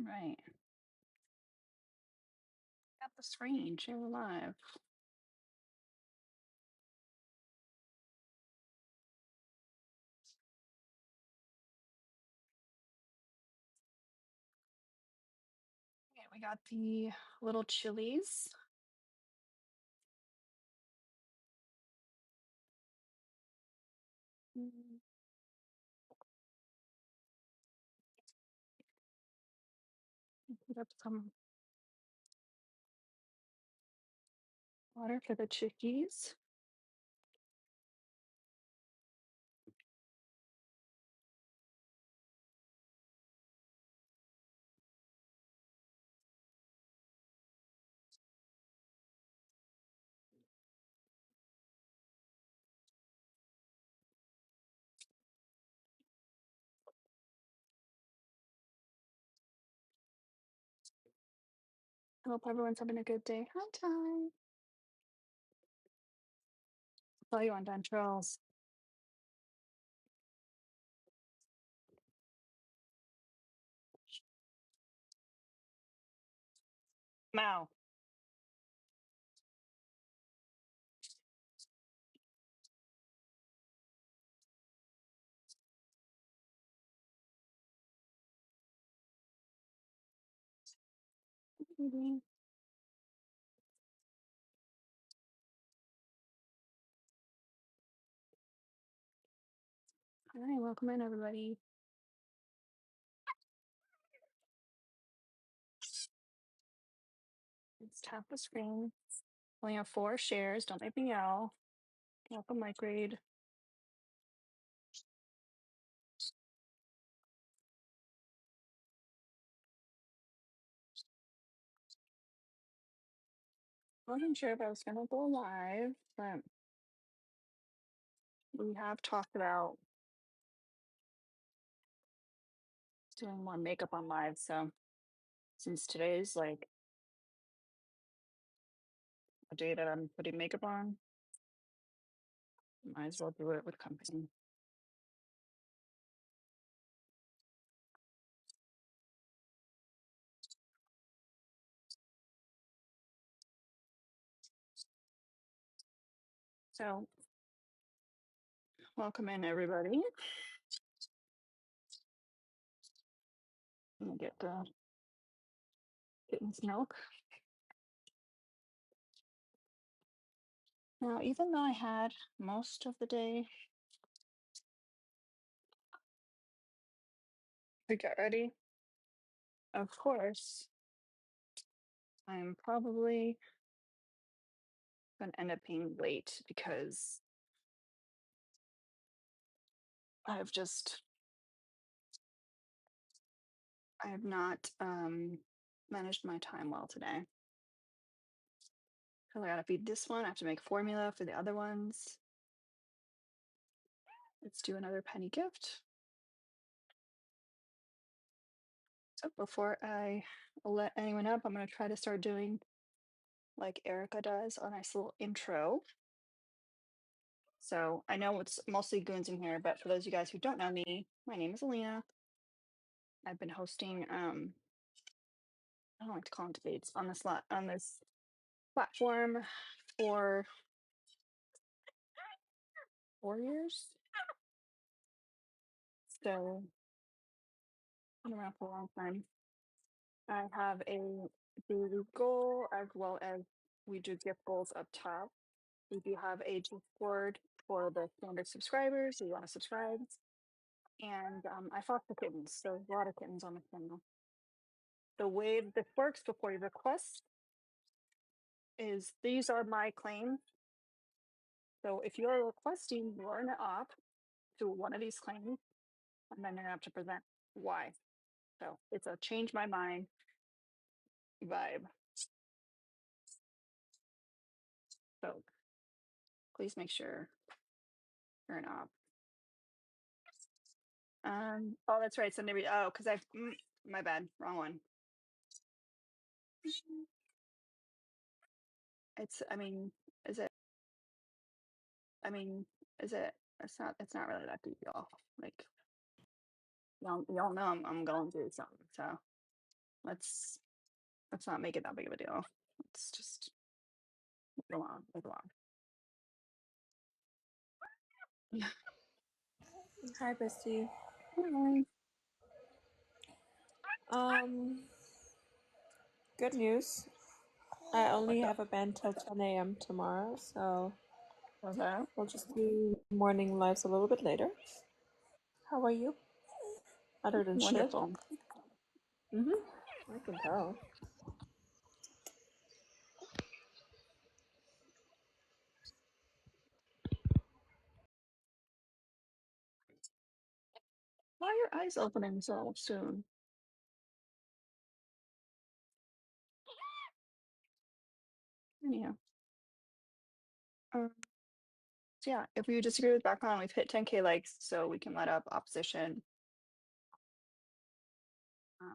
Right. Got the screen, share live. Okay, we got the little chilies. Mm, Put up some water for the chickies. I hope everyone's having a good day. Hi, Ty. Saw you on Don Charles. Mao. Mhm. All right, welcome in, everybody. Let's tap the screen. Only have 4 shares. Don't make me yell. Welcome, Mike Reed. Wasn't sure if I was gonna go live, but we have talked about doing more makeup on live. So since today's like a day that I'm putting makeup on, might as well do it with company. So welcome in, everybody. Let me get the kitten's milk. Now, even though I had most of the day to get ready, of course, I'm probably going to end up being late because I've just, I have not managed my time well today. Because I got to feed this one. I have to make formula for the other ones. Let's do another penny gift. So before I let anyone up, I'm going to try to start doing like Erica does, a nice little intro. So I know it's mostly goons in here, but for those of you guys who don't know me, my name is Alina. I've been hosting I don't like to call them debates on this platform for 4 years. So I've been around for a long time. I have a daily goal as well as we do gift goals up top. We do have a Discord for the standard subscribers who want to subscribe. And I foster kittens, so there's a lot of kittens on the channel. The way this works before you request is these are my claims. So if you're requesting, you're an op to one of these claims, and then you're gonna have to present why. So it's a change my mind vibe. So please make sure you're an op. Oh, that's right. So maybe because my bad, wrong one. It's I mean, is it? I mean, is it? It's not really that deep, y'all. Like y'all know I'm going through something. So let's let's not make it that big of a deal. Let's just move along, move along. Yeah. Hi, bestie. Alright. Um, Good news. I only What's up? have a band till 10 a.m. tomorrow, so What's that? we'll just do morning lives a little bit later. How are you? Other than shit. Wonderful. I can tell. Why are your eyes opening so soon? Anyhow. So yeah, if you disagree with background, we've hit 10K likes, so we can let up opposition. Um,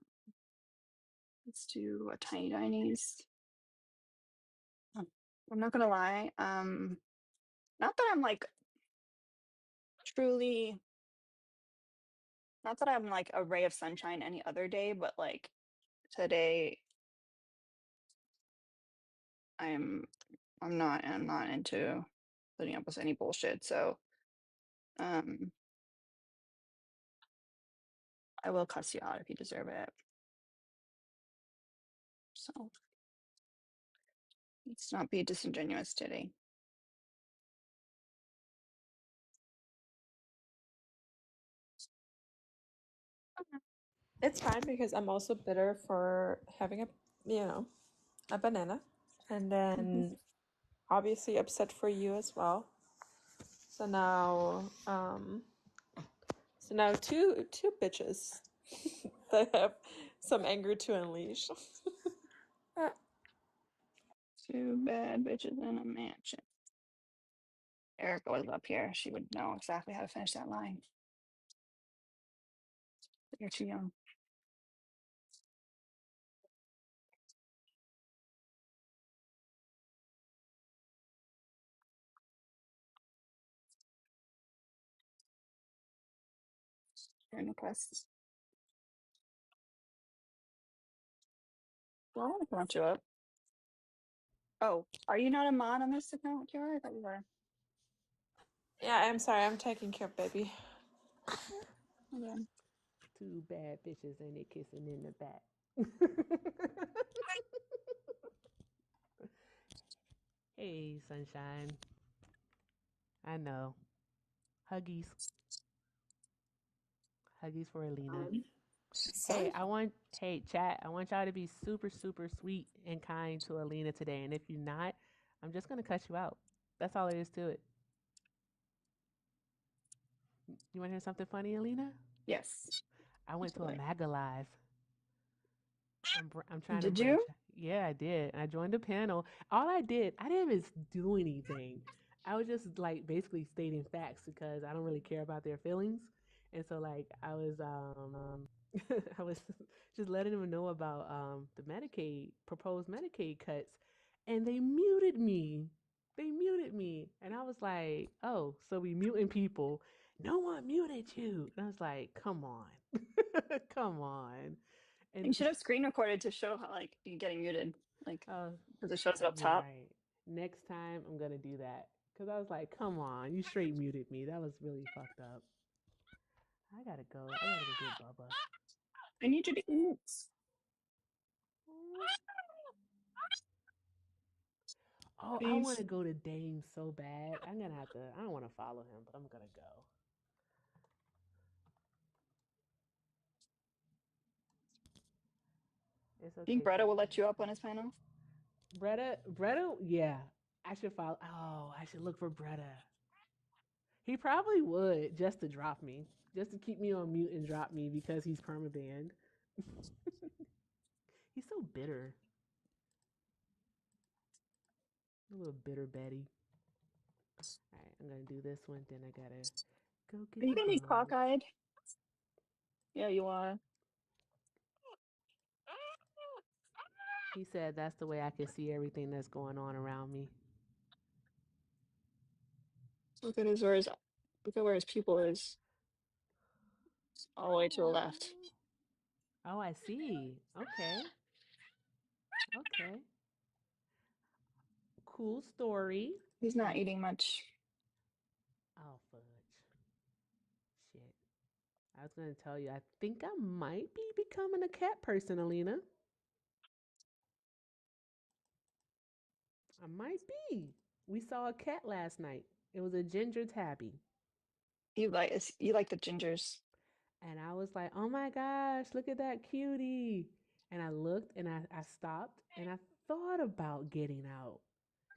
let's do a tiny tinies. I'm not gonna lie. Not that I'm like truly, not that I'm like a ray of sunshine any other day, but like today, I'm I'm not into putting up with any bullshit. So um, I will cuss you out if you deserve it. So let's not be disingenuous today. It's fine because I'm also bitter for having a banana. And Mhm. then obviously upset for you as well. So now, two bitches that have some anger to unleash. Two bad bitches in a mansion. Erica was up here. She would know exactly how to finish that line. But you're too young. Friend requests. Well, I want to want you up. Oh, are you not a mod on this account, Kiara? I thought you were. Yeah, I'm sorry. I'm taking care of baby. Okay. Two bad bitches and they kissing in the back. Hey, sunshine. I know. Huggies. Huggies for Alina. Hey, chat. I want y'all to be super, super sweet and kind to Alina today. And if you're not, I'm just gonna cut you out. That's all there is to it. You want to hear something funny, Alina? Yes. I went to a MAGA live. I'm trying to Did branch. you? Yeah, I did. I joined the panel. I didn't even do anything. I was just like basically stating facts because I don't really care about their feelings. And so like I was just letting them know about the Medicaid proposed Medicaid cuts, and they muted me. They muted me, and I was like, "Oh, so we muting people? No one muted you." And I was like, "Come on, come on." You And should have screen recorded to show how like you getting muted, like uh, because it shows it up you're top. right. Next time I'm gonna do that because I was like, "Come on, you straight muted me. That was really fucked up." I gotta go. I gotta go get Bubba. I need you to eat. Oh, I want Please. to go to Dame so bad. I'm gonna have to. I don't want to follow him, but I'm gonna go. It's Think okay, Bretta will let sunshine. you up on his panel? Bretta, yeah. I should follow. Oh, I should look for Bretta. He probably would just to drop me, just to keep me on mute and drop me because he's permabanned. He's so bitter. A little bitter Betty. All right, I'm gonna do this one. Then I gotta go Are get you the gonna be bugs. cockeyed? Yeah, you are. He said that's the way I can see everything that's going on around me. Look at his where his look at where his pupil is. All the way to the left. Oh, I see. Okay. Okay. Cool story. He's not Um, eating much. oh, fudge. Shit. I was going to tell you, I think I might be becoming a cat person, Alina. I might be. We saw a cat last night. It was a ginger tabby. You like the gingers. And I was like, oh my gosh, look at that cutie. And I looked and I stopped and I thought about getting out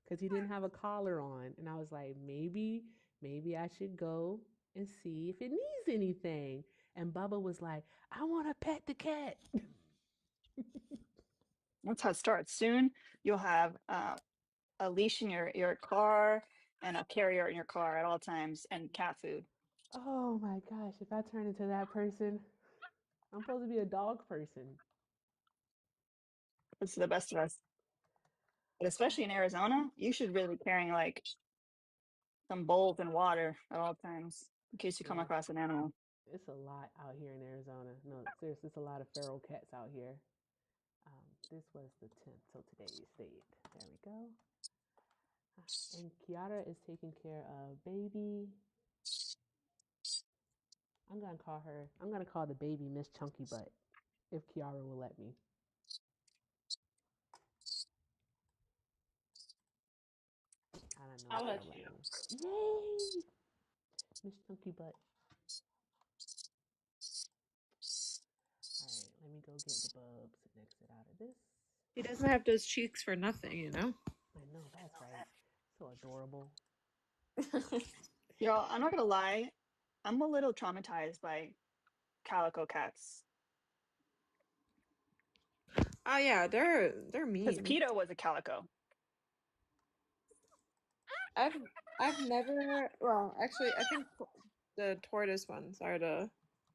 because he didn't have a collar on. And I was like, maybe I should go and see if it needs anything. And Bubba was like, I want to pet the cat. That's how it starts. Soon you'll have a leash in your car and a carrier in your car at all times and cat food. Oh my gosh, if I turn into that person, I'm supposed to be a dog person. This is the best of us. But especially in Arizona, you should really be carrying like some bowls and water at all times in case you come Yeah, across an animal. it's a lot out here in Arizona. No, seriously, it's a lot of feral cats out here. This was the 10th, so today's date. There we go. And Kiara is taking care of baby. I'm gonna call the baby Miss Chunky Butt if Kiara will let me. I don't know if I'll let she'll let you. me. Yay! Miss Chunky Butt. All right, let me go get the bubs and exit out of this. He doesn't have those cheeks for nothing, you know? I know, that's right. So adorable. Y'all, I'm not gonna lie, I'm a little traumatized by calico cats Oh yeah, they're because mean. Pito was a calico. I've I've never well, actually I think the tortoise ones are the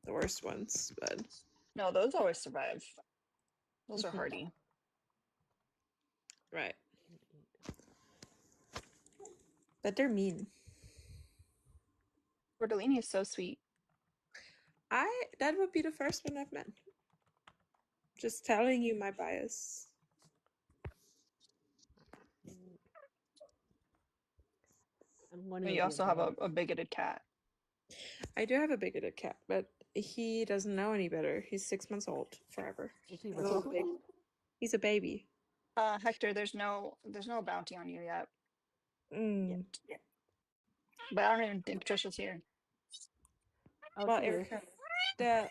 worst ones, but No, those always survive. Those are hardy. right. But they're mean. Tortellini is so sweet. That would be the first one I've met. Just telling you my bias. I'm going to But go you get also have bubs. a bigoted cat. I do have a bigoted cat, but he doesn't know any better. He's 6 months old forever. Is he A little rescuable? big. He's a baby. Hector, there's no bounty on you yet. Mm. But I don't even think Patricia's here. Oh, Well, she is. Erica, the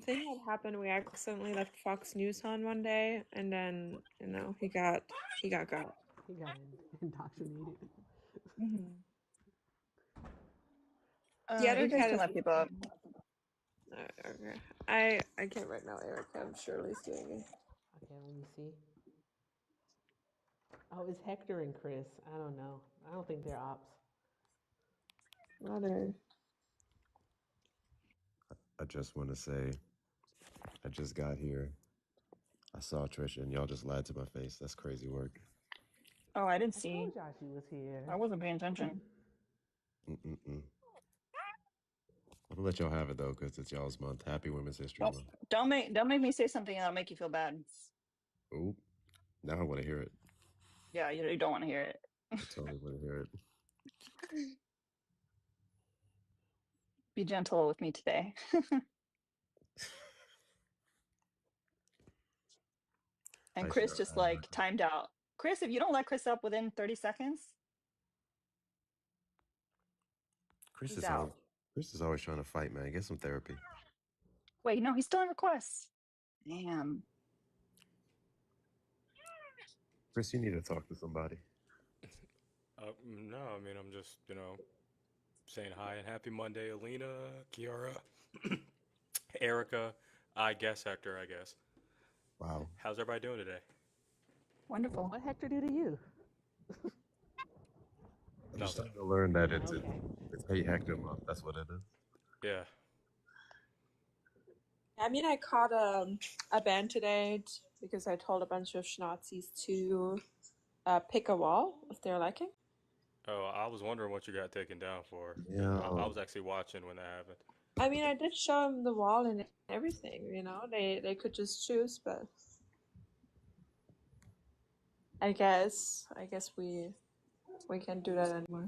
thing that happened, we accidentally left Fox News on one day, and then he got. He got indoctrinated. Mm-hmm. The You other guys cat can is. let people up. Okay. I can't right now, Erica. I'm Shirley's doing it. Okay, let me see. Oh, it's Hector and Chris. I don't know. I don't think they're ops. Mother. I just want to say, I just got here. I saw Trisha, and y'all just lied to my face. That's crazy work. Oh, I didn't I see. told y'all she was here. I wasn't paying attention. Mm-mm-mm. I'm gonna let y'all have it though, because it's y'all's month. Happy Women's History Don't Month. don't make me say something that'll make you feel bad. Oop. Now I want to hear it. Yeah, you don't want to hear it. I totally want to hear it. Be gentle with me today. And Hi, Chris Cheryl. just like timed out. Chris, if you don't let Chris up within 30 seconds, Chris he's is always out. Chris is always trying to fight, man. Get some therapy. Wait, no, he's still in requests. Damn. Chris, you need to talk to somebody. No, I mean, I'm just, saying hi and happy Monday, Alina, Kiara, Erica, I guess Hector, I guess. Wow. How's everybody doing today? Wonderful. What Hector do to you? I'm just Nothing. starting to learn that Okay. it's Hate Hector month. That's what it is. Yeah. I mean, I caught a band today because I told a bunch of Schnazis to pick a wall if they're liking. Oh, I was wondering what you got taken down for, because Yeah. I was actually watching when that happened. I mean, I did show them the wall and everything. You know, they could just choose, but I guess we can't do that anymore.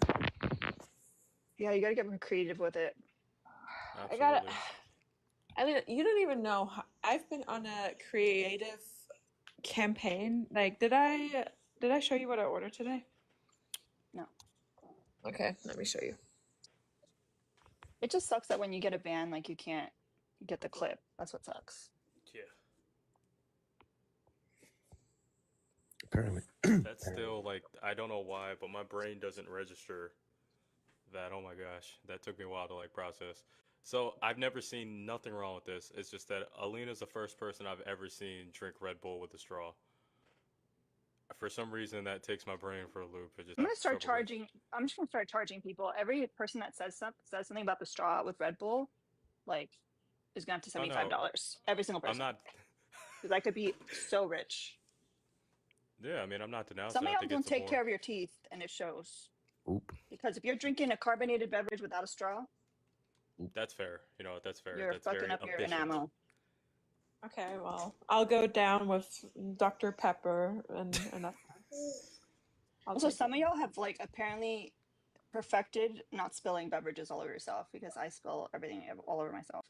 Yeah, you gotta get more creative with it. I gotta. Absolutely. I mean, you don't even know. I've been on a creative campaign. Like, did I show you what I ordered today? No. Okay, let me show you. It just sucks that when you get a ban, like you can't get the clip. That's what sucks. Yeah. Apparently. That's still like I don't know why, but my brain doesn't register that. Oh my gosh, that took me a while to like process. So I've never seen nothing wrong with this. It's just that Alina's the first person I've ever seen drink Red Bull with a straw. For some reason, that takes my brain for a loop. I just I'm have gonna start trouble with. charging. I'm just gonna start charging people. Every person that says something about the straw with Red Bull, like, is gonna have to send Oh me no, $5. Every single I'm person, not. because I could be so rich. Yeah, I mean, I'm not Some denouncing. of I y'all think don't it's a take more. care of your teeth, and it shows. Oop. Because if you're drinking a carbonated beverage without a straw, That's fair. You know, that's fair. you're That's fucking very up your efficient. enamel. Okay, well, I'll go down with Dr. Pepper and that's fine. I'll Also, take it. some of y'all have like apparently perfected not spilling beverages all over yourself, because I spill everything all over myself.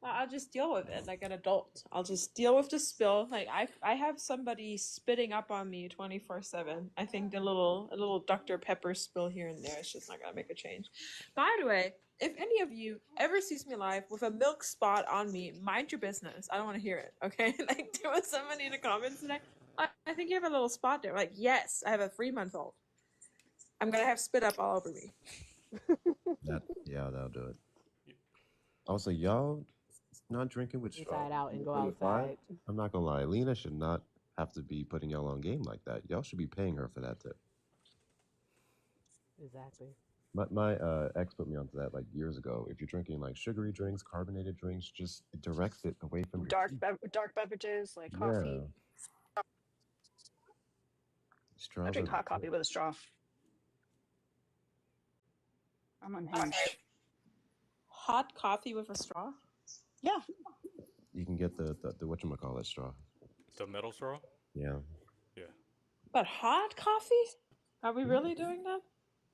Well, I'll just deal with it like an adult. I'll just deal with the spill. Like I have somebody spitting up on me 24/7. I think a little Dr. Pepper spill here and there is just not gonna make a change. By the way, if any of you ever sees me live with a milk spot on me, mind your business. I don't want to hear it. Okay? Like there was somebody in the comments today. I think you have a little spot there. Like yes, I have a 3-month-old. I'm gonna have spit up all over me. Yeah, that'll do it. Also, y'all not drinking with straws. Inside out and go When you buy, outside. I'm not gonna lie, Lena should not have to be putting y'all on game like that. Y'all should be paying her for that tip. Exactly. My ex put me onto that like years ago. If you're drinking like sugary drinks, carbonated drinks, just direct it away from your teeth. Dark beverages like Yeah, coffee. I straws are drink the hot coffee shit. with a straw. I'm unhinged. Hot coffee with a straw? Yeah. You can get the whatchamacallit straw. The metal straw. Yeah. Yeah. But hot coffee? Are we really doing that?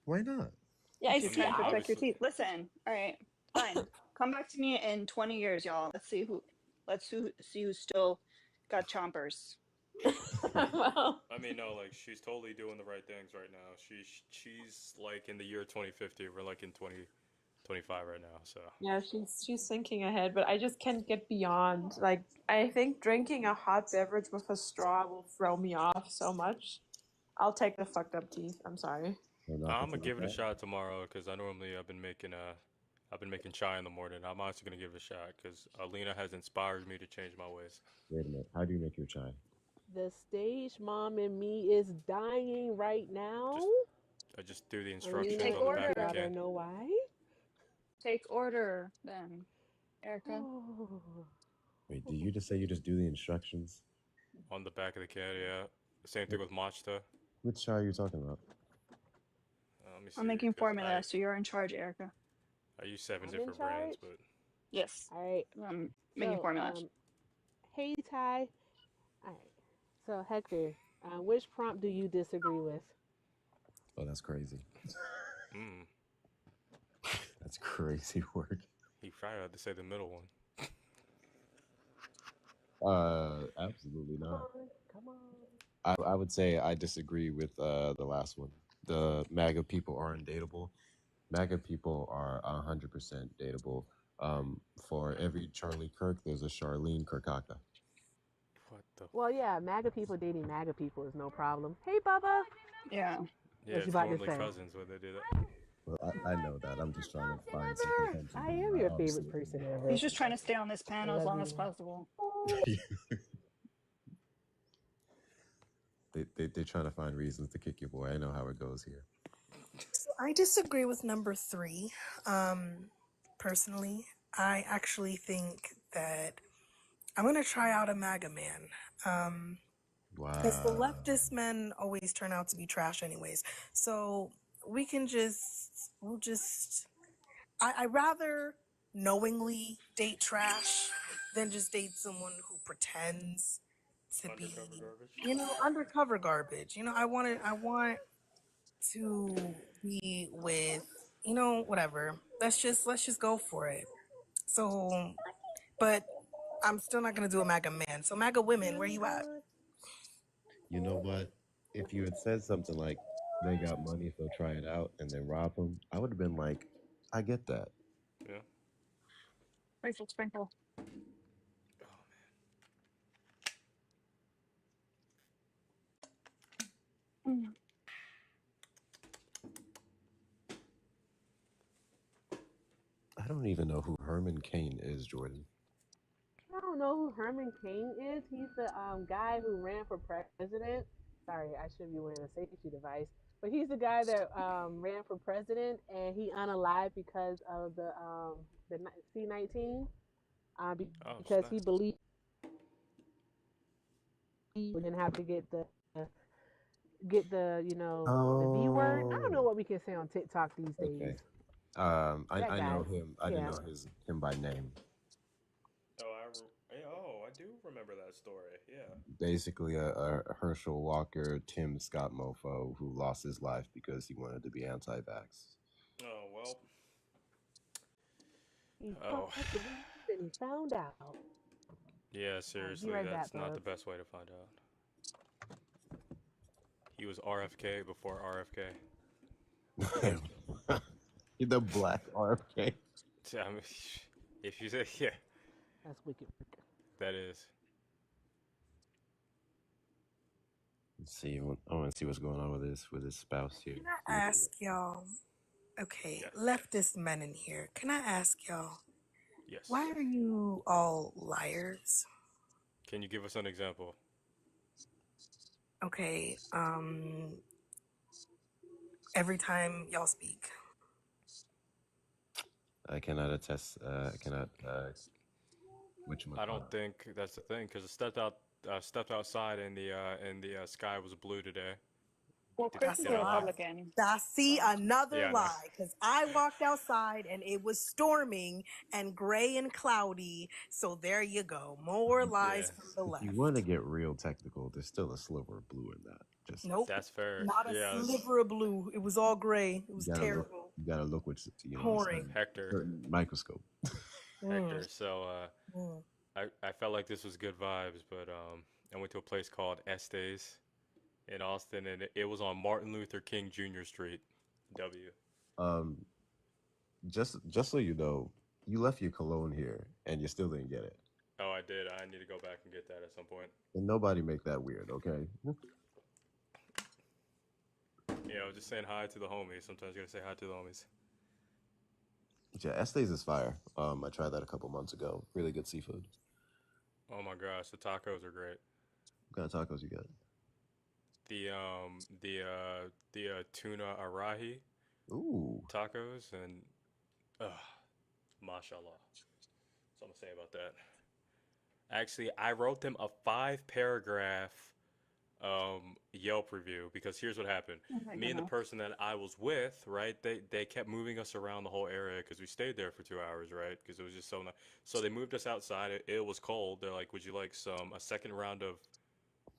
Why not? Yeah, I She's I see. trying mean, to protect your obviously. teeth. Listen, all right, fine. Come back to me in 20 years, y'all. See who's still got chompers. Well, I mean, no, like she's totally doing the right things right now. She's like in the year 2050. We're like in 2025 right now. So yeah, she's thinking ahead, but I just can't get beyond. Like, I think drinking a hot beverage with a straw will throw me off so much. I'll take the fucked up teeth. I'm sorry. Or not I'm that gonna you like give it a that? shot tomorrow because I normally I've been making chai in the morning. I'm also gonna give it a shot because Alina has inspired me to change my ways. Wait a minute. How do you make your chai? The stage mom in me is dying right now. Just I just do the Alina instructions Take on the is back of the order. gotta can. know why. Take order, then, Erica. Oh. Wait, did you just say you just do the instructions? On the back of the can, yeah. Same thing What, with matcha. which chai are you talking about? Let me I'm see, making because formula, so you're in charge, Erica. I use seven I'm in different brands, charge. but Yes, All right. I'm making So, formula. hey Ty. All right. So Hector, which prompt do you disagree with? Oh, that's crazy. mm, That's crazy work. he probably had to say the middle one. Absolutely Come not. on, come on. I would say I disagree with the last one. The MAGA people aren't dateable. MAGA people are 100% dateable. For every Charlie Kirk, there's a Charlene Kirkaka. What the? Well, yeah, MAGA people dating MAGA people is no problem. Hey, Bubba. Yeah. Yeah, What you it's about to normally say? cousins when they do that. Well, I know that. I'm just trying to find some contention. I am I your obviously favorite agree person with ever. He's just trying to stay on this I panel as love long as you. possible. they're trying to find reasons to kick your boy. I know how it goes here. So I disagree with number 3. Personally, I actually think that I'm going to try out a MAGA man. Because the Wow. leftist men always turn out to be trash anyways. So we'll just, I rather knowingly date trash than just date someone who pretends to Undercover be, garbage. undercover garbage. I want to be with, whatever. Let's just go for it. So, but I'm still not gonna do a MAGA man. So MAGA women, where you at? You know what? If you had said something like they got money, so try it out, and then rob them, I would have been like, I get that. Yeah. Rachel Sprinkle. Oh Mm. I don't even know who Herman Cain is, Jordan. I don't know who Herman Cain is. He's the guy who ran for president. Sorry, I should be wearing a safety device. But he's the guy that ran for president, and he unalived because of the C-19. Oh Because snap. he believed he wouldn't have to get the V word. I don't know Oh, what we can say on TikTok these days. okay. That I guy. know him. I didn't Yeah. know him by name. I do remember that story. Yeah. Basically, a Herschel Walker, Tim Scott mofo who lost his life because he wanted to be anti-vax. Oh well. He Oh. thought the believe and he found out. All Yeah, right, be seriously, right back, that's not the bub. best way to find out. He was RFK before RFK. The black RFK. I mean, if you say yeah, That's wicked. that is. Let's see. I want to see what's going on with his spouse here. Can I See what ask y'all? Okay, Yes. leftist men in here. Can I ask y'all? Why Yes. are you all liars? Can you give us an example? Okay, every time y'all speak. I cannot attest. I cannot. I don't Whatchamacallit. think that's the thing because stepped outside and the sky was blue today. Well, Did Chris That's is a a did I lie? lie. Republican. I see So another Yeah, I know. lie because I walked outside and it was storming and gray and cloudy. So there you go. More Yeah, lies from the If you want to left. get real technical, there's still a sliver of blue in that. Just Nope. that's fair. Not a Yeah, sliver of blue. It was all gray. It you was gotta look. terrible. You gotta look with a Pouring. Hector, certain microscope. Mm, Hector. So mm. I felt like this was good vibes, but I went to a place called Estes in Austin, and it was on Martin Luther King Jr. Street. W. Um, just so you know, you left your cologne here and you still didn't get it. Oh, I did. I need to go back and get that at some point. And nobody make that weird, okay? Yeah, I was just saying hi to the homies. Sometimes you gotta say hi to the homies. Yeah, Estes is fire. I tried that a couple months ago. Really good seafood. Oh my gosh, the tacos are great. What kind of tacos you got? The tuna arahi Ooh, tacos and mashallah. That's all I'm gonna say about that. Actually, I wrote them a 5 paragraph Yelp review because here's what happened. oh my Me and the goodness. person that I was with, right? They kept moving us around the whole area because we stayed there for 2 hours, right? Because it was just so nice. So they moved us outside. It was cold. They're like, "Would you like a second round of,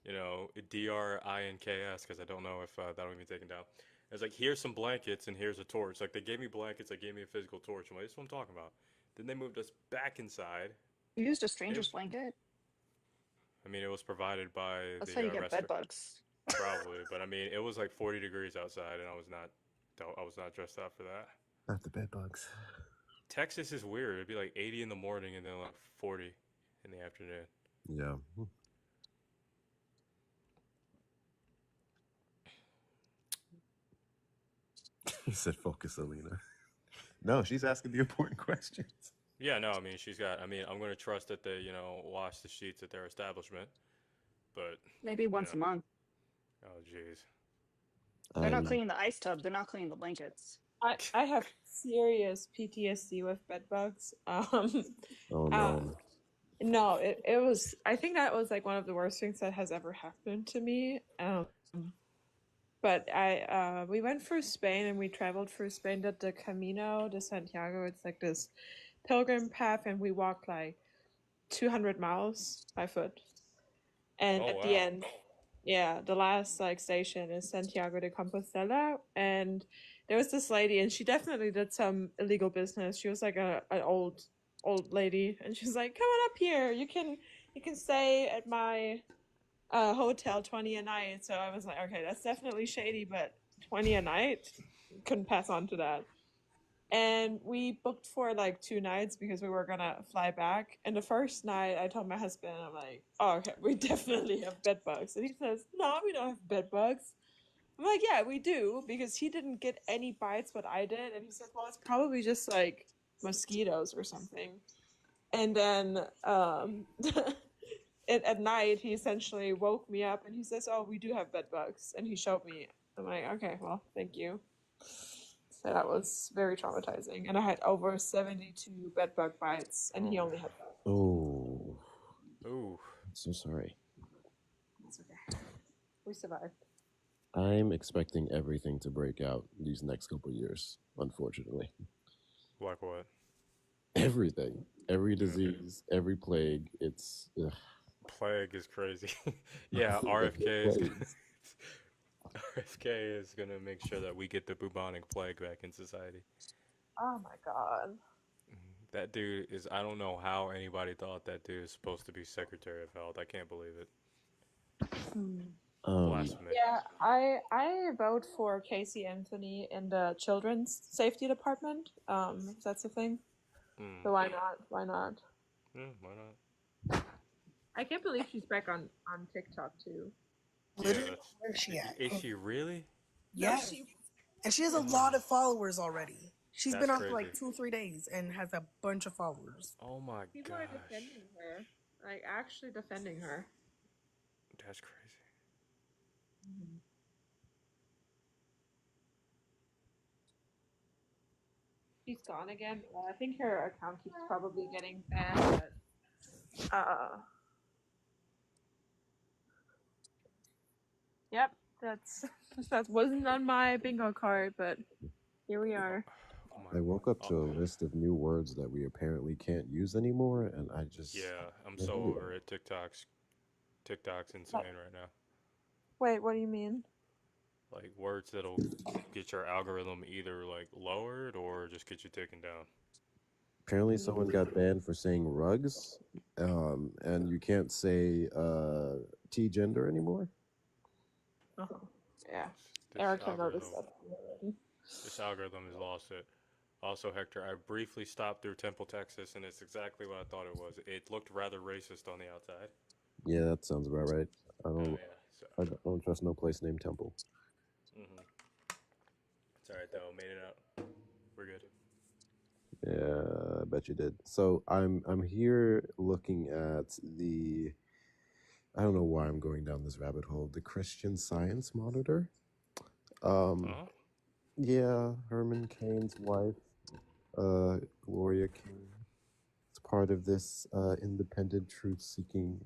DRINKS?" Because I don't know if that'll be taken down. I was like, "Here's some blankets and here's a torch." Like they gave me blankets. They gave me a physical torch. I'm like, "This is what I'm talking about." Then they moved us back inside. You used a It stranger's was, blanket? I mean, it was provided by That's how the you get bed restaurant. bugs. Probably, but I mean, it was like 40 degrees outside, and I was not dressed up for that. not the bed bugs. Texas is weird. It'd be like 80 in the morning and then like 40 in the afternoon. Yeah. He said, "Focus, Alina." No, she's asking the important questions. Yeah, no, I mean, I'm going to trust that they, wash the sheets at their establishment, but, Maybe once a month. oh, jeez. They're not I'm. cleaning the ice tub. They're not cleaning the blankets. I have serious PTSD with bed bugs. Oh uh, no. no, it was. I think that was like one of the worst things that has ever happened to me. But we went through Spain and we traveled through Spain, did the Camino de Santiago. It's like this pilgrim path, and we walked like 200 miles by foot. And Oh at the wow. end, yeah, the last like station is Santiago de Compostela, and there was this lady, and she definitely did some illegal business. She was like an old lady, and she's like, "Come on up here. You can stay at my hotel 20 a night." So I was like, "Okay, that's definitely shady, but 20 a night, couldn't pass on to that." And we booked for like 2 nights because we were gonna fly back. And the first night, I told my husband, I'm like, "Oh, okay, we definitely have bed bugs." And he says, "No, we don't have bed bugs." I'm like, "Yeah, we do," because he didn't get any bites, but I did. And he said, "Well, it's probably just like mosquitoes or something." And then at night, he essentially woke me up and he says, "Oh, we do have bed bugs." And he showed me. I'm like, "Okay, well, thank you." So that was very traumatizing. And I had over 72 bed bug bites, and he Oh. only had 5. Oh, Ooh. I'm so sorry. It's okay. We survived. I'm expecting everything to break out these next couple years, unfortunately. Like what? Everything. Every disease, every plague. It's ugh. Plague is crazy. Yeah, The RFK is gonna plagues. RFK is gonna make sure that we get the bubonic plague back in society. Oh my god. That dude is, I don't know how anybody thought that dude is supposed to be Secretary of Health. I can't believe it. Um, Blasphemy. Yeah, I vote for Casey Anthony in the Children's Safety Department. If that's a thing. Hmm. So why not? Why not? Yeah, why not? I can't believe she's back on TikTok too. Yeah, Literally, that's. where's she at? Is she really? No, Yeah, she and she has a Oh, lot of followers already. She's been that's on for crazy. like 2 or 3 days and has a bunch of followers. Oh my people are gosh. defending her, like actually defending her. That's crazy. She's gone again. I think her account keeps probably getting banned. But, yep, that's that wasn't on my bingo card, but here we Oh, are. oh my. I woke up Oh, to a list of new words that we apparently can't use anymore, and I just yeah, I'm can't so do over it. TikTok's But, insane right now. wait, what do you mean? Like words that'll get your algorithm either like lowered or just get you taken down. Apparently, someone got banned for saying rugs, and you can't say T gender anymore. Uh-huh. Yeah, This Erica noticed algorithm, that already. this algorithm has lost it. Also, Hector, I briefly stopped through Temple, Texas, and it's exactly what I thought it was. It looked rather racist on the outside. Yeah, that sounds about right. I Oh don't, yeah, so. I don't trust no place named Temple. It's all right though. Made it out. We're good. Yeah, I bet you did. So I'm here looking at the. I don't know why I'm going down this rabbit hole. The Christian Science Monitor. Um, Huh? yeah, Herman Cain's wife, Gloria Cain. It's part of this independent truth-seeking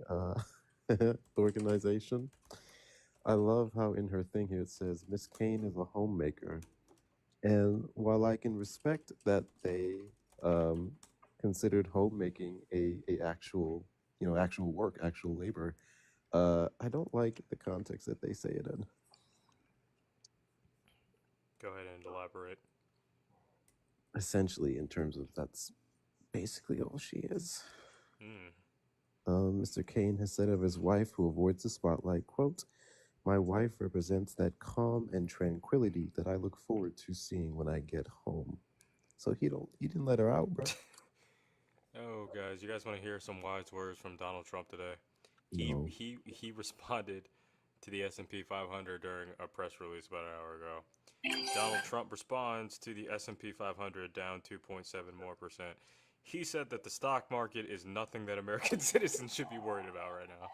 organization. I love how in her thing here it says Miss Cain is a homemaker, and while I can respect that they um, considered homemaking a actual actual work, actual labor, I don't like the context that they say it in. Go ahead and elaborate. Essentially, in terms of that's basically all she is. Hmm. Mr. Cain has said of his wife, who avoids the spotlight, quote, "My wife represents that calm and tranquility that I look forward to seeing when I get home." So he didn't let her out, bro. Oh, guys, you guys want to hear some wise words from Donald Trump today? He No. he he responded to the S&P 500 during a press release about an hour ago. Donald Trump responds to the S&P 500 down 2.7 more percent. He said that the stock market is nothing that American citizens should be worried about right now.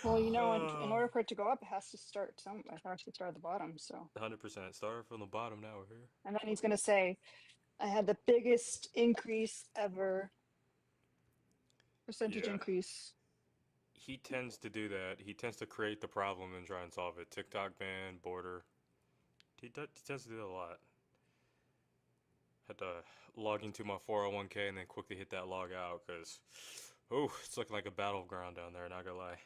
Well, you know, in Oh, order for it to go up, it has to start it has to start at the bottom. So, 100%. Starting from the bottom, now we're here. and then he's gonna say, "I had the biggest increase ever, percentage Yeah. increase." He tends to do that. He tends to create the problem and try and solve it. TikTok ban, border. He tends to do that a lot. Had to log into my 401k and then quickly hit that log out because, oh, it's looking like a battleground down there. Not gonna lie.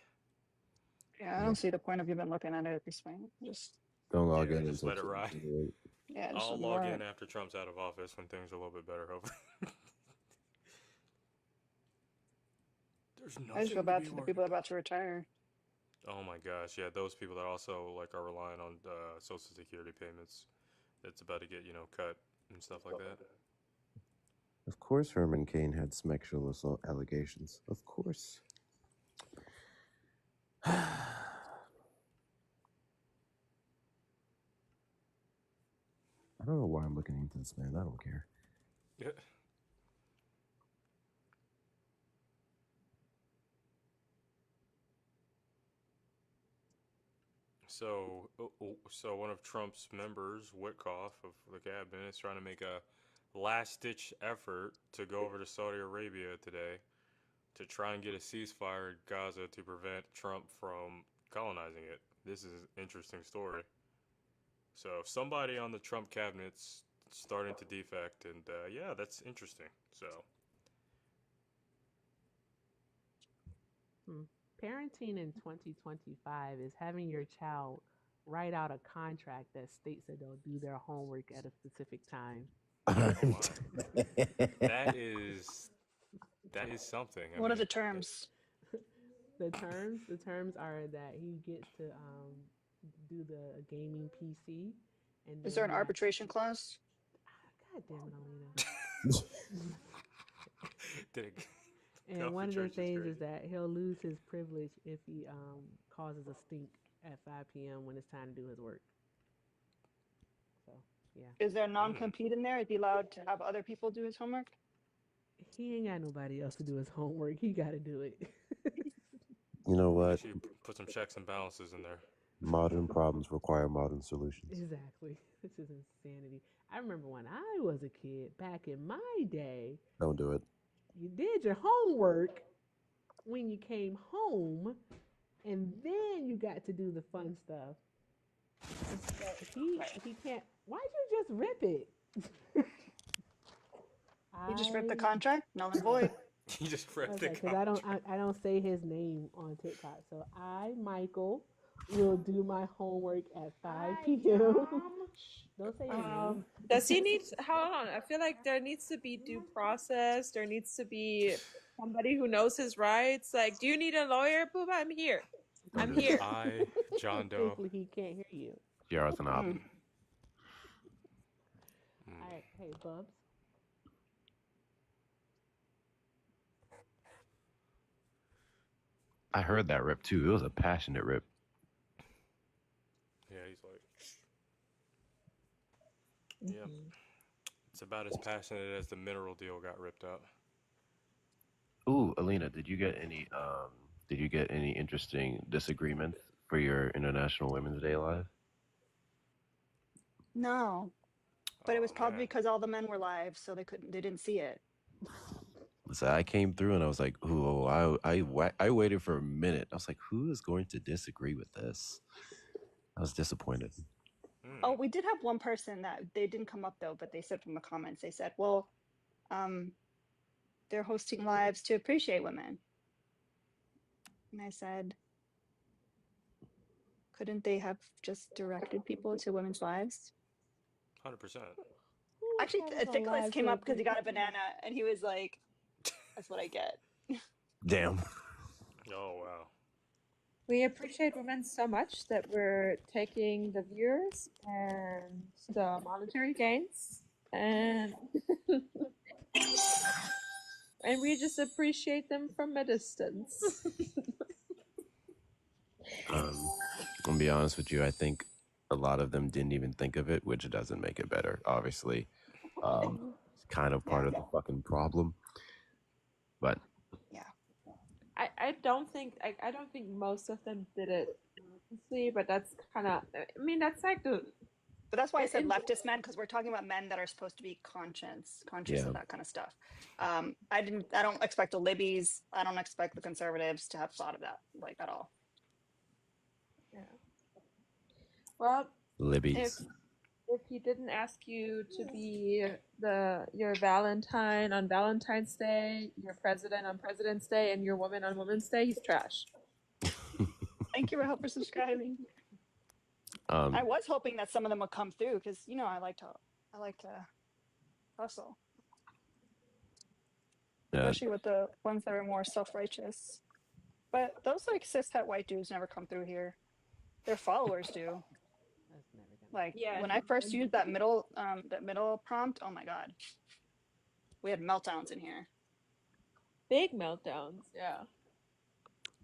Yeah, I Yeah. don't see the point of even looking at it at this point. Just Don't log Yeah, in just until let it ride. Tuesday. yeah, just I'll let me log in ride. after Trump's out of office when things are a little bit better. Hopefully. There's I just feel nothing to bad be for the worried people about. about to retire. Oh my gosh, yeah, those people that also like are relying on Social Security payments. It's about to get cut and stuff like that. Of course, Herman Cain had sexual assault allegations. Of course. I don't know why I'm looking into this, man. I don't care. Yeah. So one of Trump's members, Witkoff of the cabinet, is trying to make a last-ditch effort to go over to Saudi Arabia today to try and get a ceasefire in Gaza to prevent Trump from colonizing it. This is an interesting story. So somebody on the Trump cabinet's starting to defect, and yeah, that's interesting. So Parenting in 2025 is having your child write out a contract that states that they'll do their homework at a specific time. oh my, that is something. I What are mean, the terms? The terms are that he gets to do the gaming PC, and Is then there an he has. arbitration clause? God damn it, Alina. did it And go for one of the church is things is crazy. that he'll lose his privilege if he causes a stink at 5 p.m. when it's time to do his work. So yeah, Is there a Hmm. non-compete in there? Is he allowed to have other people do his homework? he ain't got nobody else to do his homework. He got to do it. You know Make what? sure you put some checks and balances in there. Modern problems require modern solutions. Exactly. This is insanity. I remember when I was a kid, back in my day, Don't do it. you did your homework when you came home, and then you got to do the fun stuff. But he can't. Why'd you just rip it? You just ripped the I contract, null and void. You just ripped the Okay, because I don't contract. I don't say his name on TikTok. So I, Michael, will do my homework at 5 p.m. Don't say his name. Does he need? Hold on. I feel like there needs to be due process. There needs to be somebody who knows his rights. Like, do you need a lawyer? Boop, I'm here. Don't I'm do here. I, John Doe. Thankfully, he can't hear you. it. JR's an op. Mm. All right, hey Bubs. I heard that rip too. It was a passionate rip. Yeah, he's like, yep. Mm-hmm. It's about as passionate as the mineral deal got ripped up. Ooh, Alina, did you get any interesting disagreements for your International Women's Day live? No, but it Oh was probably man. because all the men were live, so they didn't see it. So I came through and I was like, ooh, I waited for a minute. I was like, who is going to disagree with this? I was disappointed. Oh, we did have one person that they didn't come up though, but they said from the comments, they said, well, they're hosting lives to appreciate women. And I said, couldn't they have just directed people to women's lives? 100%. Who was Actually, having a Nicholas live came to up because he got a banana and he was like, that's what I get. Damn. Oh wow. We appreciate women so much that we're taking the viewers and the monetary gains, and and we just appreciate them from a distance. I'm gonna be honest with you. I think a lot of them didn't even think of it, which doesn't make it better. Obviously, it's kind of part Yeah. of the fucking problem. But Yeah. I don't think I don't think most of them did it honestly, but that's kind of, I mean, that's like the But that's why I said in, leftist men, because we're talking about men that are supposed to be conscious yeah, of that kind of stuff. I don't expect the libbies. I don't expect the conservatives to have thought of that like at all. yeah. Well, if Libby's. if he didn't ask you to be your Valentine on Valentine's Day, your president on President's Day, and your woman on Women's Day, he's trash. Thank you, Rahel, for subscribing. I was hoping that some of them would come through because I like to hustle, especially with the ones that are more self-righteous. But those like cishet white dudes never come through here. Their followers do. That's never gonna Like Yeah, when I first used that middle prompt, oh my god, we had meltdowns in here. big meltdowns. Yeah,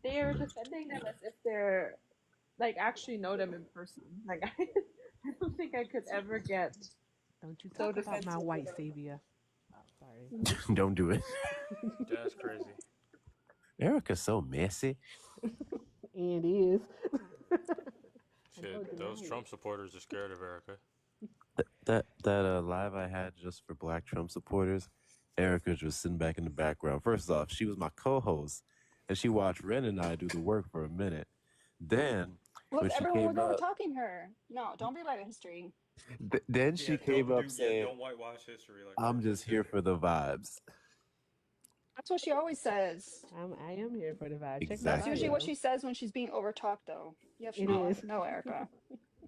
they are defending them as if they're like actually know them in person. Like I don't think I could ever get Don't you so talk about my defensive. white savior. Oh, sorry. Don't do it. That's crazy. Erica's so messy. And is. Shit, those Trump supporters are scared of Erica. That live I had just for Black Trump supporters, Erica was sitting back in the background. First off, she was my co-host, and she watched Ren and I do the work for a minute. Then Look, when she everyone was came over up, talking her. No, don't rewrite history. then she came up saying, don't whitewash history. Like "I'm Erica just said. here for the vibes." That's what she always says. I am here for the vibe. Check my That's Exactly. usually bio. what she says when she's being overtalked, though. You have to It know, is. know Erica.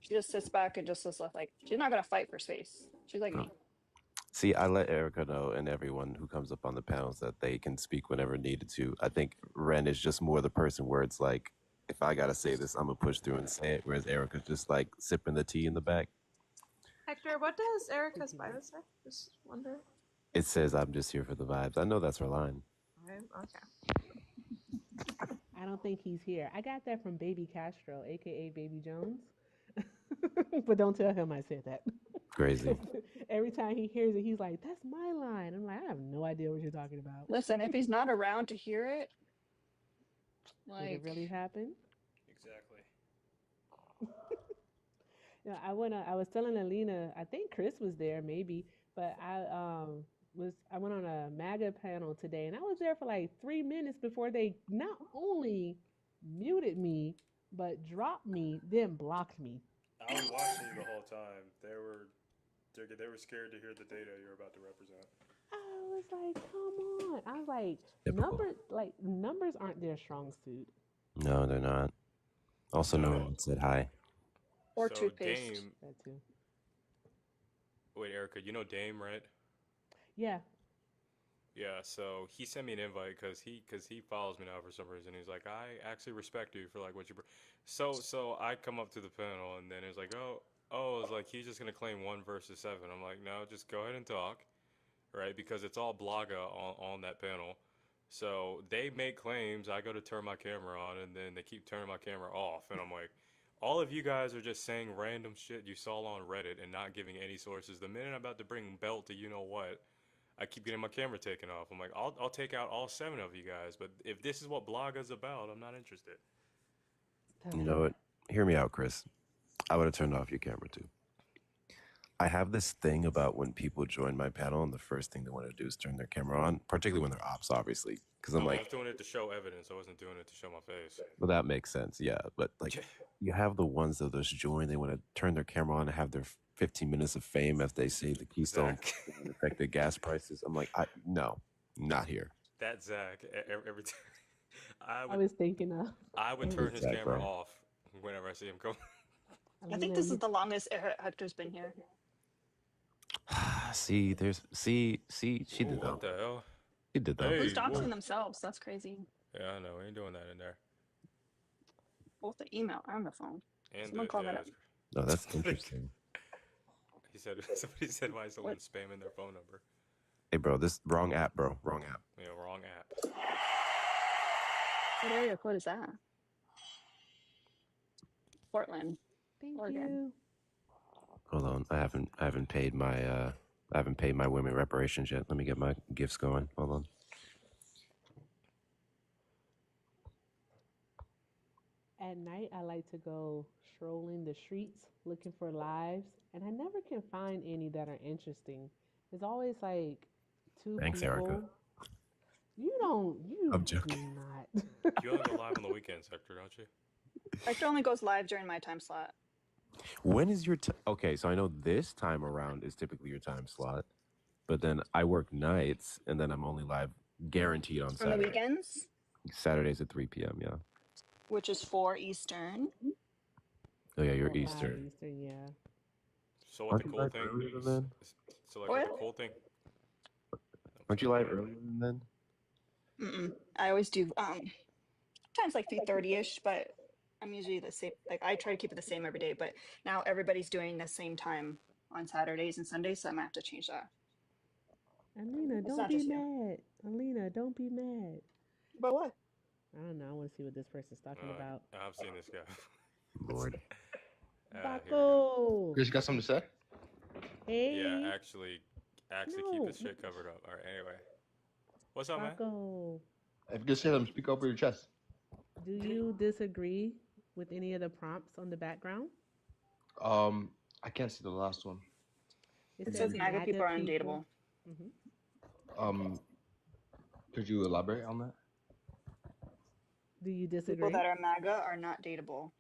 She just sits back and just is like she's not gonna fight for space. She's like me. See, I let Erica know and everyone who comes up on the panels that they can speak whenever needed to. I think Ren is just more the person where it's like, if I gotta say this, I'm gonna push through and say it. Whereas Erica's just like sipping the tea in the back. Hector, what does Erica's bio say? Just wonder. It says, "I'm just here for the vibes." I know that's her line. Okay. I don't think he's here. I got that from Baby Castro, aka Baby Jones. But don't tell him I said that. Crazy. Every time he hears it, he's like, "That's my line." I'm like, I have no idea what you're talking about. Listen, if he's not around to hear it, Did it really happen? Exactly. Yeah, I was telling Alina, I think Chris was there maybe, but I went on a MAGA panel today and I was there for like 3 minutes before they not only muted me, but dropped me, then blocked me. I was watching you the whole time. They were scared to hear the data you're about to represent. I was like, come on. I was like, Typical. numbers aren't their strong suit. No, they're not. Also, no one said hi. or So toothpaste. Dame, That too. wait, Erica, you know Dame, right? Yeah. Yeah. So he sent me an invite because he follows me now for some reason. He's like, I actually respect you for like what you. So I come up to the panel and then it's like, it's like he's just gonna claim 1 versus 7. I'm like, no, just go ahead and talk, right? Because it's all Blaga on that panel. So they make claims. I go to turn my camera on, and then they keep turning my camera off. And I'm like, all of you guys are just saying random shit you saw on Reddit and not giving any sources. The minute I'm about to bring belt to you know what, I keep getting my camera taken off. I'm like, I'll take out all 7 of you guys. But if this is what Blaga's about, I'm not interested. You know what? Hear me out, Chris. I would have turned off your camera too. I have this thing about when people join my panel and the first thing they want to do is turn their camera on, particularly when they're ops, obviously. Because I'm I like, was doing it to show evidence. I wasn't doing it to show my face. well, that makes sense, yeah. But like, you have the ones that just join, they want to turn their camera on and have their 15 minutes of fame as they say the Keystone affected gas prices. I'm like, no, not here. That Zach, every time I was thinking of. I would turn his camera off whenever I see him come. I think this is the longest Hector's been here. See, she did that. What the hell? She did that. Who's doxing themselves? That's crazy. Yeah, I know. We ain't doing that in there. Both the email and the phone. And Someone call that up. No, that's interesting. Somebody said, why is someone spamming their phone number? Hey, bro, this wrong app, bro. Wrong app. Yeah, wrong app. What area code is that? Portland. Thank Oregon. you. Hold on, I haven't paid my women reparations yet. Let me get my gifts going. Hold on. At night, I like to go strolling the streets looking for lives, and I never can find any that are interesting. It's always like 2 Thanks, people. Erica. You I'm joking. do not. You only go live on the weekends, Hector, don't you? Hector only goes live during my time slot. When is your okay? So I know this time around is typically your time slot, but then I work nights, and then I'm only live guaranteed on On the Saturday. weekends, Saturdays at 3 p.m. Yeah. which is 4 Eastern. Oh yeah, you're Or 5 Eastern. Eastern, yeah. So what the Aren't you cool live thing? earlier than then? So like what the What? cool thing? Aren't you live earlier than then? I always do sometimes like 3:30ish, but I'm usually the same. Like I try to keep it the same every day, but now everybody's doing the same time on Saturdays and Sundays, so I'm gonna have to change that. Alina, It's don't not be just you. mad. Alina, don't be mad. But what? I don't know. I want to see what this person's talking about. I've seen this guy. Lord. Here we go. Baco! Chris, you got something to say? Yeah, Hey! actually keep No! his shit covered up. All right. Anyway, what's up, man? Baco! If you just say them, speak over your chest. Do you disagree with any of the prompts on the background? I can't see the last one. It It says says MAGA people MAGA are people. undateable. Could you elaborate on that? Do you People disagree? that are MAGA are not dateable.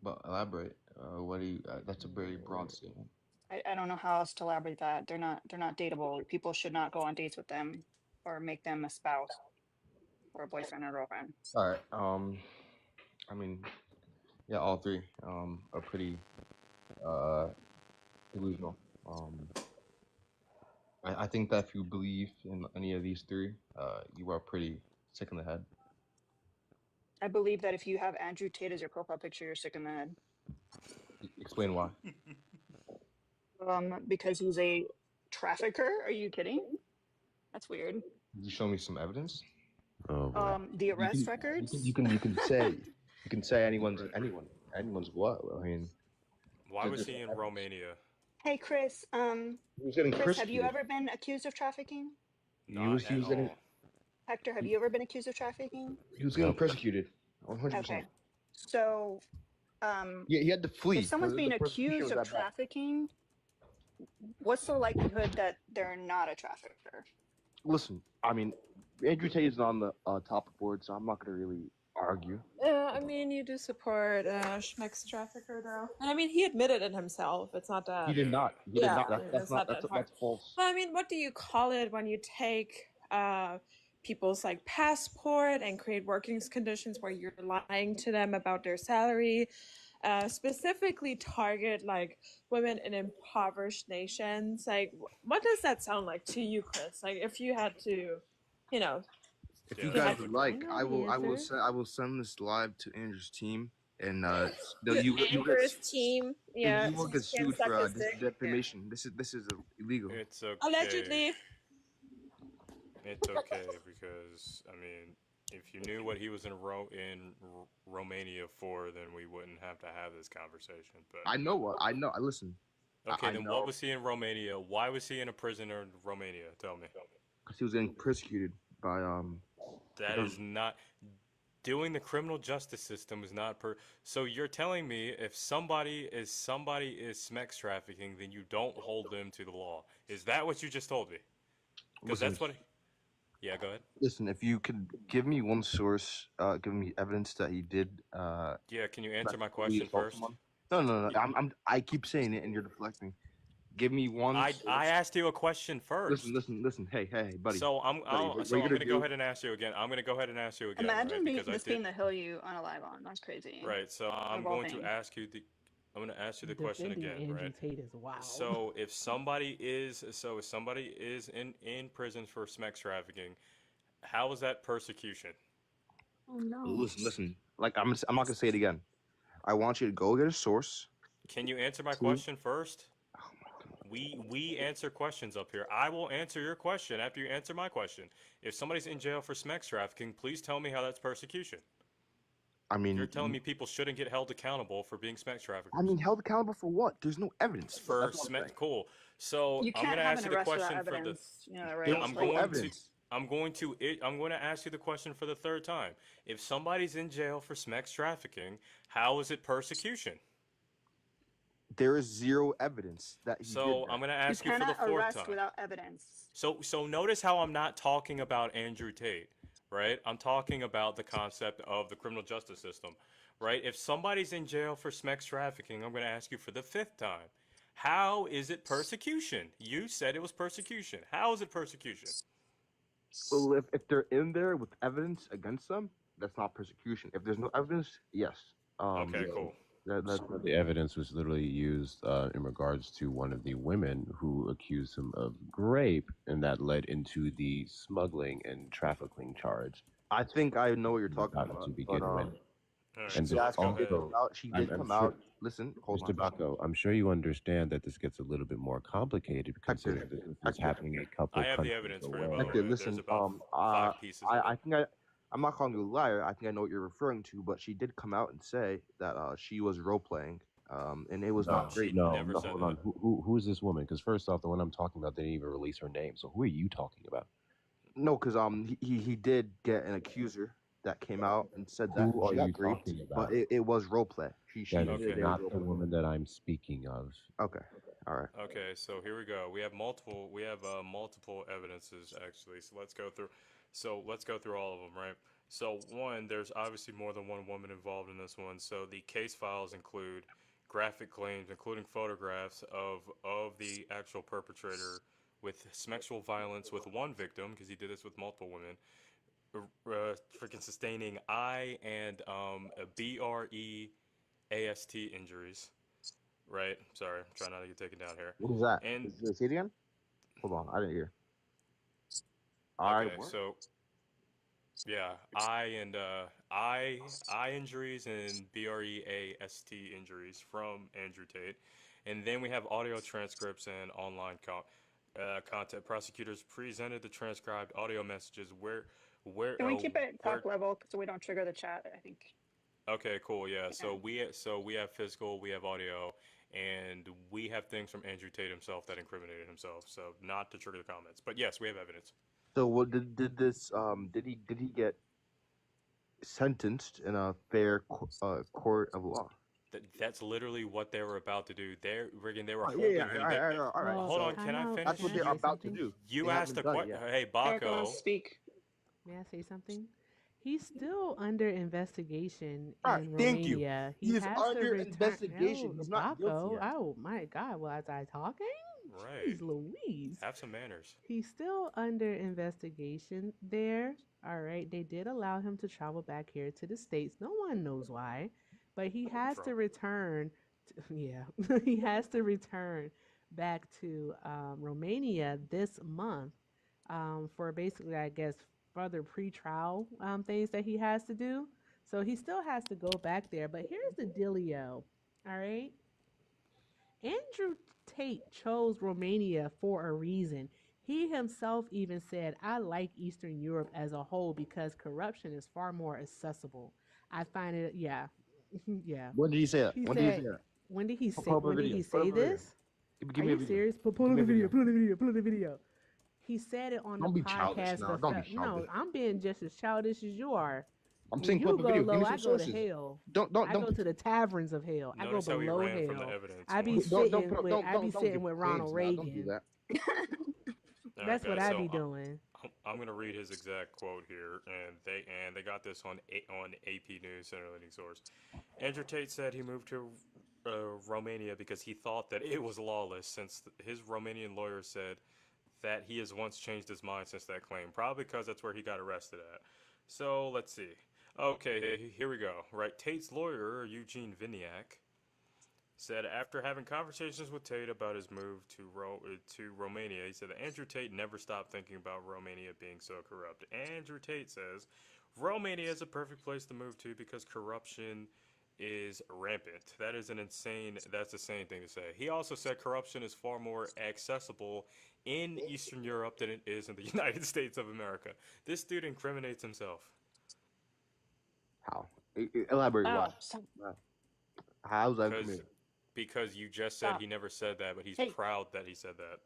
But elaborate. What do you? That's a very broad statement. I don't know how else to elaborate that. They're not dateable. People should not go on dates with them or make them a spouse or a boyfriend or girlfriend. All right. I mean, yeah, all three are pretty delusional. I think that if you believe in any of these three, you are pretty sick in the head. I believe that if you have Andrew Tate as your profile picture, you're sick in the head. Explain why. Because he's a trafficker. Are you kidding? That's weird. Could you show me some evidence? Oh boy. The arrest records. You can say anyone's what? I mean, Why was he in Romania? Hey, Chris. he was getting Chris, have you persecuted. ever been accused of trafficking? Not He at was getting all. Hector, have you ever been accused of trafficking? he was getting Nope. persecuted. 100%. Okay. So, Yeah, he had to flee. if someone's being The persecution accused was of that bad. trafficking, what's the likelihood that they're not a trafficker? Listen, I mean, Andrew Tate is on the top board, so I'm not going to really argue. I mean, you do support Schmeck's trafficker, though. And I mean, he admitted it himself. It's not that. He did not. He did Yeah, not. That's it's not not. that hard. That's false. Well, I mean, what do you call it when you take people's like passport and create working conditions where you're lying to them about their salary? Specifically target like women in impoverished nations. Like, what does that sound like to you, Chris? Like, if you had to, you know, If Yeah, you that's guys a would good like, I know the answer. I will send this live to Andrew's team, and Anchor's team, yeah, you will get so he can sued suck for his dick. defamation. This is illegal. It's okay. Allegedly. It's okay because I mean, if you knew what he was in Romania for, then we wouldn't have to have this conversation. But I know. Listen. okay, I then know. what was he in Romania? Why was he in a prison in Romania? Tell me. Because he was getting persecuted by That is not doing the criminal justice system is not So you're telling me if somebody is sex trafficking, then you don't hold them to the law. Is that what you just told me? Because that's what. Yeah, go ahead. Listen, if you could give me one source, give me evidence that he did. Yeah, can you answer my question first? No. I keep saying it, and you're deflecting. Give me one. I asked you a question first. Listen. Hey, buddy. So I'm gonna go ahead and ask you again. Imagine right? this being the hill you on a live on. That's crazy. Right. So I'm going to ask you the question Defending again. Andrew Right. Tate is wild. So if somebody is in prison for sex trafficking, how is that persecution? Oh no. Listen. Like I'm not gonna say it again. I want you to go get a source. Can you answer my question first? We answer questions up here. I will answer your question after you answer my question. If somebody's in jail for sex trafficking, please tell me how that's persecution. I mean, You're telling me people shouldn't get held accountable for being sex traffickers. I mean, held accountable for what? There's no evidence. For sex, cool. So You I'm can't gonna have ask an you the arrest without question for the. evidence. You know that, right? I'm going to ask you the question for the third time. If somebody's in jail for sex trafficking, how is it persecution? There is zero evidence that he did that. I'm going to ask you for the cannot fourth arrest time. without evidence. So notice how I'm not talking about Andrew Tate. right? I'm talking about the concept of the criminal justice system, right? If somebody's in jail for sex trafficking, I'm going to ask you for the fifth time. How is it persecution? You said it was persecution. How is it persecution? Well, if they're in there with evidence against them, that's not persecution. If there's no evidence, yes. Okay, So cool. that Some of the evidence was literally used in regards to one of the women who accused him of rape, and that led into the smuggling and trafficking charge. I think I know what you're We've talking gotten about, to but begin with. All right, And so this let's yes, go she did ahead. come also, out. She did I'm come sure, out. Listen, hold Mr. on. Baco, I'm sure you understand that this gets a little bit more complicated Hector, considering that this is Hector, happening a couple I have the countries evidence for you, by the away. Hector. way. There's Listen. about five pieces of I it. think I'm not calling you a liar. I think I know what you're referring to, but she did come out and say that she was role playing, and it was No, not No, she great. no, never no. said Hold that. on. Who is this woman? Because first off, the one I'm talking about didn't even release her name. So who are you talking about? No, because he did get an accuser that came out and said that Who she are you got raped, talking but about? it was role play. She That is admitted Okay. it was not role the play. woman that I'm speaking of. Okay, all right. Okay, so here we go. We have multiple. We have multiple evidences actually. So let's go through. So let's go through all of them, right? So one, there's obviously more than one woman involved in this one. So the case files include graphic claims, including photographs of the actual perpetrator with sexual violence with one victim, because he did this with multiple women, freaking sustaining eye and BREAST injuries. Right. Sorry, I'm trying not to get taken down here. What is that? And Say it again. Hold on, I didn't hear. All right, okay, what? so yeah, eye injuries and BREAST injuries from Andrew Tate, and then we have audio transcripts and online content. Prosecutors presented the transcribed audio messages Can we keep it where. top level so we don't trigger the chat? I think. Okay, cool. Yeah, Yeah. so we have physical, we have audio, and we have things from Andrew Tate himself that incriminated himself. So not to trigger the comments, but yes, we have evidence. So what did this did he get sentenced in a fair court of law? That's literally what they were about to do. They were Oh, yeah, yeah, holding him. all right. Well, Hold on, So can time I out. that's finish? what Can I they're say about to something? do. You They asked haven't a done it question. yet. Hey, Erica wants Baco. to speak. May I say something? He's still under investigation All right, in thank you. Romania. He He is has to under return. investigation. Oh, He's not guilty Baco. yet. Oh my God. Was I talking? Right. Jeez Louise. Have some manners. He's still under investigation there. All right. They did allow him to travel back here to the States. No one knows why. But he has to Trump. return. Yeah. He has to return back to Romania this month for basically, I guess, further pre-trial things that he has to do. So he still has to go back there. But here's the dealio. All right. Andrew Tate chose Romania for a reason. He himself even said, I like Eastern Europe as a whole because corruption is far more accessible. I find it, yeah, yeah. When did he say that? He When did he said, say that? when did he say, Pull up a when did video. he Pull say up a video. this? Give Are me a you video. serious? Pull Give up me the a video, video. pull up the video, pull up the video. He said it on the Don't be childish podcast. now. Don't be No, childish. I'm being just as childish as you are. I'm When saying pull you up a go video. Give low, me I some go to sources. hell. Don't I go to the taverns of hell. I go Notice how he below ran from the hell. evidence I be once. sitting with don't give Ronald games now. Don't do Reagan. that. All right, That's what guys. I So be doing. I'm gonna read his exact quote here, and they got this on AP News, Center leading source. Andrew Tate said he moved to Romania because he thought that it was lawless, since his Romanian lawyer said that he has once changed his mind since that claim, probably because that's where he got arrested at. So let's see. Okay, here we go. Right, Tate's lawyer, Eugene Viniak, said after having conversations with Tate about his move to Romania, he said that Andrew Tate never stopped thinking about Romania being so corrupt. Andrew Tate says Romania is a perfect place to move to because corruption is rampant. That's a sane thing to say. He also said corruption is far more accessible in Eastern Europe than it is in the United States of America. This dude incriminates himself. How? Elaborate. Why? Oh, stop. How's that Because committed? because you just said Stop. he never said that, but he's Hey. proud that he said that.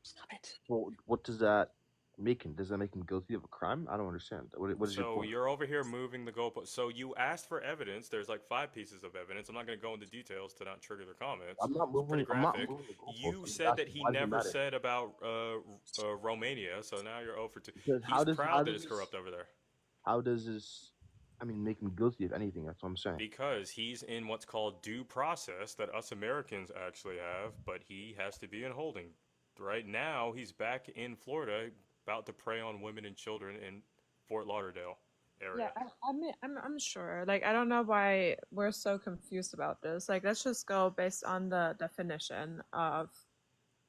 Stop it. Well, what does that make him? Does that make him guilty of a crime? I don't understand. What is your So point? you're over here moving the goalpost. So you asked for evidence. There's like 5 pieces of evidence. I'm not going to go into details to not trigger their comments. I'm not It's pretty moving. I'm not graphic. moving the goalposts. You I'm just said that asking, he why does it never matter? said about Romania. So now you're over to. Because He's proud that it's corrupt over there. how does this? I mean, make him guilty of anything? That's what I'm saying. Because he's in what's called due process that us Americans actually have, but he has to be in holding. Right now, he's back in Florida, about to prey on women and children in Fort Lauderdale Yeah, area. I'm sure. Like, I don't know why we're so confused about this. Like, let's just go based on the definition of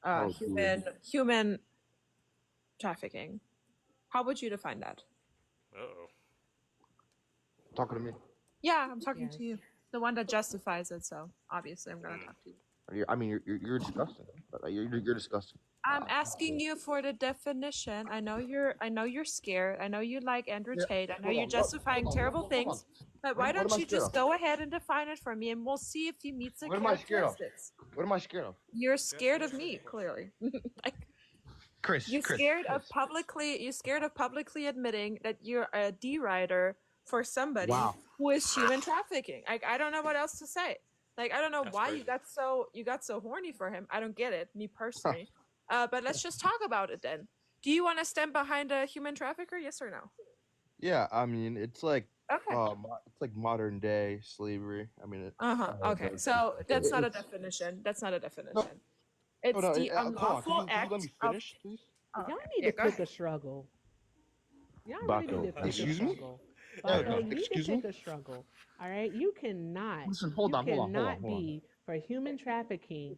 How do human trafficking. How would you define that? Uh-oh. talking to me? Yeah, I'm talking Yes. to you, the one that justifies it. So obviously, I'm gonna talk to you. I mean, you're disgusting. You're disgusting. I'm asking you for the definition. I know you're scared. I know you like Andrew Yeah, Tate. I know hold you're on, justifying terrible hold on. things. But why What am don't I you scared just of? go ahead and define it for me, and we'll see if he meets the What am I scared of? characteristics. What am I scared of? You're scared of me, clearly. Like, Chris, you're scared of publicly admitting that you're a D-rider for somebody Wow. who is human trafficking. Like, I don't know what else to say. Like, I don't know That's why crazy. you got so horny for him. I don't get it, me personally. But let's just talk about it then. Do you want to stand behind a human trafficker? Yes or no? Yeah, I mean, it's like Okay. it's like modern day slavery. I mean, Okay. So that's not a it's- definition. That's not a definition. It's no, the hold on. unlawful Can you let me act of. finish, please? Oh, Y'all okay. need Yeah, to go pick ahead. a struggle. Y'all really Baco, need to pick Excuse a me? struggle. Erica, Baco, you need to excuse pick me? a struggle. All right, you cannot. Listen, You hold on. cannot be for human trafficking.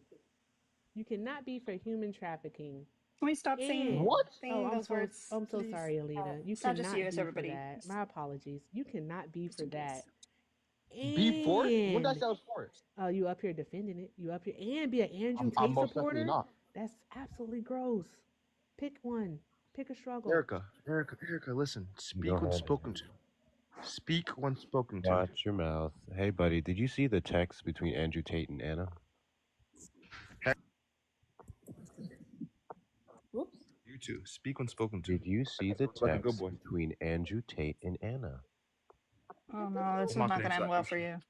You cannot be for human trafficking. Can we stop saying And What? those words, I'm so please? sorry, Alina. You It's not just you, cannot it's be for everybody. that. My apologies. You cannot be Just for in that. case. Be for it? When did I And say I was for it? you up here defending it. You up here and be an Andrew I'm Tate most definitely supporter. not. That's absolutely gross. Pick one. Pick a struggle. Erica, listen. Go Speak when ahead. spoken to. Speak when spoken to. Watch your mouth. Hey, buddy, did you see the text between Andrew Tate and Anna? Whoops. You too. Speak when spoken to. Did you see the Like a good text boy. between Andrew Tate and Anna? Oh no, this is I'm not not gonna gonna answer end that well for question.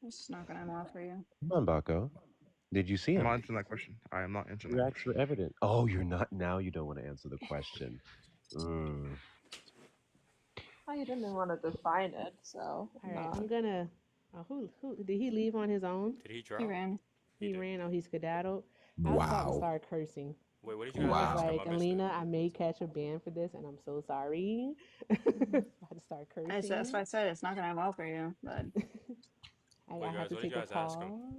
you. This is not gonna end well for you. Come on, Baco. Did you see I'm him? not answering that question. I am not answering Your that acts question. were evident. Oh, you're not now. You don't want to answer the question. Mm. Oh, you didn't want to define it, so All right, no. I'm gonna. Who did he leave on his own? Did he drop? He ran. He did. ran. Oh, he skedaddled. I was about to start cursing. Wait, what did you I guys was ask him? like, I missed it. Alina, I may catch a ban for this, and I'm so sorry. About to start cursing. That's why I said it's not gonna end well for you. But I Wait, have guys, to what did take you a guys ask him? pause.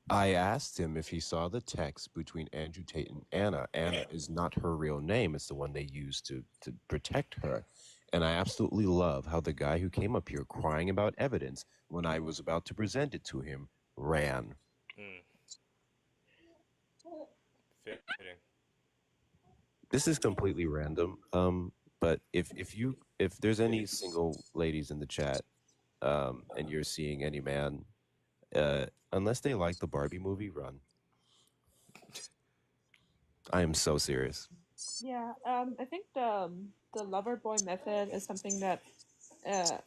I asked him if he saw the text between Andrew Tate and Anna. Anna is not her real name. It's the one they used to protect her. And I absolutely love how the guy who came up here crying about evidence when I was about to present it to him ran. Fitting. This is completely random. But if there's any single ladies in the chat, and you're seeing any man, unless they like the Barbie movie, run. I am so serious. Yeah, I think the lover boy method is something that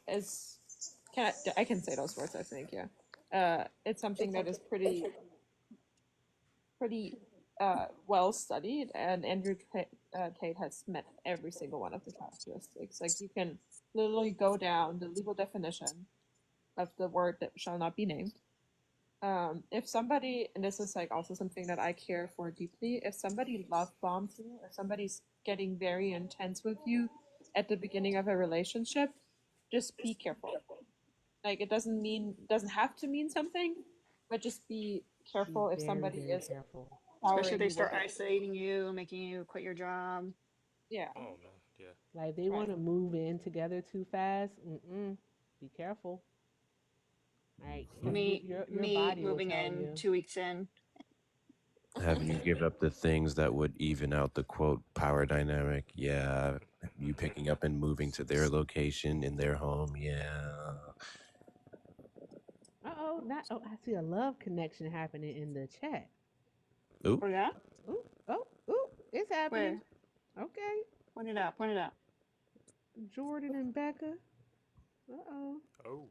is I can say those words. I think it's something that is pretty well studied, and Andrew Tate has met every single one of the characteristics. Like, you can literally go down the legal definition of the word that shall not be named. If somebody, and this is like also something that I care for deeply, if somebody love bombs you, if somebody's getting very intense with you at the beginning of a relationship, just be careful. Like, it doesn't have to mean something, but just be careful if Very, somebody very is careful. especially if powering they you start with it. isolating you, making you quit your job. Yeah. Oh man, yeah. Like, they want to move in together too fast. Be careful. All right, your Me body will moving tell in you. 2 weeks in. Having you give up the things that would even out the quote power dynamic. Yeah. You picking up and moving to their location in their home. Yeah. I see a love connection happening in the chat. Oop. Oh yeah? Ooh, it's happening. Where? Okay. Point it out. Point it out. Jordan and Becca. Oh. Oh.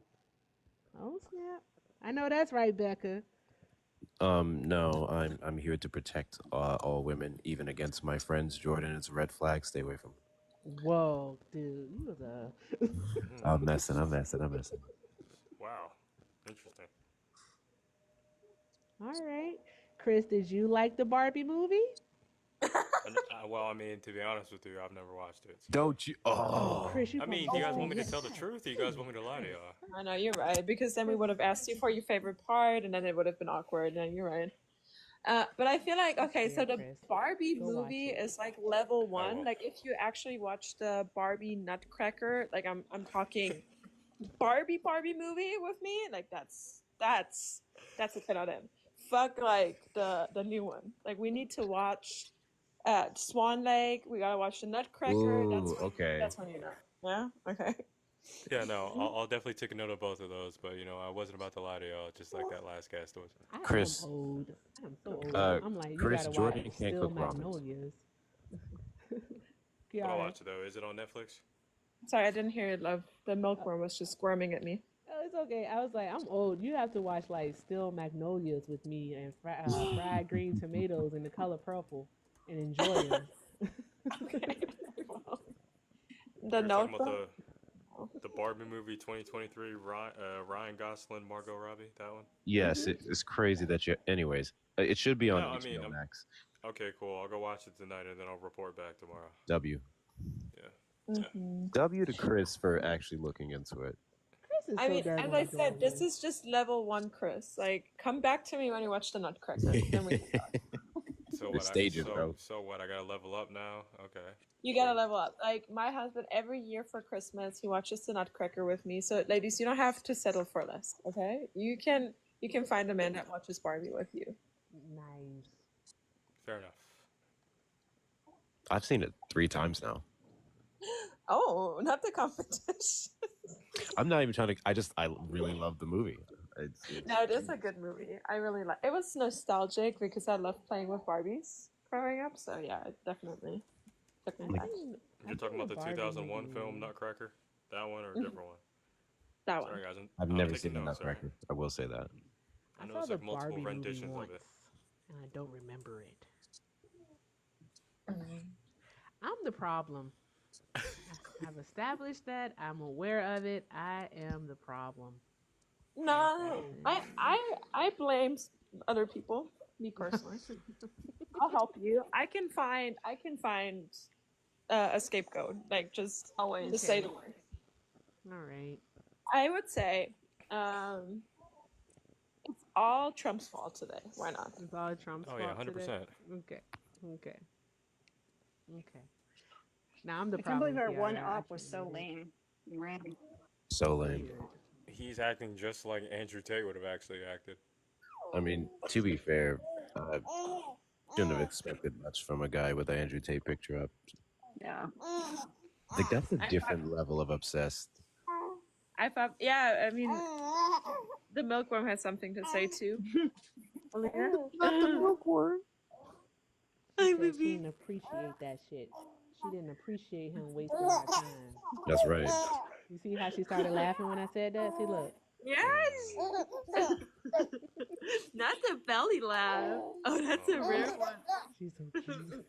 Oh snap. I know that's right, Becca. No, I'm here to protect all women, even against my friends. Jordan, it's a red flag. Stay away from him. Whoa, dude, you was a. I'm messing. I'm messing. I'm messing. Wow, interesting. All right, Chris, did you like the Barbie movie? Well, I mean, to be honest with you, I've never watched it. So, Don't you? Oh, Oh, Chris, you're I supposed mean, to do you just guys say want me to yes. tell the truth, or you guys Please, want me to lie to Chris. y'all? I know you're right because then we Chris, would have asked you for your favorite part, and then it would have been awkward. No, you're right. But I feel like it's okay, so fair, the Chris. Barbie Go watch movie it. is like level I one. will. Like if you actually watch the Barbie Nutcracker, like I'm talking Barbie movie with me, like that's a 10 out of 10. Fuck like the new one. Like we need to watch Swan Lake. We gotta watch the Nutcracker. ooh, okay. That's when you know. Yeah. Okay. Yeah, no, I'll definitely take a note of both of those. But I wasn't about to lie to y'all, just like that last cast was. I am Chris, old. I am so old. I'm like, you Chris, gotta watch Jordan can't Still cook ramen. Magnolias. But I'll Kiara. watch it though. Is it on Netflix? Sorry, I didn't hear it. Love. The milkworm was just squirming at me. Oh, it's okay. I was like, I'm old. You have to watch like Still Magnolias with me and fried green tomatoes in the color purple and enjoy them. Okay. The You're talking about notebook. the Barbie movie 2023, Ryan Gosling, Margot Robbie, that one. Yes, Hmm. it's crazy that you. Anyways, it should be on No, I mean, HBO Max. okay, cool. I'll go watch it tonight and then I'll report back tomorrow. W. Yeah. Hmm. W to Chris for actually looking into it. Chris is I so mean, as daggone I said, this adorable. is just level one, Chris. Like, come back to me when you watch the Nutcracker. Then we can talk. So There's what? stages, bro. So what? I gotta level up now. Okay. You gotta level up. Like my husband, every year for Christmas, he watches the Nutcracker with me. So, ladies, you don't have to settle for less. Okay, you can find a man that watches Barbie with you. Nice. Fair enough. I've seen it 3 times now. Oh, not the competition. I'm not even trying to. I really love the movie. It's No, it is a good movie. I really like. It was nostalgic because I loved playing with Barbies growing up. So yeah, it definitely took me I've back. seen You're I've talking seen a about the Barbie 2001 film movie. Nutcracker? That one or a Mhm. different one? That one. Sorry, guys. I've I'm never taking seen the notes. Sorry. Nutcracker. I will say that. I I know saw it's the like multiple Barbie movie renditions of once, it. and I don't remember it. Mhm. I'm the problem. I've established that. I'm aware of it. I am the problem. That's No, I it. I I blame other people. Me personally, I'll help you. I can find a scapegoat. Like Always. just say Okay. the word. All right. I would say um, it's all Trump's fault today. Why not? It's all Trump's Oh yeah, fault today. 100%. Okay. Okay. Okay. Now I'm the I can't believe problem, our one Kiara. I up was can't so do this. lame. Random. So lame. Weird. He's acting just like Andrew Tate would have actually acted. I mean, to be fair, I shouldn't have expected much from a guy with an Andrew Tate picture up. Yeah. Like that's a I thought, different level of obsessed. yeah. I mean, the milkworm has something to say too. Alina? Not the milkworm. She Hi, said she baby. didn't appreciate that shit. She didn't appreciate him wasting her time. That's right. You see how she started laughing when I said that? See, look. Yes. Not the belly laugh. Oh, that's a rare one. She's so cute.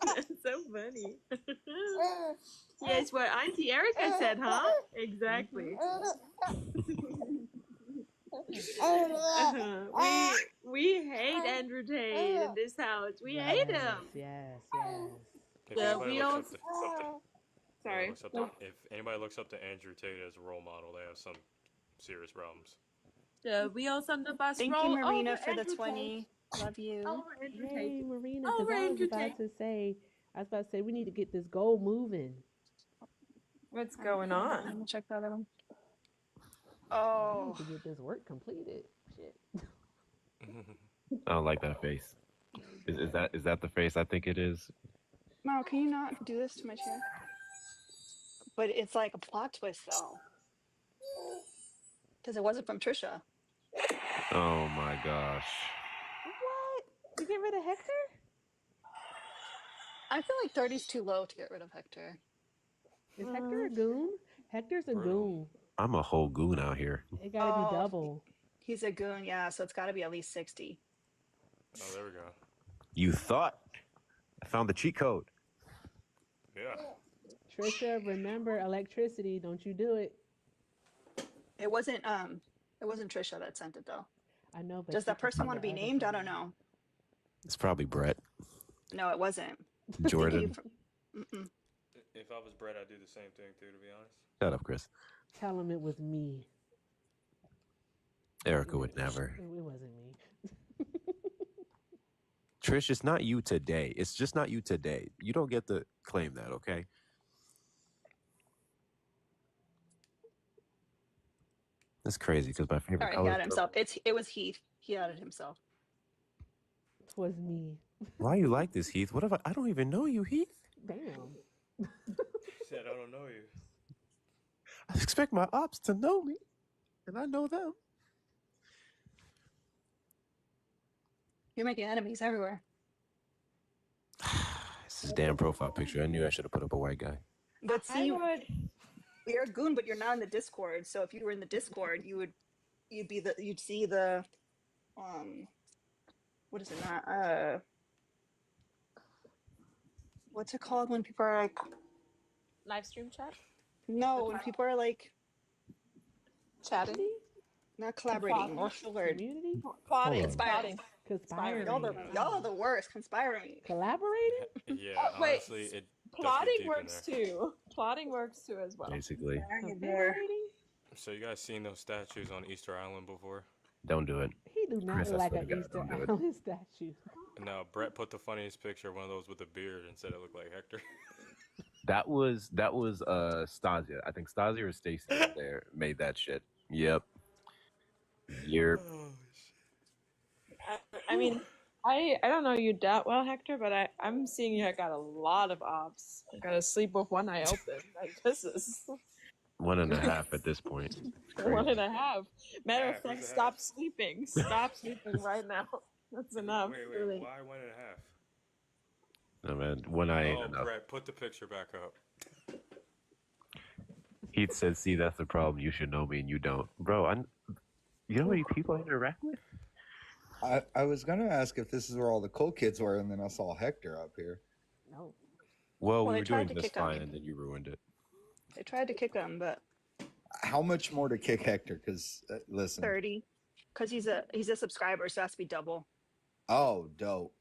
That's so funny. Yes, what Auntie Erica said, huh? Exactly. We hate Andrew Tate in this house. We hate Yes, him. yes, yes. If The anybody looks wheels. up to Sorry. if anybody looks up to Andrew Tate as a role model, they have some serious problems. The wheels on the bus Thank you, roll Marina, over for the Andrew 20. Love you. Over Andrew Tate. Yay, Marina, because Over Andrew Tate. I was about to say we need to get this goal moving. What's All right, going hold on. on? Let me check the other one. We need Oh, to get this work completed. Shit. I don't like that face. Is that the face I think it is? Mom, can you not do this to my chair? But it's like a plot twist, though. Because it wasn't from Trisha. Oh my gosh. What? You get rid of Hector? I feel like 30's too low to get rid of Hector. Is Hector a goon? Hector's a Brutal. goon. I'm a whole goon out here. It gotta be double. He's a goon, yeah, so it's got to be at least 60. Oh, there we go. You thought? I found the cheat code. Yeah. Trisha, remember electricity. Don't you do it. It wasn't Trisha that sent it though. I know, but Does she that could person send want to the be other named? I phone don't number. know. It's probably Brett. No, it wasn't. Thank you. Jordan. Mm-mm. If I was Brett, I'd do the same thing too, to be honest. Shut up, Chris. Tell him it was me. Erica would never. It wasn't me. Trish, it's not you today. It's just not you today. You don't get to claim that, okay? That's crazy because my favorite All right, he color is added himself. purple. It was Heath. He added himself. It was me. Why you like this, Heath? What if I don't even know you, Heath? Damn. He said, I don't know you. I expect my ops to know me, and I know them. You're making enemies everywhere. It's his damn profile picture. I knew I should have put up a white guy. But see, you're a goon, but you're not in the Discord. So if you were in the Discord, you'd see the what is it not? What's it called when people are like Live stream chat? no, when people are like Chatting? not collaborating. What's the word? Community? Plotting. Conspiring. Conspiring. Y'all are the worst. Conspiring. Collaborating? Yeah, Wait, honestly, it plotting works too. Plotting works too as well. Basically. Confederating? So you guys seen those statues on Easter Island before? Don't do it. He do not Chris, I look like swear an to God, Easter don't do it. Island statue. No, Brett put the funniest picture of one of those with a beard and said it looked like Hector. That was Stasia. I think Stasia or Stacy there made that shit. Yep. You're I mean, I don't know you that well, Hector, but I'm seeing you got a lot of ops. I gotta sleep with one eye open. Like this is 1.5 at this point. It's 1.5. Matter of Half, fact, where's the stop half? sleeping. Stop sleeping right now. That's enough. Wait, Really. why 1.5? No, man, one eye ain't Oh, enough. Brett, put the picture back up. Heath said, "See, that's the problem. You should know me, and you don't, bro. You know how many people I interact with? I was gonna ask if this is where all the cool kids were, and then I saw Hector up here. No. Well, Well, we they were tried doing to this kick him. fine, and then you ruined it. They tried to kick him, but How much more to kick Hector? Because listen. 30. Because he's a subscriber, so it has to be double. Oh, dope.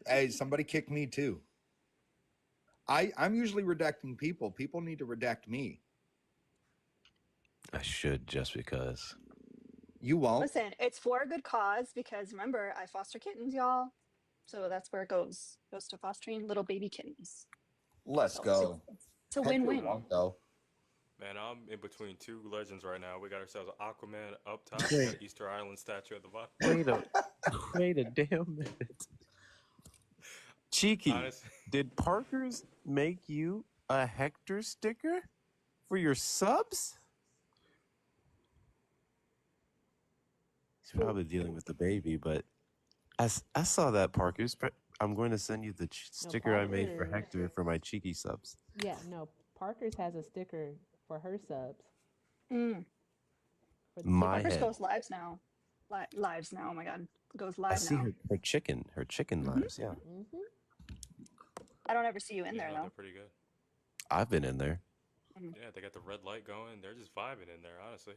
Hey, somebody kick me too. I'm usually redacting people. People need to redact me. I should just because. You won't. Listen, it's for a good cause because remember, I foster kittens, y'all. So that's where it goes. Goes to fostering little baby kittens. Let's So go. it's a Hector win-win. won't, though. Man, I'm in between two legends right now. We got ourselves an Aquaman up top, we got an Easter Island statue at the bottom. Wait a damn minute. Cheeky, Honestly, did Parker's make you a Hector sticker for your subs? He's probably dealing with the baby, but I saw that, Parker's. I'm going to send you the sticker I made for Parker- Hector for my cheeky subs. Yeah, no. Parker's has a sticker for her subs. Mm. For the My Parker's head. goes lives now. Lives now. Oh my god, goes live I see now. her chicken lives. Yeah, Mm-hmm. I don't ever see you in yeah, there no, though. they're pretty good. I've been in there. Yeah, they got the red light going. They're just vibing in there, honestly.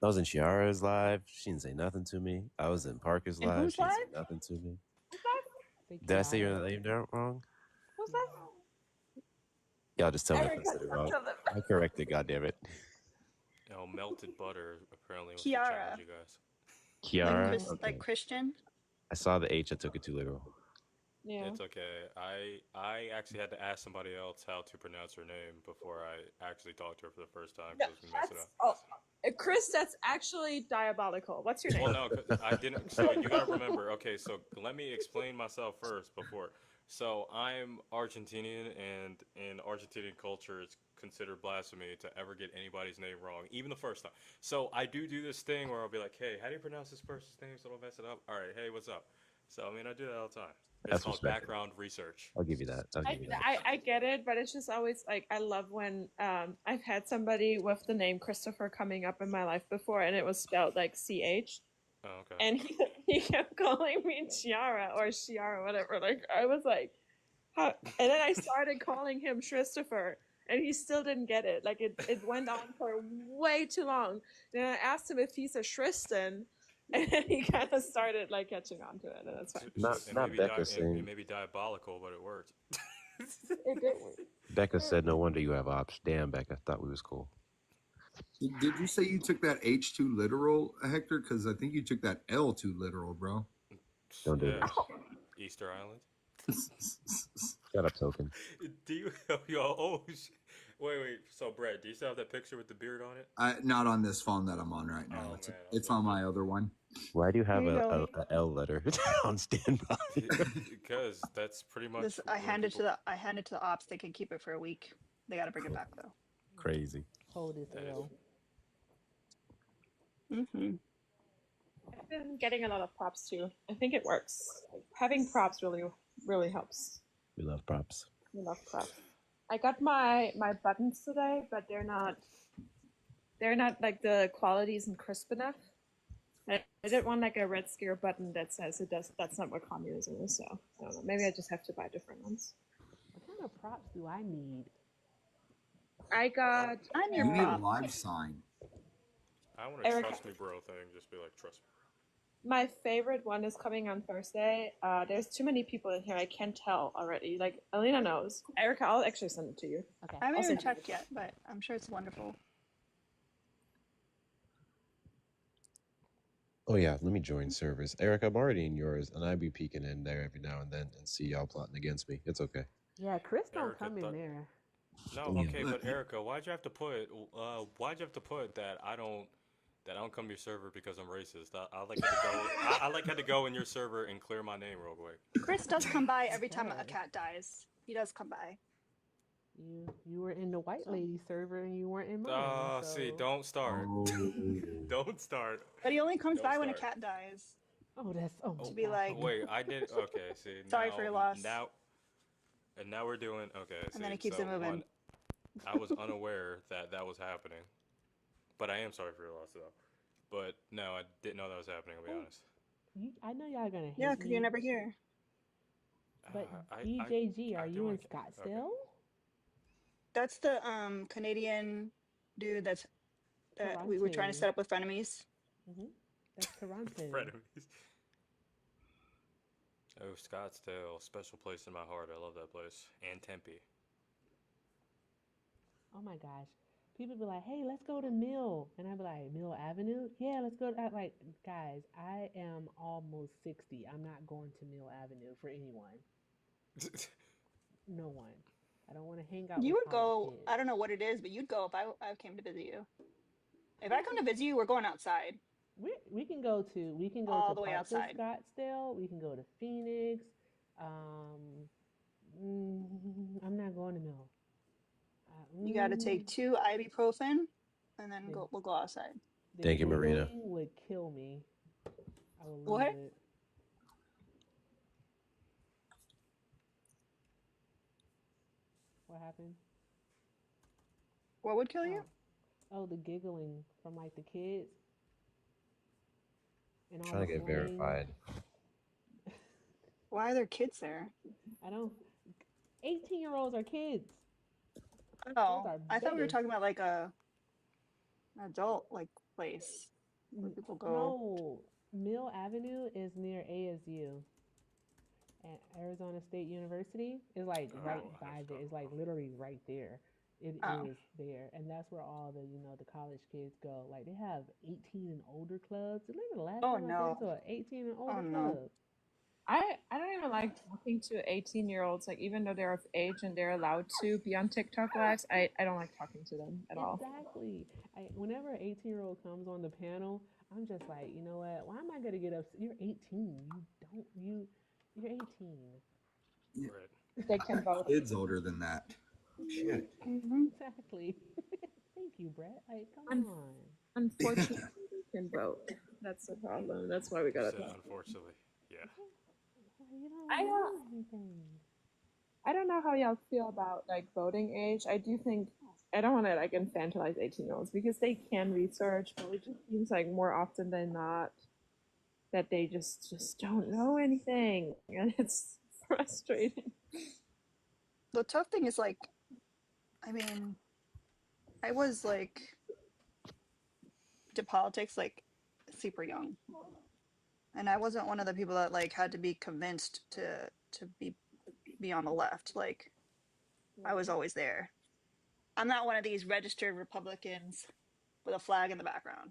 I was in Shiara's live. She didn't say nothing to me. I was in Parker's In live. whose She didn't say live? nothing to me. Say Did I say Kiara. your name wrong? What's that? Y'all just tell me if I said it wrong. I corrected, goddammit. You know, melted butter apparently was Kiara. the challenge, you guys. Kiara? Like, like Christian. I saw the H. I took it too literal. Yeah. It's okay. I actually had to ask somebody else how to pronounce her name before I actually talked to her for the first time because I was messing up. Chris, that's actually diabolical. What's your name? Well, no, 'cause I didn't. So you gotta remember. Okay, so let me explain myself first before. So I'm Argentinian, and in Argentinian culture, it's considered blasphemy to ever get anybody's name wrong, even the first time. So I do this thing where I'll be like, "Hey, how do you pronounce this person's name so I don't mess it up?" All right, hey, what's up? So I mean, I do that all the time. It's That's called respectful. background research. I'll give you that. I get it, but it's just always like I love when I've had somebody with the name Christopher coming up in my life before, and it was spelled like CH. Oh, okay. And he he kept calling me Chiara or Shiara, whatever. Like I was like, how? And then I started calling him Christopher, and he still didn't get it. Like it went on for way too long. Then I asked him if he's a Tristan, and then he kind of started like catching on to it, and that's fine. Not Becca It saying. may be diabolical, but it worked. It did work. Becca said, "No wonder you have ops." Damn, Becca, thought we was cool. Did you say you took that H2 literal, Hector? Because I think you took that L2 literal, bro. Don't do Yeah, this. Easter Island. Shut up, token. Do you? Yo, oh, wait. So, Brett, do you still have that picture with the beard on it? Not on this phone that I'm on right now. Oh It's man, I was it's gonna on say. my other one. Why do you have Here you a go. L letter on standby? Because that's pretty much This I when handed people. to the ops. They can keep it for a week. They got to bring it back though. Crazy. Hold this That is. L. Mm-hmm. I've been getting a lot of props too. I think it works. Like, having props really helps. We love props. We love props. I got my buttons today, but they're not like the quality isn't crisp enough. I didn't want like a Red Scare button that says it does. That's not what communism is. So I don't know. Maybe I just have to buy different ones. What kind of props do I need? I got. I'm You your need a prop. live sign. I want a Erica. trust me, bro thing. Just be like, trust me. My favorite one is coming on Thursday. There's too many people in here. I can't tell already. Like Alina knows. Erica, I'll actually send it to you. Okay. I haven't I'll even send you. checked yet, but I'm sure it's wonderful. Oh yeah, let me join servers. Eric, I'm already in yours, and I be peeking in there every now and then and see y'all plotting against me. It's okay. Yeah, Chris don't Erica come in thought. there. No, Yeah. okay, but Erica, why'd you have to put? Why'd you have to put that I don't come to your server because I'm racist. I like had to go. I like had to go in your server and clear my name real quick. Chris does come by every time a Yes. cat dies. He does come by. You were in the white lady server and you weren't in mine. So... See, don't start. Oh. Don't start. But he only comes Don't by when a start. cat dies. Oh, that's To be like, Wait, I did. Okay, see. Sorry now, for your loss. Now we're doing. Okay, see. And then he keeps so it moving. One, I was unaware that was happening, but I am sorry for your loss though. But no, I didn't know that was happening. I'll be honest. I know y'all gonna hate yeah, because me. you're never here. But I DJG, are do you in like it. Scottsdale? Okay. That's the Canadian dude that we were trying to set up with frenemies. That's Toronto. Frenemies. Oh, Scottsdale, special place in my heart. I love that place. And Tempe. Oh my gosh. People be like, hey, let's go to Mill. And I'd be like, Mill Avenue? Yeah, let's go to that. Like, guys, I am almost 60. I'm not going to Mill Avenue for anyone. No one. I don't want to hang out You with would go, kids. I don't know what it is, but you'd go if I came to visit you. If I come to visit you, we're going outside. We can go All to the way parts outside. of Scottsdale. We can go to Phoenix. I'm not going to Mill. You got to take 2 ibuprofen, and then we'll go outside. Thank you, Marina. The would kill me. I would lose What? it. What happened? What would kill you? Oh, the giggling from like the kids. And all Trying to the get slang. verified. Why are there kids there? I don't. 18-year-olds are kids. Oh, are I thought we were biggest. talking about like an adult like place where people go. No, Mill Avenue is near ASU. And Arizona State University is like right by there. It's like literally right there. It is there, and that's where all the college kids go. Like they have 18 and older clubs. Remember the last time I went to an 18 and older club? I don't even like talking to 18-year-olds. Like even though they're of age and they're allowed to be on TikTok lives, I don't like talking to them at all. Exactly. Whenever an 18-year-old comes on the panel, I'm just like, you know what? Why am I gonna get upset? You're 18. You're 18. Right. They can vote. Kids older than that. Shit. Exactly. Thank you, Brett. Like, come on. Unfortunately, they can vote. That's the problem. That's why we gotta. Unfortunately, yeah. You don't know anything. I don't know how y'all feel about like voting age. I do think I don't want to like infantilize 18-year-olds because they can research, but it just seems like more often than not, that they just don't know anything, and it's frustrating. The tough thing is like, I mean, I was like to politics like super young, and I wasn't one of the people that like had to be convinced to be on the left. Like I was always there. I'm not one of these registered Republicans with a flag in the background.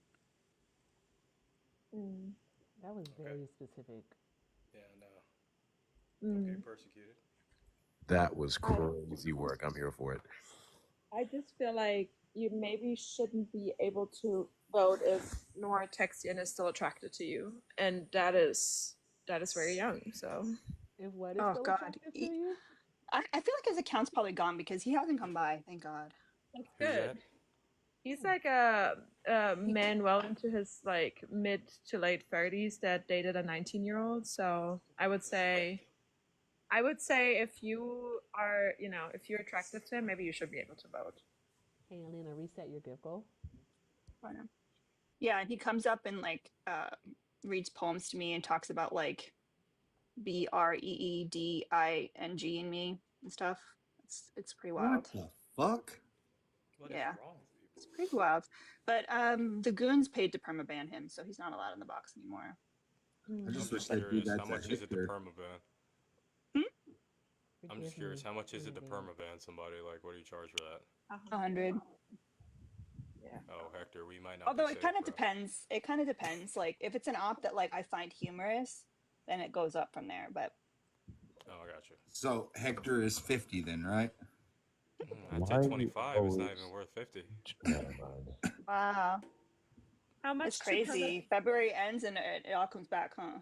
Mm. That was Okay. very specific. Yeah, no. Don't get Mm. persecuted. That was I crazy work. I'm here for it. I just feel like you maybe shouldn't be able to vote if Nora Texian is still attracted to you, and that is very young. So If what is Oh still God, attractive to you? I feel like his account's probably gone because he hasn't come by. Thank God. that's Who's that? good. He's like a He, man well into his like mid to late 30s that dated a 19-year-old. So I would say if you are, if you're attracted to him, maybe you should be able to vote. Hey, Alina, reset your gift goal. I know. Yeah, and he comes up and like reads poems to me and talks about like BREEDING in me and stuff. It's pretty What wild. the fuck? What is Yeah, wrong with people? it's pretty wild. But the goons paid to permaban him, so he's not allowed in the box anymore. I Mm. I'm just just wish they'd do curious, that how to much is it to Hector. permaban? Hmm? I'm just Forgive curious, me how much is in it to advance. permaban somebody? Like, what do you charge for that? 100. 100. Yeah. Oh, Hector, we might not be Although it safe, kind of bro. depends. It kind of depends. Like if it's an op that like I find humorous, then it goes up from there. But Oh, I got you. So Hector is 50 then, right? I'd Why say are you 25. It's not even always? worth 50. Never mind. wow, How it's much to crazy. February ends and it all comes back, huh?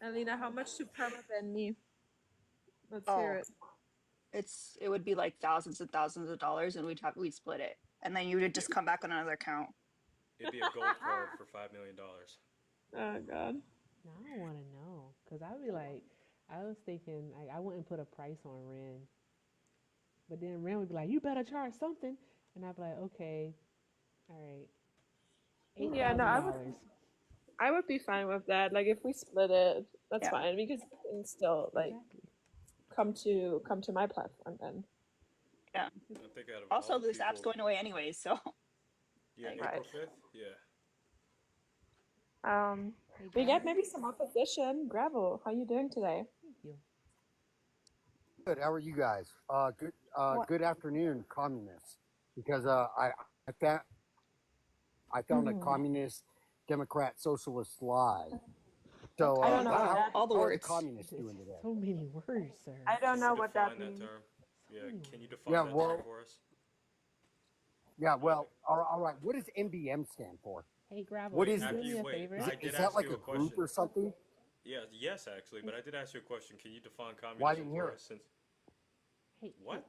Alina, how much to permaban me? Let's hear Oh, it. it would be like thousands and thousands of dollars, and we'd split it, and then you would It'd just come back on another account. be a gold card for $5 million. Oh god. Now I want to know because I'd be like, I was thinking like I wouldn't put a price on Ren, but then Ren would be like, you better charge something, and I'd be like, okay, all right, eight Yeah, no, thousand I would dollars. I would be fine with that. Like if we split it, that's Yeah, fine because you can still like Exactly. come to my platform then. yeah. I think out of all Also, the this app's people, going away anyways, so yeah, like, April Right. 5th? Yeah. Um Hey, we get Gravel, maybe some opposition. Gravel, how you doing today? thank you. Good. How are you guys? Good. what? Good afternoon, communists. Because I found a Mm-hmm. communist, Democrat, socialist lie. So I Okay, don't know what that all the how are the words. communists It's doing today? so many words, sir. I don't Can you know what that define that means. term? So Yeah, many can you words. Yeah. define that term Well. for us? Yeah. Well. All right. What does MBM stand for? Hey, Gravel, What Wait, can you is do after me you this? a wait, favor? I did Is that ask like you a a group question. or something? Yeah, yes, actually, but I did ask you a question. Can you define Well, I communism didn't hear for it. us? Since Hey, what?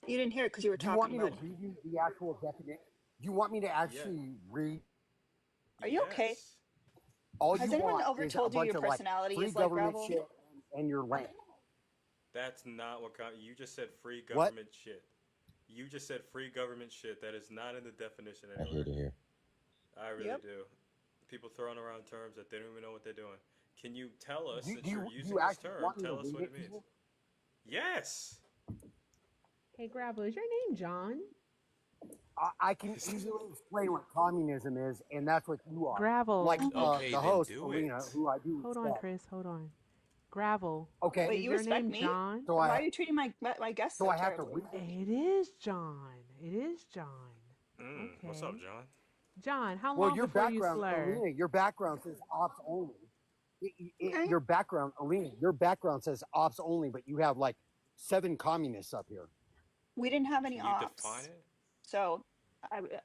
You didn't hear it because you were Do you want talking, me to bud. read you the actual definition? Do you want me to Yeah, actually read? Are you okay? yes. All Has you anyone want ever is a told you bunch your of like personality free is like government gravel? shit and your land. That's not what you just said. Free What? government shit. You just said free government shit. That is not in the definition I hate anywhere. it here. I really Yep. do. People throwing around terms that they don't even know what they're doing. Can you tell us, Do, do since you're you do using you this actually term, want me to tell us read what it it to means? you? Yes. hey, Gravel, is your name John? I can easily explain what communism is, and that's what you are. Like Gravel. Okay, the then host, do Alina, it. who I do Hold on, respect. Chris. Hold on. Gravel. Okay, Wait, Is you your respect name me? John? so Then why are you treating my guests so so I have to read terribly? it. It is John. It is John. What's up, Okay. John? John, how Well, long your before you background, slur? Alina, your background says ops only. Okay. Your background, Alina, your background says ops only, but you have like 7 communists up here. We didn't have any Can you define ops, it? so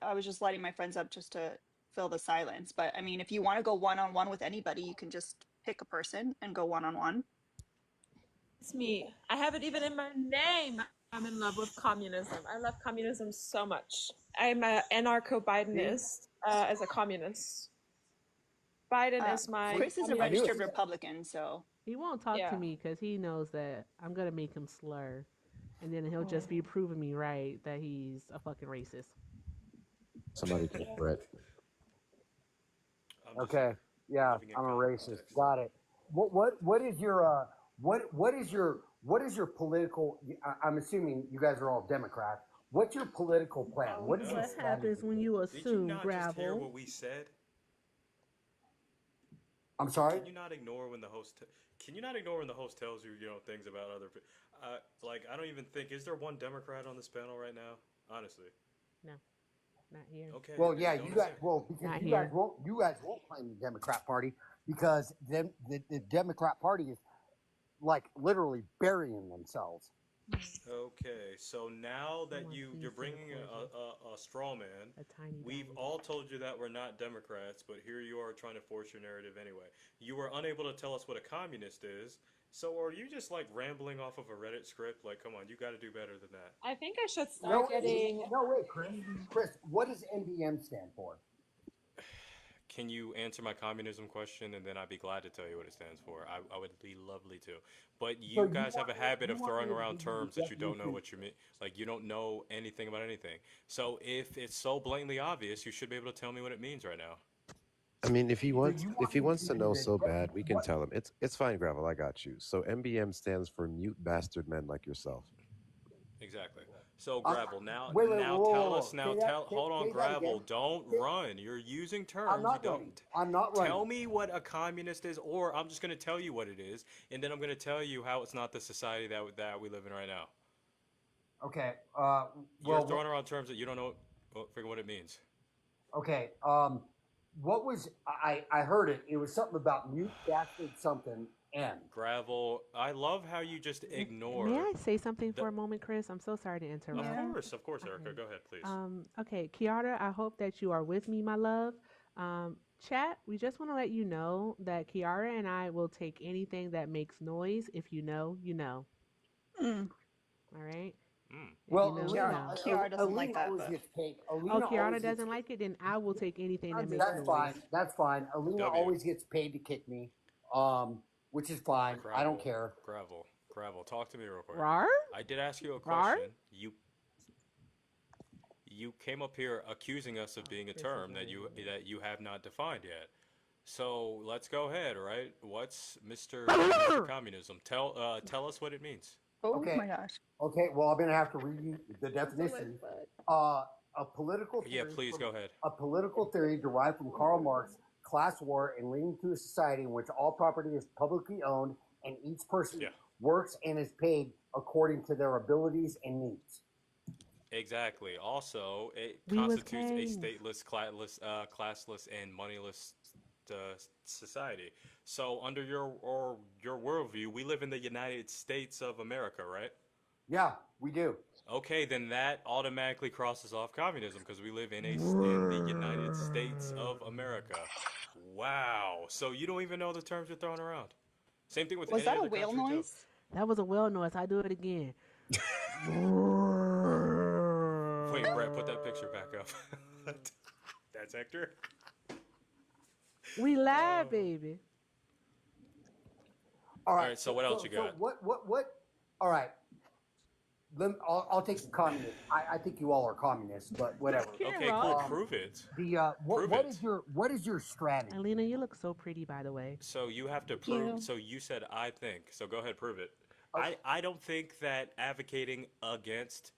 I was just lighting my friends up just to fill the silence. But I mean, if you want to go one on one with anybody, you can just pick a person and go one on one. It's me. I have it even in my name. I'm in love with communism. I love communism so much. I'm an See? anarcho-Bidenist as a communist. Biden is my See? Chris is a I knew communist. registered it. Republican, so He won't talk to Yeah. me because he knows that I'm gonna make him slur, and then he'll just be Mm. proving me right that he's a fucking racist. Somebody kick Brett. I'm just Okay. Yeah, living in I'm a racist. context. Got it. What is your what is your political? I'm assuming you guys are all Democrats. What's your political plan? Oh What is your What no. happens strategy? when you Did you assume not just hear gravel? what we said? I'm sorry. Can you not ignore when the host? Can you not ignore when the host tells you, things about other? Like I don't even think is there one Democrat on this panel right now? Honestly. No, not here. Okay, Well, then yeah, don't you got assume. well because Not here. you guys won't claim the Democrat Party because the Democrat Party is like literally burying themselves. Okay, so now I that want you're peace and bringing equality. a straw man, A tiny we've diamond. all told you that we're not Democrats, but here you are trying to force your narrative anyway. You were unable to tell us what a communist is, so are you just like rambling off of a Reddit script? Like, come on, you got to do better than that. I think I should No, start getting. no way, Chris. Chris, what does NBM stand for? Can you answer my communism question, and then I'd be glad to tell you what it stands for. I would be lovely to. But So you guys have a habit you of want throwing me to around give you terms the that you don't know definition? what you mean. Like you don't know anything about anything. So if it's so blatantly obvious, you should be able to tell me what it means right now. I mean, So you if want he me to wants to give you know the so bad, we can what? tell him. It's fine, Gravel. I got you. So MBM stands for mute bastard men like yourself. Exactly. So I'm, gravel. Now wait, now whoa, whoa, tell whoa. us now Say that. tell hold on Say that gravel. again. Don't Say, run. You're using I'm terms you not running. don't I'm not running. tell me what a communist is, or I'm just gonna tell you what it is, and then I'm gonna tell you how it's not the society that we live in right now. Okay. You're Well, throwing around terms that you don't know figure what it means. okay. What was I heard it? It was something about mute bastard something and Gravel, I love how you just May ignore I say something the for a moment, Chris? I'm so sorry to interrupt. Yeah. of course, Erica, Okay. go ahead, please. Okay, Kiara, I hope that you are with me, my love. Chat, we just want to let you know that Kiara and I will take anything that makes noise. If you know, you know. Mm. All right? Mm. If you well, know, you Kiara, know. Kiara doesn't like Alina that, always but gets paid. Oh, Alina Kiara always gets. doesn't like it, then I will take anything that makes That's noise. fine. That's fine. Alina W. always gets paid to kick me, which is fine. I don't Gravel, care. gravel. Talk to me real quick. Rar? I did ask you a Rar? question. You came up here accusing us of Oh, being a Chris is term not in here. that you have not defined yet. So let's go ahead, right? What's Mr. Communism? Tell us what it means. oh Okay. my gosh. Okay. Well, I'm gonna have to read you the I'm so much definition. fun. A political Yeah, theory please go ahead. a political theory derived from Karl Marx, class war, and leading to a society in which all property is publicly owned and each person Yeah, works and is paid according to their abilities and needs. exactly. Also, it We was constitutes a kings. stateless, classless, and moneyless society. So, under your worldview, we live in the United States of America, right? Yeah, we do. Okay, then that automatically crosses off communism because we live in the United States of America. Wow. So you don't even know the terms you're throwing around. Same thing with Was any that a other whale country too. noise? That was a well noise. I do it again. Wait, Brett, put that picture back up. That's Hector. We live, Oh. baby. All All right. right. So what else you So got? what? All right. I'll take the communist. I think you all are communists, but whatever. Can't Okay, cool. rock. Prove it. What Prove it. what is your strategy? Alina, you look so pretty, by the way. So you have to Thank prove. you. So you said I think. So go ahead, prove it. Oh, I don't think that advocating against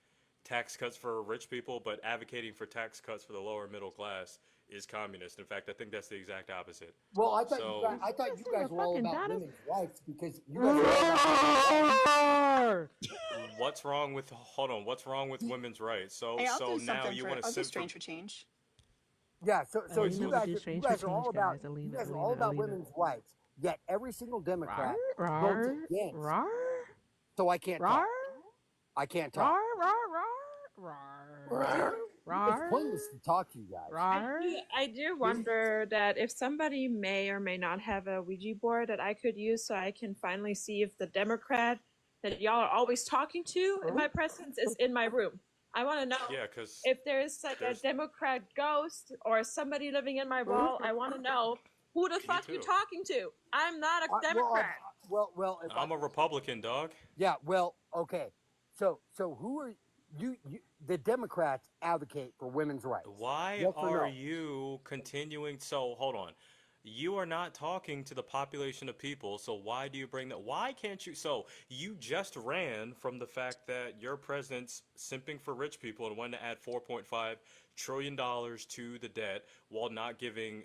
tax cuts for rich people, but advocating for tax cuts for the lower middle class is communist. In fact, I think that's the exact opposite. well, So I thought you Listen, guys the were all fucking about Dottas. women's rights because you guys are all about. what's wrong with hold on? What's wrong with women's rights? Hey, I'll So do now something you for. want to I'll do sit for strange for change. Yeah, so Alina will do strange for change, guys. you Alina, guys are all Alina, about Alina. women's rights. Yet every single Rar, Democrat votes rar, against. rar, So I can't rar, talk. I can't rar, talk. rar, rar, It's rar, pointless to talk to you guys. rar. I do wonder that if somebody may or may not have a Ouija board that I could use so I can finally see if the Democrat that y'all are always talking to in my presence is in my room. I want to know yeah, because if there's like a there's Democrat ghost or somebody living in my wall. I want to know who the me fuck you too. talking to. I'm not a Well, Democrat. if I'm a Republican, dog. yeah, okay. So who are you? The Democrats advocate for women's rights. Why Yes or are no? you continuing? So hold on. You are not talking to the population of people, so why do you bring that? Why can't you? So you just ran from the fact that your president's simping for rich people and wanted to add $4.5 trillion to the debt while not giving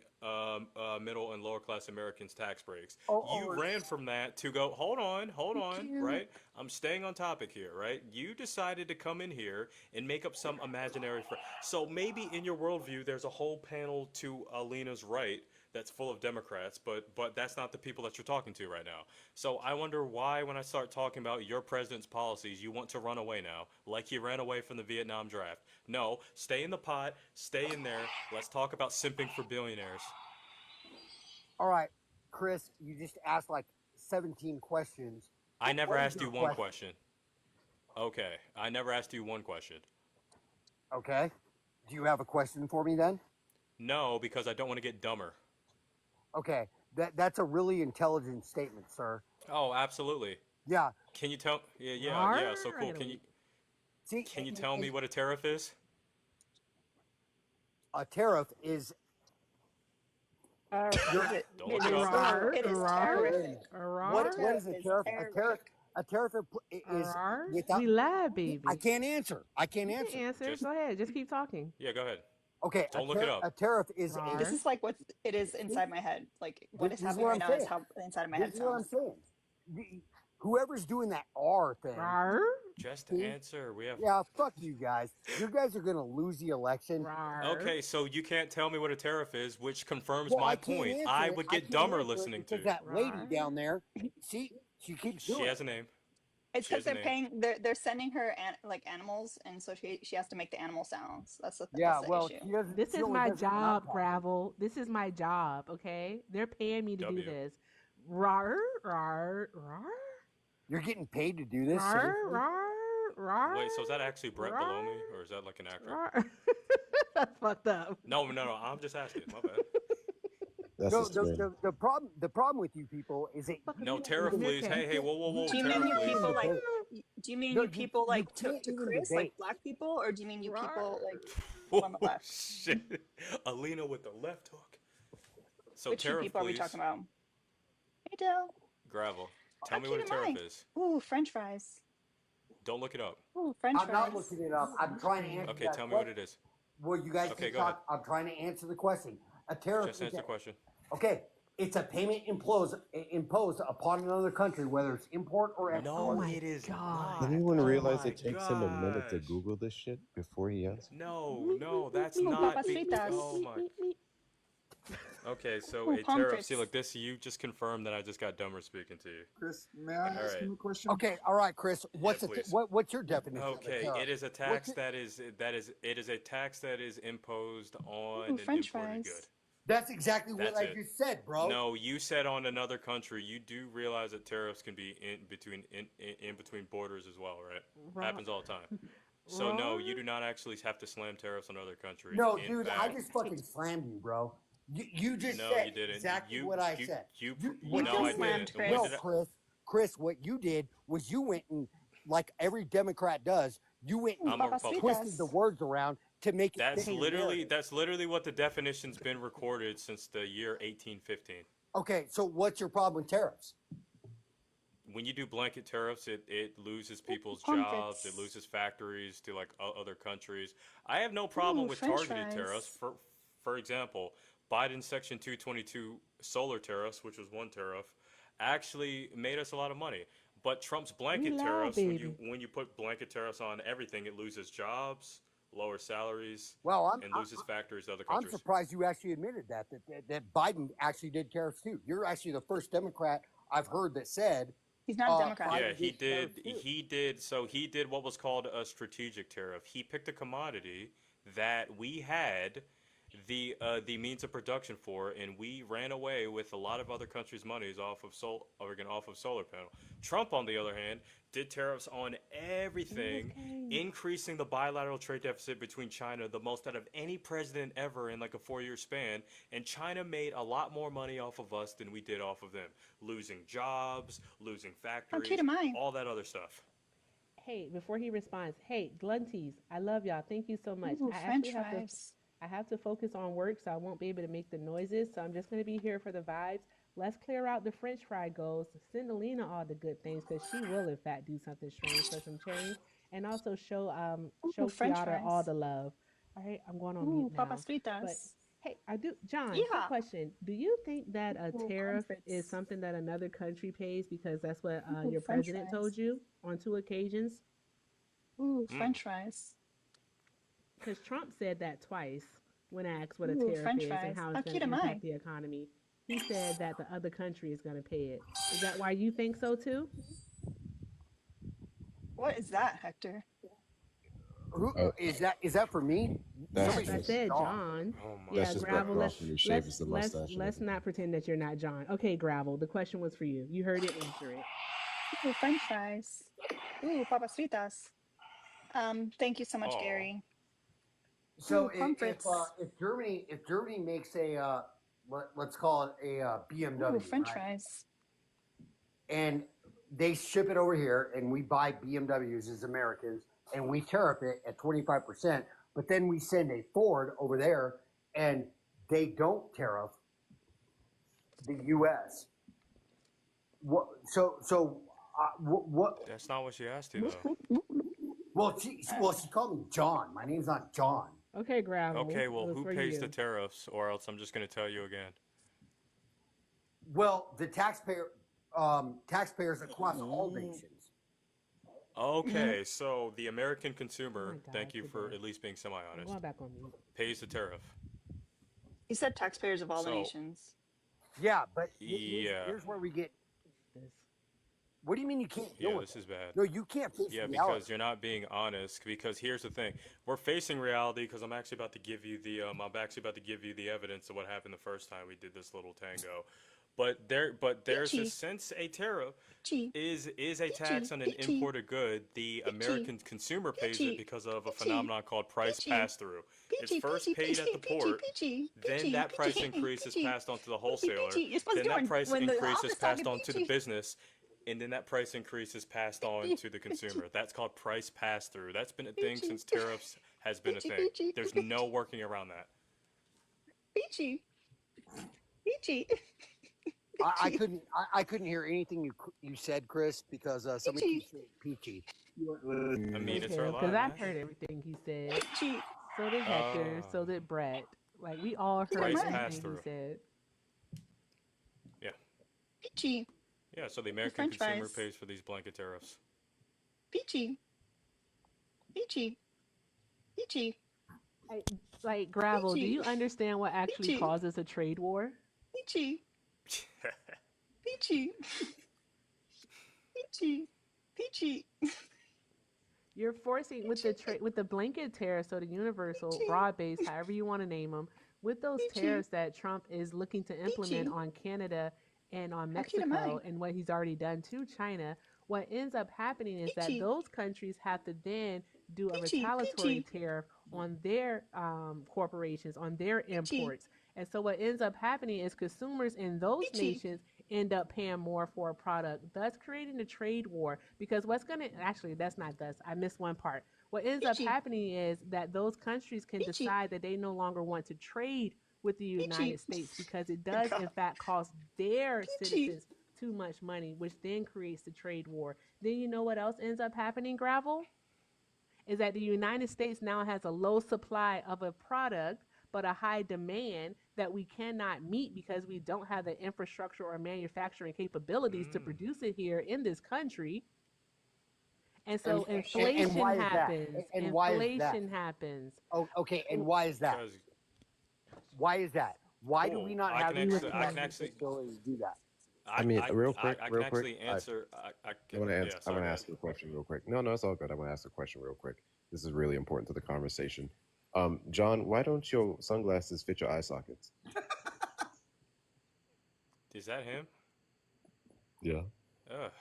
middle and lower class Americans tax breaks. You Oh, ran from that to go, hold Thank on, you. right? I'm staying on topic here, right? You decided to come in here and make up some imaginary. So maybe in your worldview, there's a whole panel to Alina's right that's full of Democrats, but that's not the people that you're talking to right now. So I wonder why, when I start talking about your president's policies, you want to run away now, like you ran away from the Vietnam draft. No, stay in the pot, stay in there. Let's talk about simping for billionaires. all right, Chris, you just asked like 17 questions. I never What is asked your you one question? question. Okay, I never asked you one question. Okay. Do you have a question for me then? No, because I don't want to get dumber. Okay. That's a really intelligent statement, sir. Oh, absolutely. Yeah. Can you tell? Yeah, yeah, Rawr, yeah. So I cool. gotta wait. See, Can you tell me what a tariff is? a tariff is Is it? Don't It look it is. up. Rawr, It is rawr, terrific. what? A rawr, What tariff is a is tariff? terrific. A tariff is rawr. without. We live, I baby. can't answer. I can't You can answer. answer. Just Go ahead. Just keep talking. yeah, go ahead. Okay. Don't look it A up. tariff is a. This Rawr. is like what it is inside my head. Like what is This is happening what right I'm now is saying. how the inside of my This head is what I'm sounds. saying. Whoever's doing that R thing. Rawr, Just See? answer. We have. Yeah, fuck you guys. You guys are gonna lose the election. rawr. Okay, so you can't tell me what a tariff is, which confirms Well, my I can't point. answer I it. would I get can't dumber answer it listening to because you. that lady Rawr. down there, she keeps She doing has it. a name. It's She because has a they're name. paying. They're sending her like animals, and so she has to make the animal sounds. That's Yeah, the well, issue. she doesn't. This She is only my does it when I'm job, talking. Gravel. This is my job, okay? They're paying me to do W. this. Rawr, rawr, rawr, You're getting paid to do this. rawr, Seriously? rawr, rawr. Wait, so is that actually Brett rawr, below me, or is that like an actor? rawr. That's fucked up. No, no, no. I'm just asking. My bad. That's No, his twin. the problem with you people is that Fuck, No you tariff, even please. okay. Hey, hey, whoa, whoa, whoa. Do you Tariff, mean you please. people like? debate. Do you mean No, you people you like can't to even Chris, debate. like black people, or do you mean you people like Oh, on the left? shit. Alina with the left hook. So Which two tariff, people are we please. talking about? Hey, Dill. Gravel. Oh, Tell I'm me what a keeping tariff mine. is. Ooh, French fries. Don't look it up. Ooh, French I'm not fries. looking it up. I'm trying to answer Okay, that tell me what question. it is. Well, you guys Okay, can go ahead. talk. I'm trying to answer the question. A tariff Just is answer the question. okay. It's a payment imposed upon another country, whether it's import or export. Oh No, my it is God. not. Anyone Oh realize my it takes him a minute to gosh. Google this shit before he answers? No, Meep, no, meep, that's meep, Ooh, meep, not papas meep, be. meep, fritas. Oh meep, my. meep, meep. Okay, so Ooh, a pommes tariff. See, frites. look, this you just confirmed that I just got dumber speaking to you. Chris, may I All ask right. him a question? Okay, all right, Chris. Yeah, please. What's your definition of a Okay, tariff? it is a What's tax your- it is a tax that is imposed on Ooh, an French imported fries. good. That's exactly what That's I it. just said, bro. No, you said on another country. You do realize that tariffs can be in between borders as well, right? Rawr, Happens all the time. So no, you rawr. do not actually have to slam tariffs on other countries. No, In dude, I fact, just fucking slammed you, bro. You just no, said you didn't. exactly You what I you said. you. What No, just I slammed didn't. And when no, did I? Chris, what you did was you went and like every Democrat does, you went Ooh, and I'm a papas Republican. twisted the fritas. words around to make it fit your narrative. That's literally what the definition's been recorded since the year 1815. Okay, so what's your problem with tariffs? When you do blanket tariffs, it loses people's Pommes jobs, it frites. loses factories to like other countries. I have no problem Ooh, with French targeted tariffs. fries. For example, Biden's Section 222 solar tariffs, which was one tariff, actually made us a lot of money. But Trump's We blanket live, tariffs, baby. when you put blanket tariffs on everything, it loses jobs, lower salaries, Well, and loses factories to other I'm countries. surprised you actually admitted that Biden actually did tariffs too. You're actually the first Democrat I've heard that said He's not a Democrat. Yeah, Biden he did tariffs did. too. He did. So he did what was called a strategic tariff. He picked a commodity that we had the means of production for, and we ran away with a lot of other countries' monies off of solar panel. Trump, on the other hand, did tariffs on everything, increasing the bilateral trade deficit between China the most out of any president ever in like a 4-year span. And China made a lot more money off of us than we did off of them, losing jobs, losing I'm factories, keeping mine. all that other stuff. Hey, before he responds, hey, Glunties, I love y'all. Thank you so much. Ooh, French fries. I have to focus on work, so I won't be able to make the noises. So I'm just going to be here for the vibes. Let's clear out the French fry goals. Send Alina all the good things because she will, in fact, do something strange for some change, and also Ooh, show French Kiara all fries. the love. All right, I'm going on mute Ooh, papas now. But fritas. hey, I do, John. Quick Yeah. question: do you think that a Ooh, tariff is comforts. something that another country pays because that's what Ooh, your French president told fries. you on two occasions? Ooh, Mm. French fries. Because Trump said that twice when asked what a Ooh, tariff French is and fries. how How it's going cute to am impact I? the economy. He said that the other country is going to pay it. Is that why you think so too? What is that, Hector? Who Uh, is that for me? that's Yes, Somebody I said just said John. John. Oh my Yeah, that's just Brett gravel. gosh. Crawford who shaves the mustache and Let's everything. not pretend that you're not John. Okay, gravel. The question was for you. You heard it. Answer it. Ooh, French fries. Ooh, papas fritas. Thank you so much, Oh. Gary. So Ooh, comforts. if Germany makes a let's call it a Ooh, BMW, French right? fries. And they ship it over here, and we buy BMWs as Americans, and we tariff it at 25%. But then we send a Ford over there, and they don't tariff the U.S. What? What? That's not what she asked you Whoop, though. whoop, whoop, whoop. She called me John. My name's not John. Okay, gravel. Okay, It well, was who for pays the you. tariffs, or else I'm just gonna tell you again. Well, the taxpayers across all nations. Okay, so the American Oh my consumer, thank God, you for today. at least being I'm semi-honest, going back on mute. pays the tariff. He said taxpayers of all the So, nations. Yeah, but yeah, here's where we get. This. What do you mean you can't deal yeah, with this it? is bad. No, you can't face Yeah, reality. because you're not being honest. Because here's the thing: we're facing reality. Because I'm actually about to give you I'm actually about to give you the evidence of what happened the first time we did this little tango. There's a Peachy, since a tariff peachy, is a tax peachy, on an peachy, imported good, the peachy, American consumer pays it peachy, because of a peachy, phenomenon called price peachy, pass-through. It's peachy, first peachy, paid at peachy, the peachy, port, peachy, then peachy, that price peachy, increase is peachy, passed on to the peachy, wholesaler, peachy. You're supposed to then do that it price when the increase is office talking passed on to the peachy, business, and then that price increase is passed on peachy, to the peachy, consumer. That's called price pass-through. That's been a thing peachy, since tariffs has been a peachy, thing. peachy, There's no peachy, working around that. peachy, peachy, I peachy, couldn't. I couldn't hear anything you said, Chris, because somebody peachy, keeps saying peachy. I mean, it's her Okay, because line, I've man. heard everything he said. peachy. So did Hector. Uh, So did Brett. Like we all Peachy, am heard price I? everything he pass-through. said. Yeah. Peachy. Yeah, so the Ooh, American French consumer fries. pays for these blanket tariffs. Peachy, peachy, peachy, I, like gravel. Do peachy, you understand what actually peachy, causes a trade war? peachy, peachy, peachy, peachy, You're forcing with the peachy, with the blanket tariffs, so the universal, peachy, broad base, however you want to name them, with those peachy, tariffs that Trump is looking to implement peachy. on Canada and on How cute am Mexico, I? and what he's already done to China, what ends up happening is that Peachy, those countries have to then do a peachy, retaliatory peachy, tariff on their corporations, on their peachy, imports. And so what ends up happening is consumers in those peachy, nations end up paying more for a product, thus creating a trade war. Because what's going to actually, that's not thus, I missed one part. What ends up peachy, happening is that those countries can peachy, decide that they no longer want to trade with the peachy. United States because it Good does, God. in fact, cost their Peachy. citizens too much money, which then creates the trade war. Then you know what else ends up happening, Gravel? Is that the United States now has a low supply of a product, but a high demand that we cannot meet because we don't have the infrastructure or manufacturing capabilities to Mm. produce it here in this country. And And so and inflation why is that? happens. And why is that? Inflation happens. Oh, okay. And why is that? Because Why is that? Why do we cool, not have the He was I can playing. manufacturing actually, capability to do that? I mean, I can real quick. actually answer. I I can, want to answer. yeah. I Sorry, want to go ahead. ask you a question real quick. No, no, it's all good. I want to ask a question real quick. This is really important to the conversation. John, why don't your sunglasses fit your eye sockets? Is that him? Yeah, Ugh.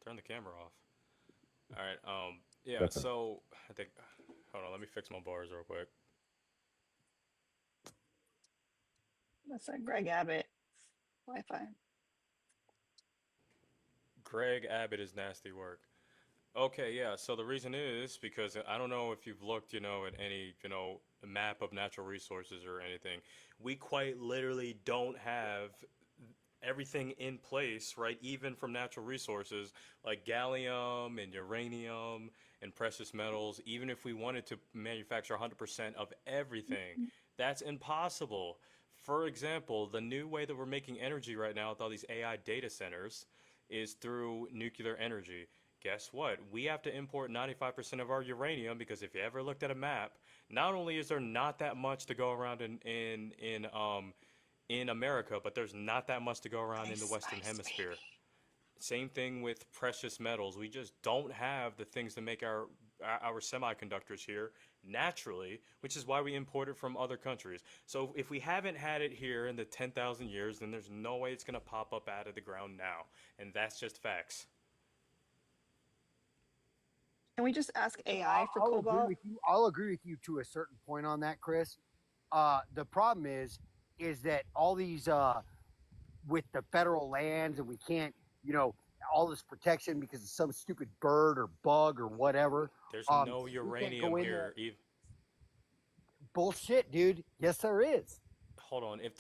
Turn the camera off. All right. Yeah. that's him. So I think. Hold on. Let me fix my bars real quick. That's like Greg Abbott. Wi-Fi. Greg Abbott is nasty work. Okay, yeah. So the reason is because I don't know if you've looked, at any, map of natural resources or anything. We quite literally don't have everything in place, right? Even from natural resources like gallium and uranium and precious metals, even if we wanted to manufacture 100% of everything, that's impossible. For example, the new way that we're making energy right now with all these AI data centers is through nuclear energy. Guess what? We have to import 95% of our uranium because if you ever looked at a map, not only is there not that much to go around in America, but there's not that much to go around in the Western Hemisphere. Same thing with precious metals. We just don't have the things to make our semiconductors here naturally, which is why we import it from other countries. So if we haven't had it here in the 10,000 years, then there's no way it's going to pop up out of the ground now, and that's just facts. Can we just ask AI for I'll agree cobalt? with you. I'll agree with you to a certain point on that, Chris. The problem is that all these with the federal lands, and we can't, you know, all this protection because of some stupid bird or bug or whatever. There's no We can't go uranium in there. here. Bullshit, dude. Yes, there is. Hold on. If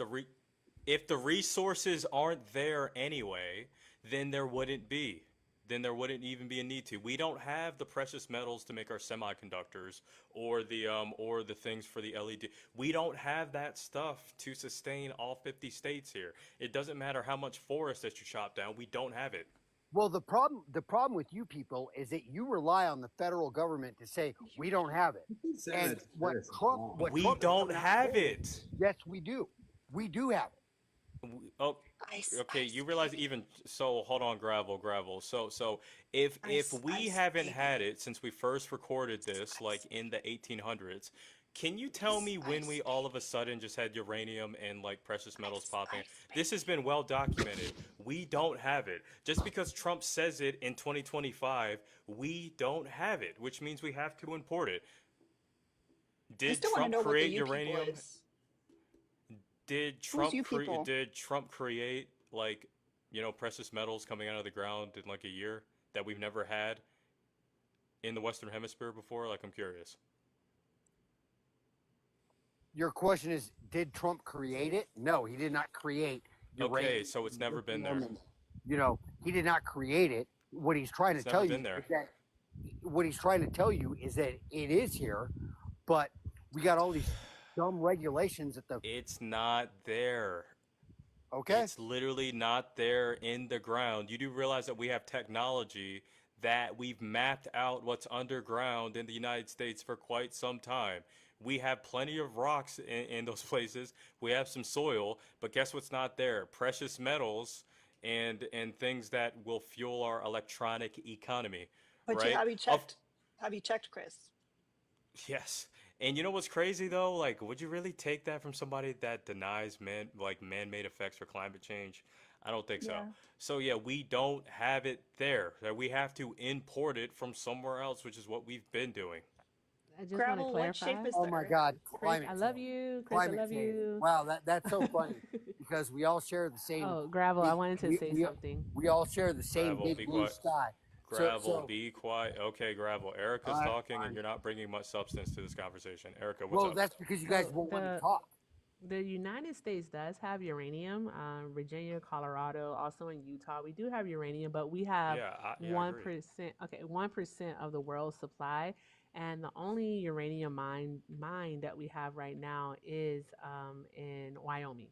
the resources aren't there anyway, then there wouldn't be. Then there wouldn't even be a need to. We don't have the precious metals to make our semiconductors or the things for the LED. We don't have that stuff to sustain all 50 states here. It doesn't matter how much forest that you chop down. We don't have it. Well, the problem with you people is that you rely on the federal government to say we don't have it. Saying And that to Chris is wrong. what We Trump is don't coming out have saying is, it. yes, we do. We do have it. Oh, Ice, okay. ice, You realize baby. even so. Hold on, gravel. So if Ice, we ice, haven't had baby. it since we first recorded Ice, this, like ice, in the 1800s, can you tell ice, me when we ice, all of a sudden just had uranium and like precious metals ice, popping? ice, This has baby. been well documented. We don't have it. Just because Trump says it in 2025, we don't have it, which means we have to import it. I Did still want to Trump know what the create you people uranium? is. Who's you people? Did Trump create like, precious metals coming out of the ground in like a year that we've never had in the Western Hemisphere before? Like I'm curious. Your question is, did Trump create it? No, he did not create Okay, uranium so it's and never been lithium, there. and he did not create it. What he's trying to It's never tell been you there. is that what he's trying to tell you is that it is here, but we got all these dumb regulations at the It's not there. okay. It's literally not there in the ground. You do realize that we have technology that we've mapped out what's underground in the United States for quite some time. We have plenty of rocks in those places. We have some soil, but guess what's not there? Precious metals and things that will fuel our electronic economy, But right? have you Of checked? Have you checked, Chris? Yes. And you know what's crazy though? Like, would you really take that from somebody that denies man-made effects for climate change? I don't think so. Yeah. So yeah, we don't have it there. That we have to import it from somewhere else, which is what we've been doing. I just want to Gravel, what shape clarify. is Oh the my Earth? God, Chris, I climate love change, you. Chris, I climate love change. you. Wow, that's so funny because we all share the same. Oh, Gravel, I We wanted to we say we, something. we all share the same Gravel, big be blue quiet. sky. So Gravel, so be quiet. Okay, Gravel. all Erica's right, talking, and fine. you're not bringing much substance to this conversation. Erica, what's Well, up? that's because you guys So won't let me talk. the United States does have uranium. Virginia, Colorado, also in Utah, we do have uranium, but we have Yeah, I agree. 1%. Okay, 1% of the world's supply, and the only uranium mine that we have right now is in Wyoming.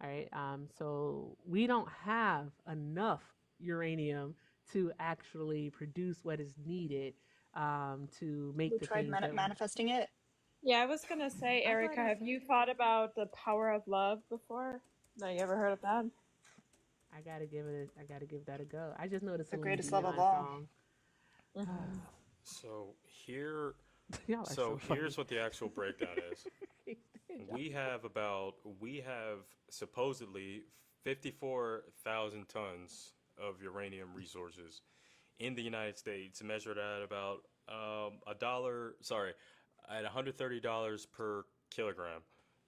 All right, so we don't have enough uranium to actually produce what is needed to make We the tried things that manifesting it. Yeah, I was gonna say, I thought Erica, I have said you thought about the power of love before? No, you ever heard of that? I gotta give that a go. I just know the The Celine greatest love of Dion all. song. Hmm. So here, Y'all are so so funny. here's what the actual breakdown is. We have supposedly 54,000 tons of uranium resources in the United States, measured at about a dollar. Sorry, at $130 per kilogram.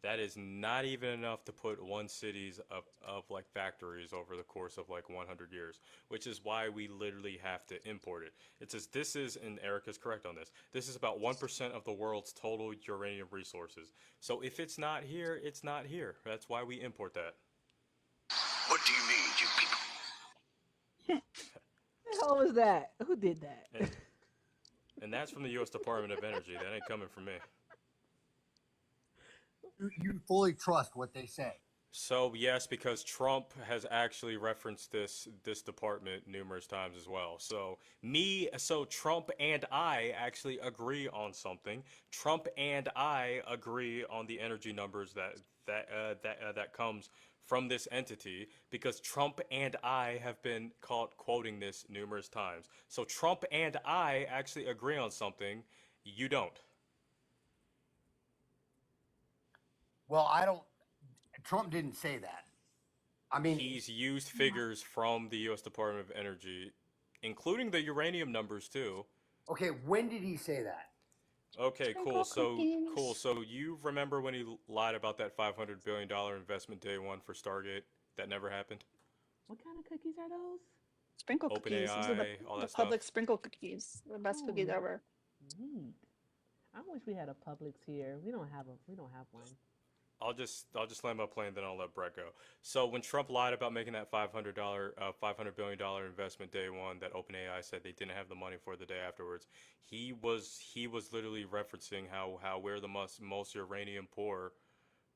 That is not even enough to put one city's of like factories over the course of like 100 years, which is why we literally have to import it. It says this is, and Eric is correct on this, this is about 1% of the world's total uranium resources. So if it's not here, it's not here. That's why we import that. What do you need, you people? The hell was that? Who did that? And, and that's from the U.S. Department of Energy. That ain't coming from me. You fully trust what they say. So yes, because Trump has actually referenced this department numerous times as well. So Trump and I actually agree on something. Trump and I agree on the energy numbers that comes from this entity because Trump and I have been caught quoting this numerous times. So Trump and I actually agree on something. You don't. Well, I don't. Trump didn't say that. I mean, He's used figures from the U.S. Department of Energy, including the uranium numbers too. okay, when did he say that? Okay, Sprinkle cool. cookies. So you remember when he lied about that $500 billion investment day one for Stargate? That never happened. What kind of cookies are those? Sprinkle cookies. These are OpenAI, all the that stuff. public sprinkle cookies. The best cookies Oh, ever. neat. I wish we had a Publix here. We don't have one. I'll just land my plane, then I'll let Brett go. So when Trump lied about making that $500 billion investment day one, that OpenAI said they didn't have the money for the day afterwards. He was literally referencing how we're the most uranium poor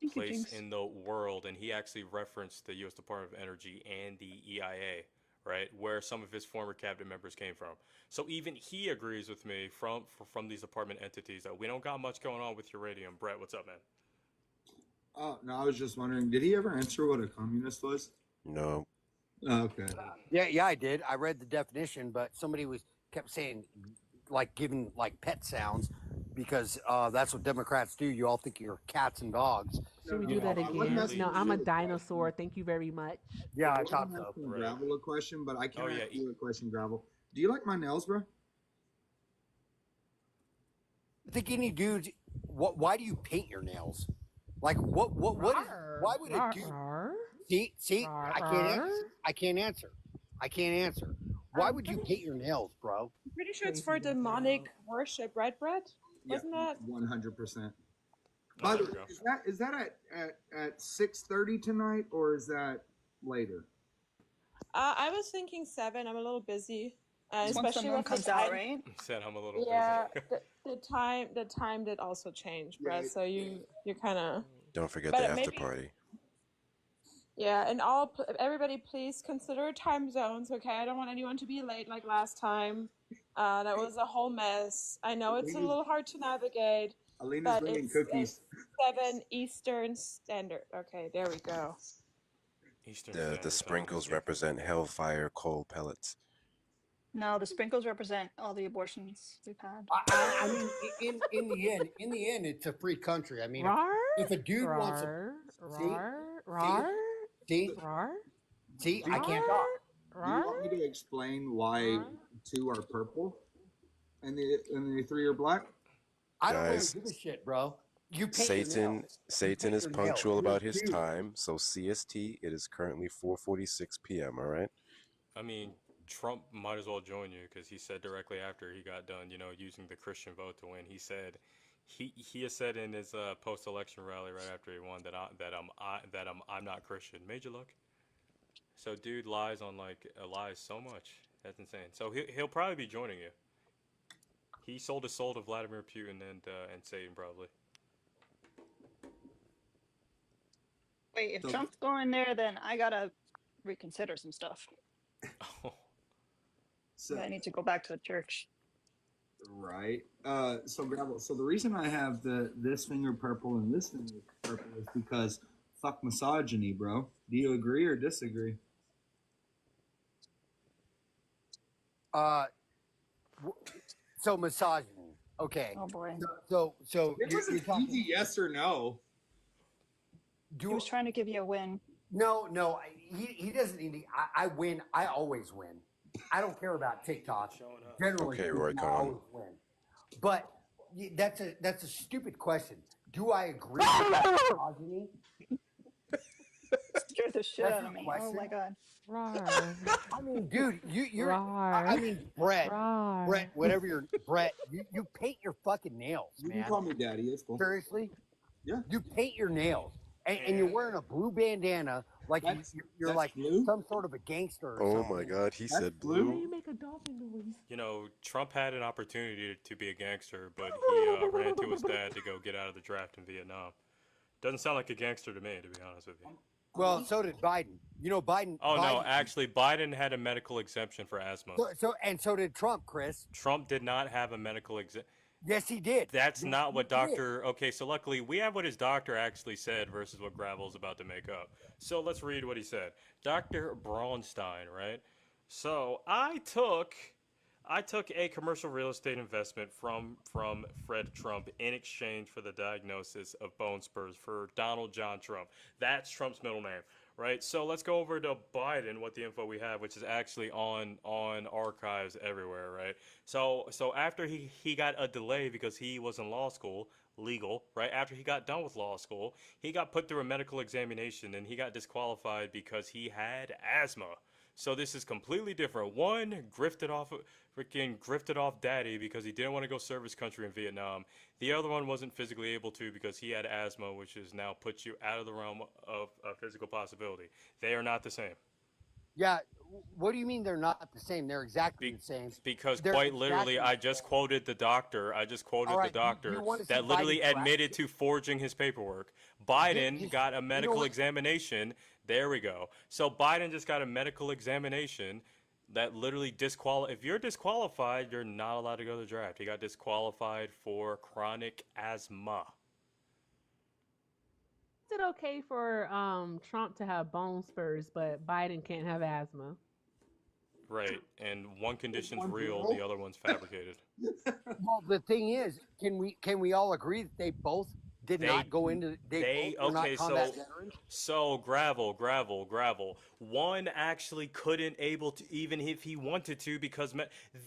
Thank you, place Jinx. in the world, and he actually referenced the U.S. Department of Energy and the EIA, right, where some of his former cabinet members came from. So even he agrees with me from these department entities that we don't got much going on with uranium. Brett, what's up, man? Oh no, I was just wondering, did he ever answer what a communist was? No. Oh, okay. Yeah, I did. I read the definition, but somebody kept saying, like, giving like pet sounds, because that's what Democrats do. You all think you're cats and dogs. Should we No, do that I wasn't again? asking No, you to I'm do a a dinosaur. question. Thank you very much. Yeah, I I thought wasn't so. asking Right. Gravel a question, but I can Oh ask yeah. you a question, Gravel. Do you like my nails, bro? I think any dudes. Why do you paint your nails? Like, what is? Why would a dude? Rawr, See, rawr, I can't rawr. answer. I can't answer. I can't answer. Why would you paint your nails, bro? I'm pretty sure it's Crazy for to think demonic about. worship, right, Brett? Yeah, Wasn't that? 100%. Oh, By there the we way, go. is that at 6:30 tonight, or is that later? I was thinking 7. I'm a little busy, It's once the especially moon with the comes out, time. right? Said I'm a little Yeah, busy. the time did also change, Yeah. Brett. So you're kind of, Don't forget the but after maybe. party. Yeah, and everybody, please consider time zones, okay? I don't want anyone to be late like last time. That was a whole mess. I know it's a little hard to navigate, Alina's but bringing it's cookies. 7 Eastern Standard. Okay, there we go. Eastern The Standard Time. sprinkles represent hellfire coal pellets. No, the sprinkles represent all the abortions we've had. I mean, in the end, it's a free country. I mean, Rawr, if a dude wants to rawr, see, rawr, see, rawr, rawr, see, I rawr, can't talk. Do you rawr, want me to explain why rawr. 2 are purple and the 3 are black? I don't really Guys, give a shit, bro. You paint your Satan nails. Satan paint is your nails. punctual You're a about his dude. time, so CST it is currently 4:46 p.m., all right? I mean, Trump might as well join you because he said directly after he got done, using the Christian vote to win. He said he has said in his post-election rally right after he won that I'm not Christian. Major look. So dude lies on lies so much. That's insane. So he'll probably be joining you. He sold his soul to Vladimir Putin and Satan probably. Wait, if So, Trump's going there, then I gotta reconsider some stuff. so I need to go back to the church. right. So Gravel. So the reason I have this finger purple and this finger purple is because fuck misogyny, bro. Do you agree or disagree? So misogyny. Okay. Oh boy. So It was you're an talking. easy yes or no. He was trying to give you a win. No. He doesn't need. I win. I always win. I don't care about TikTok. Showing up. Generally, Okay, speaking, Roy I Cohn. always win. But that's a stupid question. Do I agree with misogyny? Scared the shit That's out your of me. Oh question. my god. Rar. I mean, dude, you're. Rar. I mean, Brett, Rar. whatever you're, Brett, you paint your fucking nails, You can man. call me daddy. It's cool. Seriously, Yeah. you paint your nails, and you're wearing a blue bandana like That's you're like blue. some sort of a gangster or Oh something. my God, he That's said Why blue. do blue. you make a dolphin noise? You know, Trump had an opportunity to be a gangster, but he ran to his dad to go get out of the draft in Vietnam. Doesn't sound like a gangster to me, to be honest with you. Well, so did Biden. You know, Biden. Oh Biden, no, actually, Biden had a medical exemption for asthma. So did Trump, Chris. Trump did not have a medical exemption. Yes, he did. That's Yes, not what he did. Doctor. Okay, so luckily we have what his doctor actually said versus what Gravel's about to make up. So let's read what he said. Dr. Braunstein, right? So I took a commercial real estate investment from Fred Trump in exchange for the diagnosis of bone spurs for Donald John Trump. That's Trump's middle name, right? So let's go over to Biden, what the info we have, which is actually on archives everywhere, right? So after he got a delay because he was in law school, legal, right? After he got done with law school, he got put through a medical examination and he got disqualified because he had asthma. So this is completely different. One grifted off daddy because he didn't want to go serve his country in Vietnam. The other one wasn't physically able to because he had asthma, which has now put you out of the realm of a physical possibility. They are not the same. Yeah. What do you mean they're not the same? They're exactly the same. Because They're quite literally, exactly I just quoted the doctor. you want to see That literally Biden's admitted to forging his paperwork. Biden got a medical examination. There we go. So Biden just got a medical examination that literally if you're disqualified, you're not allowed to go to the draft. He got disqualified for chronic asthma. Is it okay for Trump to have bone spurs, but Biden can't have asthma? Right, and one condition's real, the other one's fabricated. Well, the thing is, can we all agree that they both did not go into they both were not combat veterans? So gravel. One actually couldn't able to, even if he wanted to, because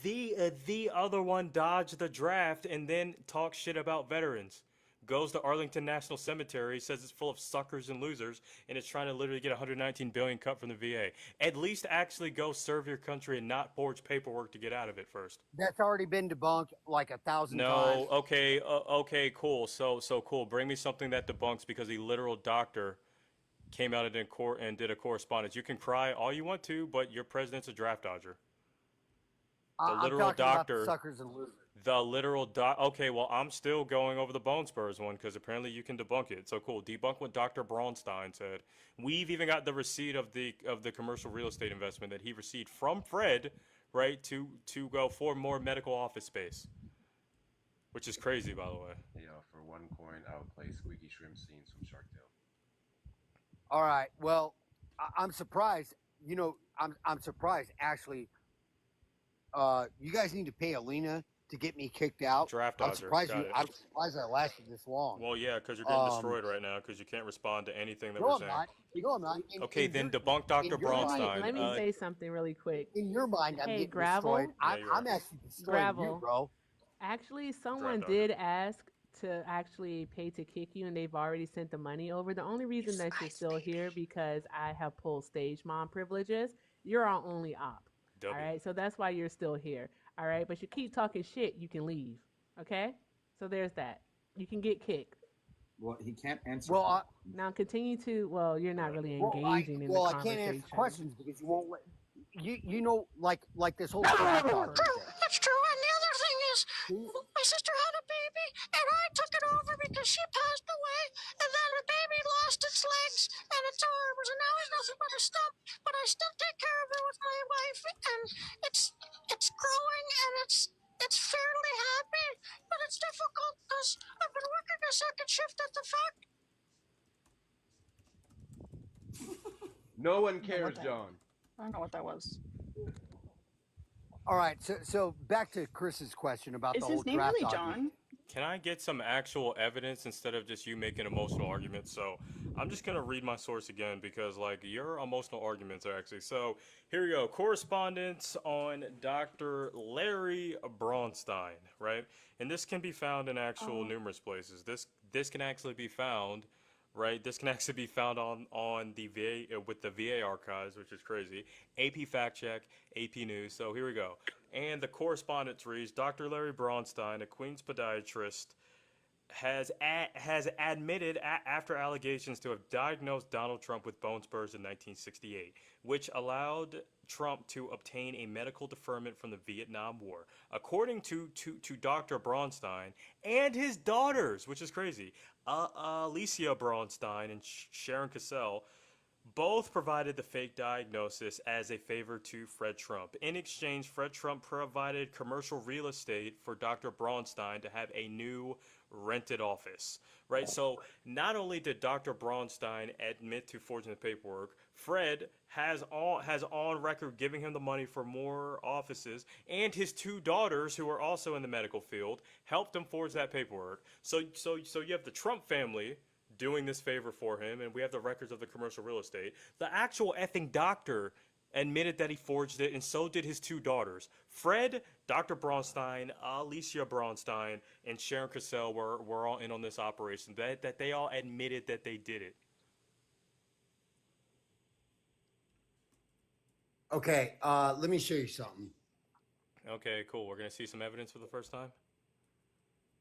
the other one dodged the draft and then talked shit about veterans. Goes to Arlington National Cemetery, says it's full of suckers and losers, and it's trying to literally get $119 billion cut from the VA. At least actually go serve your country and not forge paperwork to get out of it first. That's already been debunked like 1,000 times. No, okay, cool. So cool. Bring me something that debunks because a literal doctor came out in court and did a correspondence. You can cry all you want to, but your president's a draft dodger. The literal I'm talking doctor. about the suckers and losers. The literal okay, well, I'm still going over the bone spurs one because apparently you can debunk it. So cool. Debunk what Dr. Braunstein said. We've even got the receipt of the commercial real estate investment that he received from Fred, right, to go for more medical office space. Which is crazy, by the way. Yeah, for one coin, I would play Squeaky Shrimp scenes from Shark Tale. All right. Well, I'm surprised. You know, I'm surprised actually. You guys need to pay Alina to get me kicked out. Draft dodger. I'm surprised I lasted this long. Well, yeah, because you're getting destroyed right now because you can't respond to anything that we're saying. No, I'm not. Okay, then debunk Dr. Braunstein. Let me say something really quick. In your mind, I'm getting Gravel? destroyed. I'm actually destroying you, bro. Actually, someone did ask to actually pay to kick you, and they've already sent the money over. The only reason that you're still here because I have pulled stage mom privileges. You're our only op. All right, so that's why you're still here. All right, but you keep talking shit, you can leave. Okay, so there's that. You can get kicked. Well, he can't answer. Well, now continue to. Well, you're not really engaging in the conversation. Well, I can't answer questions because you won't let. You know, like this whole. That's true. And the other thing is, my sister had a baby, and I took it over because she passed away, and then the baby lost its legs and its arms, and now he's nothing but a stump. But I still take care of it with my wife, and it's growing, and it's fairly happy, but it's difficult because I've been working a second shift at the factory. No one cares, John. I don't know what that was. All right, so back to Chris's question about Is the whole his name draft really dodging. John? can I get some actual evidence instead of just you making emotional arguments? So I'm just gonna read my source again because like your emotional arguments are actually so. Here we go. Correspondence on Dr. Larry Braunstein, right? And this can be found in actual numerous places. This can actually be found. Right, this can actually be found on the VA with the VA archives, which is crazy. AP fact check, AP News. So here we go. And the correspondence reads: Dr. Larry Braunstein, a Queens podiatrist, has admitted after allegations to have diagnosed Donald Trump with bone spurs in 1968, which allowed Trump to obtain a medical deferment from the Vietnam War. According to Dr. Braunstein and his daughters, which is crazy, Alicia Braunstein and Sharon Cassell, both provided the fake diagnosis as a favor to Fred Trump. In exchange, Fred Trump provided commercial real estate for Dr. Braunstein to have a new rented office. Right? So not only did Dr. Braunstein admit to forging the paperwork, Fred has on record giving him the money for more offices, and his two daughters, who are also in the medical field, helped him forge that paperwork. So you have the Trump family doing this favor for him, and we have the records of the commercial real estate. The actual effing doctor admitted that he forged it, and so did his two daughters. Fred, Dr. Braunstein, Alicia Braunstein, and Sharon Cassell were all in on this operation. That they all admitted that they did it. Okay, let me show you something. Okay, cool. We're gonna see some evidence for the first time.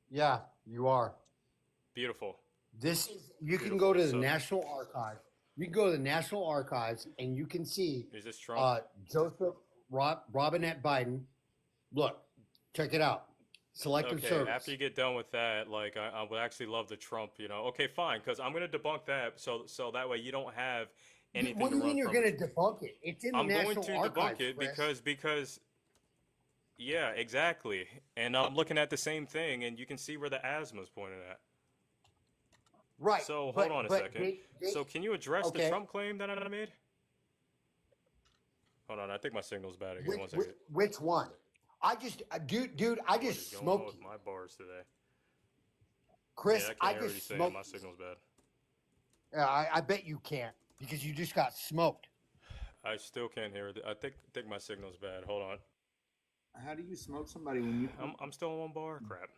Yeah, you are. Beautiful. This is, you can go to the National Archives. You can go to the National Archives and you can see Is this Trump? Joseph Robinette Biden. Look, check it out. Selective Okay, service. after you get done with that, like I would actually love the Trump, Okay, fine, because I'm gonna debunk that, so that way you don't have anything. What do you to mean you're run going to debunk it? It's in the National I'm going to Archives, debunk it Chris. because yeah, exactly. And I'm looking at the same thing, and you can see where the asthma's pointed at. Right. So hold on a second. So can you address the okay. Trump claim that I made? Hold on, I think my signal's bad again. 1 second. Which one? I just, dude, I What is just going on smoked with you. my bars today? Chris, Yeah, I can't hear what you're just saying. smoked My signal's bad. Yeah, I bet you can't because you just got smoked. I still can't hear it. I think my signal's bad. Hold on. How do you smoke somebody when you? I'm still on 1 bar. Crap.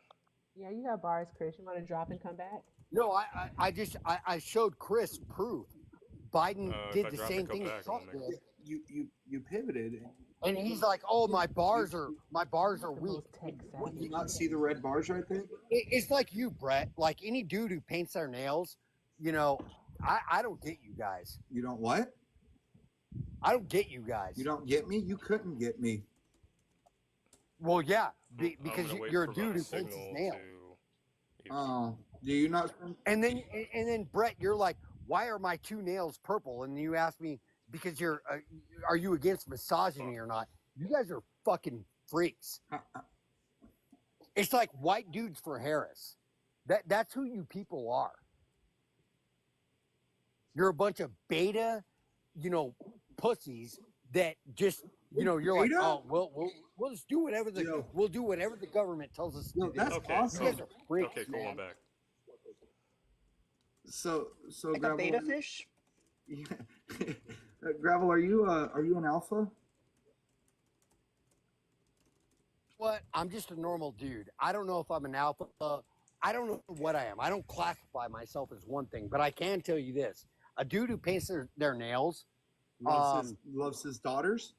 Yeah, you got bars, Chris. You want to drop and come back? No, I showed Chris proof. Biden did the same thing back, Trump did. You pivoted. And he's like, "Oh, my bars are weak." What, you not see the red bars right there? It's like you, Brett. Like any dude who paints their nails, I don't get you guys. You don't what? I don't get you guys. You don't get me? You couldn't get me. Well, yeah, because you're a dude who paints his nails. Oh, do you not? And then Brett, you're like, "Why are my two nails purple?" And you ask me because are you against misogyny or not? You guys are fucking freaks. It's like white dudes for Harris. That's who you people are. You're a bunch of beta, pussies that just, you're like, "Oh, we'll just do whatever we'll do whatever the government tells us to do." That's awesome. You guys are freaks, Okay, cool. man. I'm back. So like Gravel, a beta fish. Yeah. Gravel, are you an alpha? What? I'm just a normal dude. I don't know if I'm an alpha. I don't know what I am. I don't classify myself as one thing, but I can tell you this: a dude who paints their nails loves his daughters.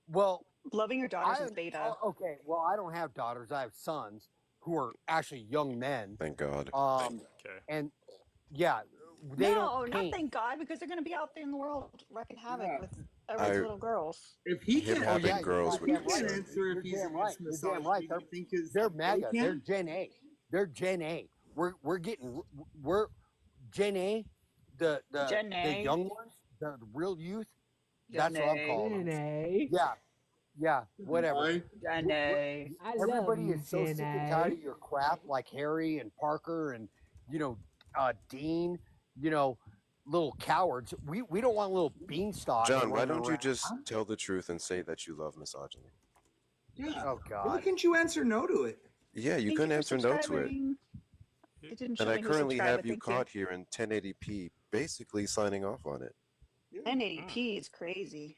Well, Loving your daughters is beta. Okay, well, I don't have daughters. I have sons who are actually young men. Thank God. Okay. And yeah, they don't not paint. thank God, because they're going to be out there in the world wrecking havoc with every little girls. If he Him can, having girls he would can concern. answer if he's against You're damn right. misogyny. They're MAGA. They're Gen A. They're Gen A. We're Gen A. The young ones, the real youth. That's what I'm calling them. Yeah, whatever. Gen A. Everybody is so sick and tired of your crap, like Harry and Parker and Dean. Little cowards. We don't want little beanstalks. John, why don't you just tell the truth and say that you love misogyny? Yeah. Oh Why God. can't you answer no to it? Yeah, you Thank you couldn't for answer no to it. subscribing. It didn't And show I me who currently subscribed, have but you thank you. caught here in 1080p, basically signing off on it. Yeah. 1080p is crazy.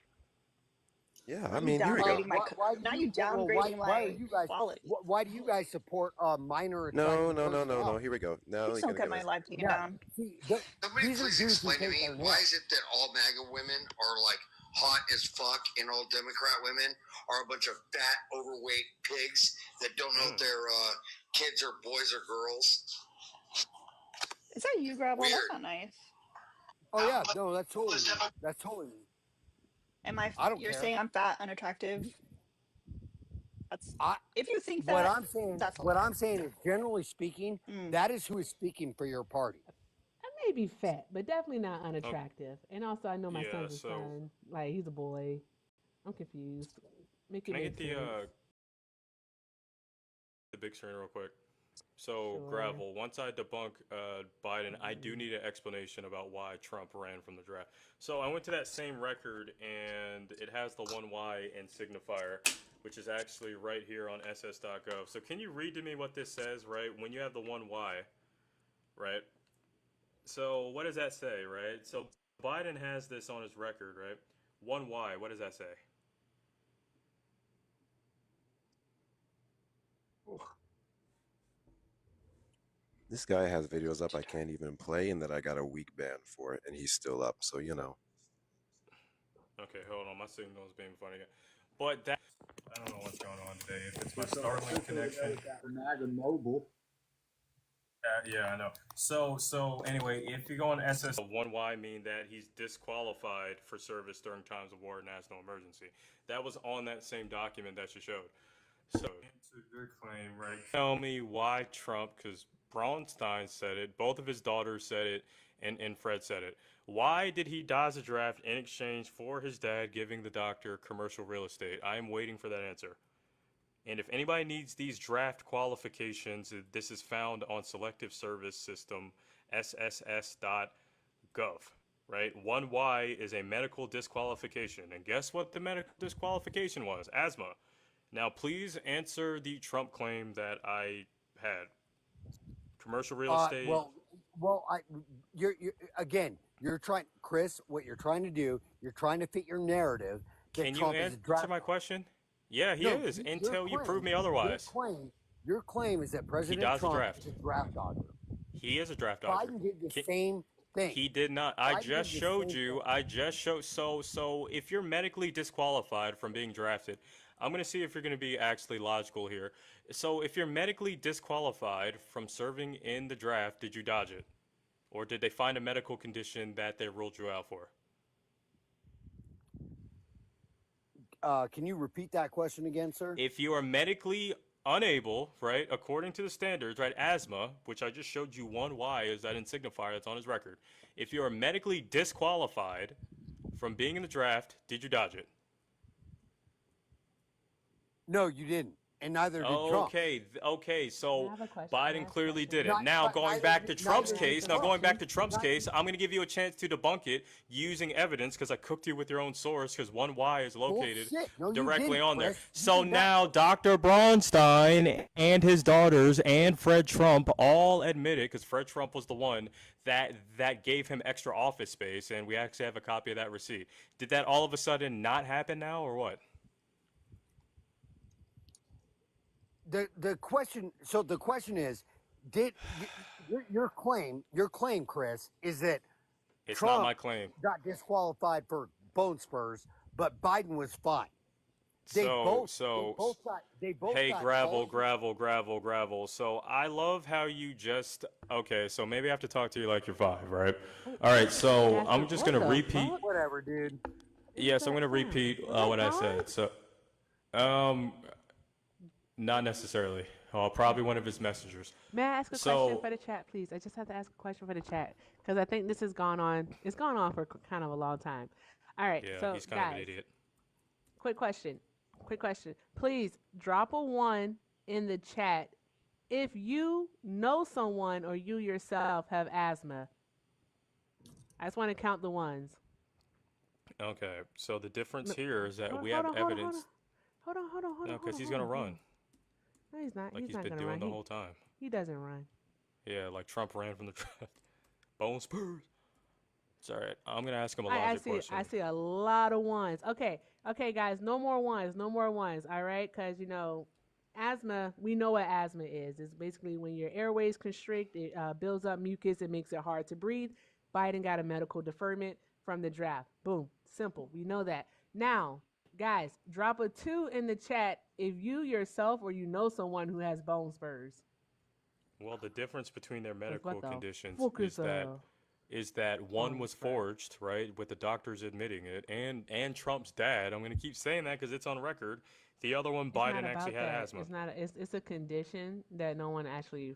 Yeah, Now I you mean, here we go. downgrading my Why do now you? you Well, downgrading why are my you guys? quality. Why do you guys support minor No, attractive no, no, no, no. personnel? Here we go. Now Please you're don't gonna get get my us. live taken Yeah. down. See, Somebody these are please dudes who explain to think me they're why hip. is it that all MAGA women are like hot as fuck and all Democrat women are a bunch of fat, overweight pigs that don't know if their kids are boys or girls? Is that you, Gravel? That's Weird. not nice. Oh yeah, no, that's totally me. That's totally me. Am I? I don't You're care. saying I'm fat, unattractive? That's I if you think what that, I'm saying. that's a What lie. I'm saying is, generally speaking, Mm. that is who is speaking for your party. I may be fat, but definitely not Okay. unattractive. And also, I know my Yeah. son's a So son. Like, he's a boy. I'm confused. Make it can I make get sense. the big screen real quick? So Sure. Gravel, once I debunk Biden, I do need an explanation about why Trump ran from the draft. So I went to that same record, and it has the 1Y and signifier, which is actually right here on ss.gov. So can you read to me what this says, right? When you have the 1Y, right? So what does that say, right? So Biden has this on his record, right? 1Y, what does that say? This guy has videos up I can't even play, and that I got a week ban for it, and he's still up. So you know. Okay, hold on, my signal is being funny. But that I don't know what's going on today. If it's my Starlink connection. The MAGA mobile. Yeah, I know. So anyway, if you go on SS, 1Y mean that he's disqualified for service during times of war or national emergency. That was on that same document that you showed. So answer your claim, right? Tell me why Trump, because Braunstein said it, both of his daughters said it, and Fred said it. Why did he dodge the draft in exchange for his dad giving the doctor commercial real estate? I am waiting for that answer. And if anybody needs these draft qualifications, this is found on Selective Service System sss.gov, right? 1Y is a medical disqualification. And guess what the medical disqualification was? Asthma. Now, please answer the Trump claim that I had. Commercial real estate. You're again. You're trying, Chris. What you're trying to do, you're trying to fit your narrative that Can you Trump is a answer draft. my question? Yeah, he No, is, your until you prove claim, me otherwise. your claim is that He President dodged the Trump draft. is a draft dodger. He is a draft dodger. Biden did the Can, same thing. He did not. I Biden just did the showed same you. thing. I just showed. So if you're medically disqualified from being drafted, I'm going to see if you're going to be actually logical here. So if you're medically disqualified from serving in the draft, did you dodge it? Or did they find a medical condition that they ruled you out for? Can you repeat that question again, sir? If you are medically unable, right, according to the standards, right, asthma, which I just showed you 1Y is that in signifier that's on his record. If you are medically disqualified from being in the draft, did you dodge it? No, you didn't, and neither did Trump. Okay, so I have a question. Biden clearly did it. Not- Now but going neither back to did- Trump's neither did case, Trump. I'm going to give you a chance to debunk it using evidence because I cooked you with your own source because 1Y is located Bullshit. No, you directly didn't, on there. Chris. You So did that. now Dr. Braunstein and his daughters and Fred Trump all admitted, because Fred Trump was the one that gave him extra office space, and we actually have a copy of that receipt. Did that all of a sudden not happen now, or what? The question. So the question is, did your claim, Chris, is that It's not Trump my claim. got disqualified for bone spurs, but Biden was fine. They both got. Hey, got gravel, balls. gravel. So I love how you just. Okay, so maybe I have to talk to you like you're 5, right? All right, so I'm just going to repeat. Whatever, dude. Yes, I'm going to repeat what I said. So, not necessarily. Probably one of his messengers. May I ask a question for the chat, please? I just have to ask a question for the chat because I think this has gone on. It's gone on for kind of a long time. All right, Yeah, so he's kind of an guys, idiot. quick question. Please drop a 1 in the chat if you know someone or you yourself have asthma. I just want to count the ones. Okay, so the difference here is that we Hold have on, evidence. Hold No, on, hold because on, he's hold gonna on, hold run on. No, he's not. like He's he's not been gonna doing run. the whole time. He doesn't run. Yeah, like Trump ran from the draft. Bone Spurs. It's all right. I'm gonna ask him a I logic see I question. see a lot of ones. Okay, guys, no more ones, no more ones. All right, because asthma. We know what asthma is. It's basically when your airways constrict, it builds up mucus, it makes it hard to breathe. Biden got a medical deferment from the draft. Boom, simple. We know that. Now, guys, drop a 2 in the chat if you yourself or you know someone who has bone spurs. Well, the difference between their Cause what medical the conditions fuck is that one bone was spur? forged, right, with the doctors admitting it, and Trump's dad. I'm gonna keep saying that because it's on record. The other one, It's not Biden actually about had that. asthma. It's not. It's a condition that no one actually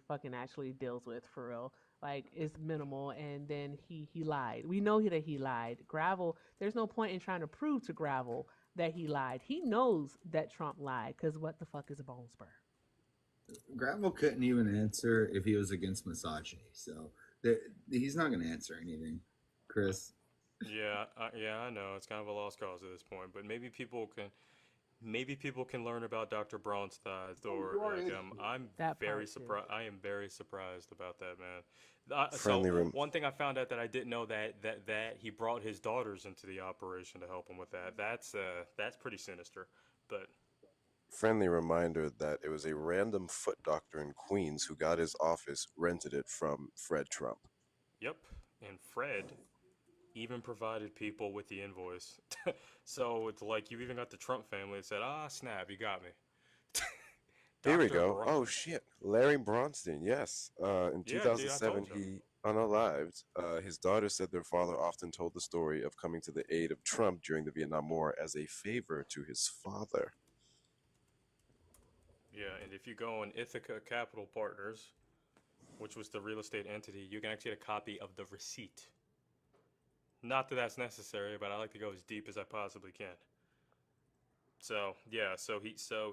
deals with for real. Like it's minimal, and then he lied. We know that he lied. Gravel. There's no point in trying to prove to Gravel that he lied. He knows that Trump lied. Cause what the fuck is a bone spur? Gravel couldn't even answer if he was against misogyny, so he's not going to answer anything, Chris. Yeah, yeah, I know it's kind of a lost cause at this point, but maybe people can learn about Dr. Bronstein, or You are like educated. I'm That very part too. surprised. I am very surprised about that, man. So Friendly rem- one thing I found out that I didn't know that he brought his daughters into the operation to help him with that. That's pretty sinister. But Friendly reminder that it was a random foot doctor in Queens who got his office, rented it from Fred Trump. yep, and Fred even provided people with the invoice. So it's like you even got the Trump family that said, "Ah, snap, you got me." Here we Doctor go. Bron. Oh shit, Larry Bronstein. Yes. In Yeah, dude, I 2007, told you. he unalived. His daughter said their father often told the story of coming to the aid of Trump during the Vietnam War as a favor to his father. Yeah, and if you go on Ithaca Capital Partners, which was the real estate entity, you can actually get a copy of the receipt. Not that that's necessary, but I like to go as deep as I possibly can. So yeah, so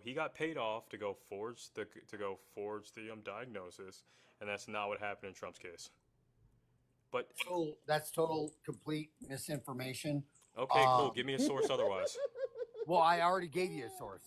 he got paid off to go forge the diagnosis, and that's not what happened in Trump's case. But That's total complete misinformation. okay, cool. Give me a source otherwise. Well, I already gave you a source.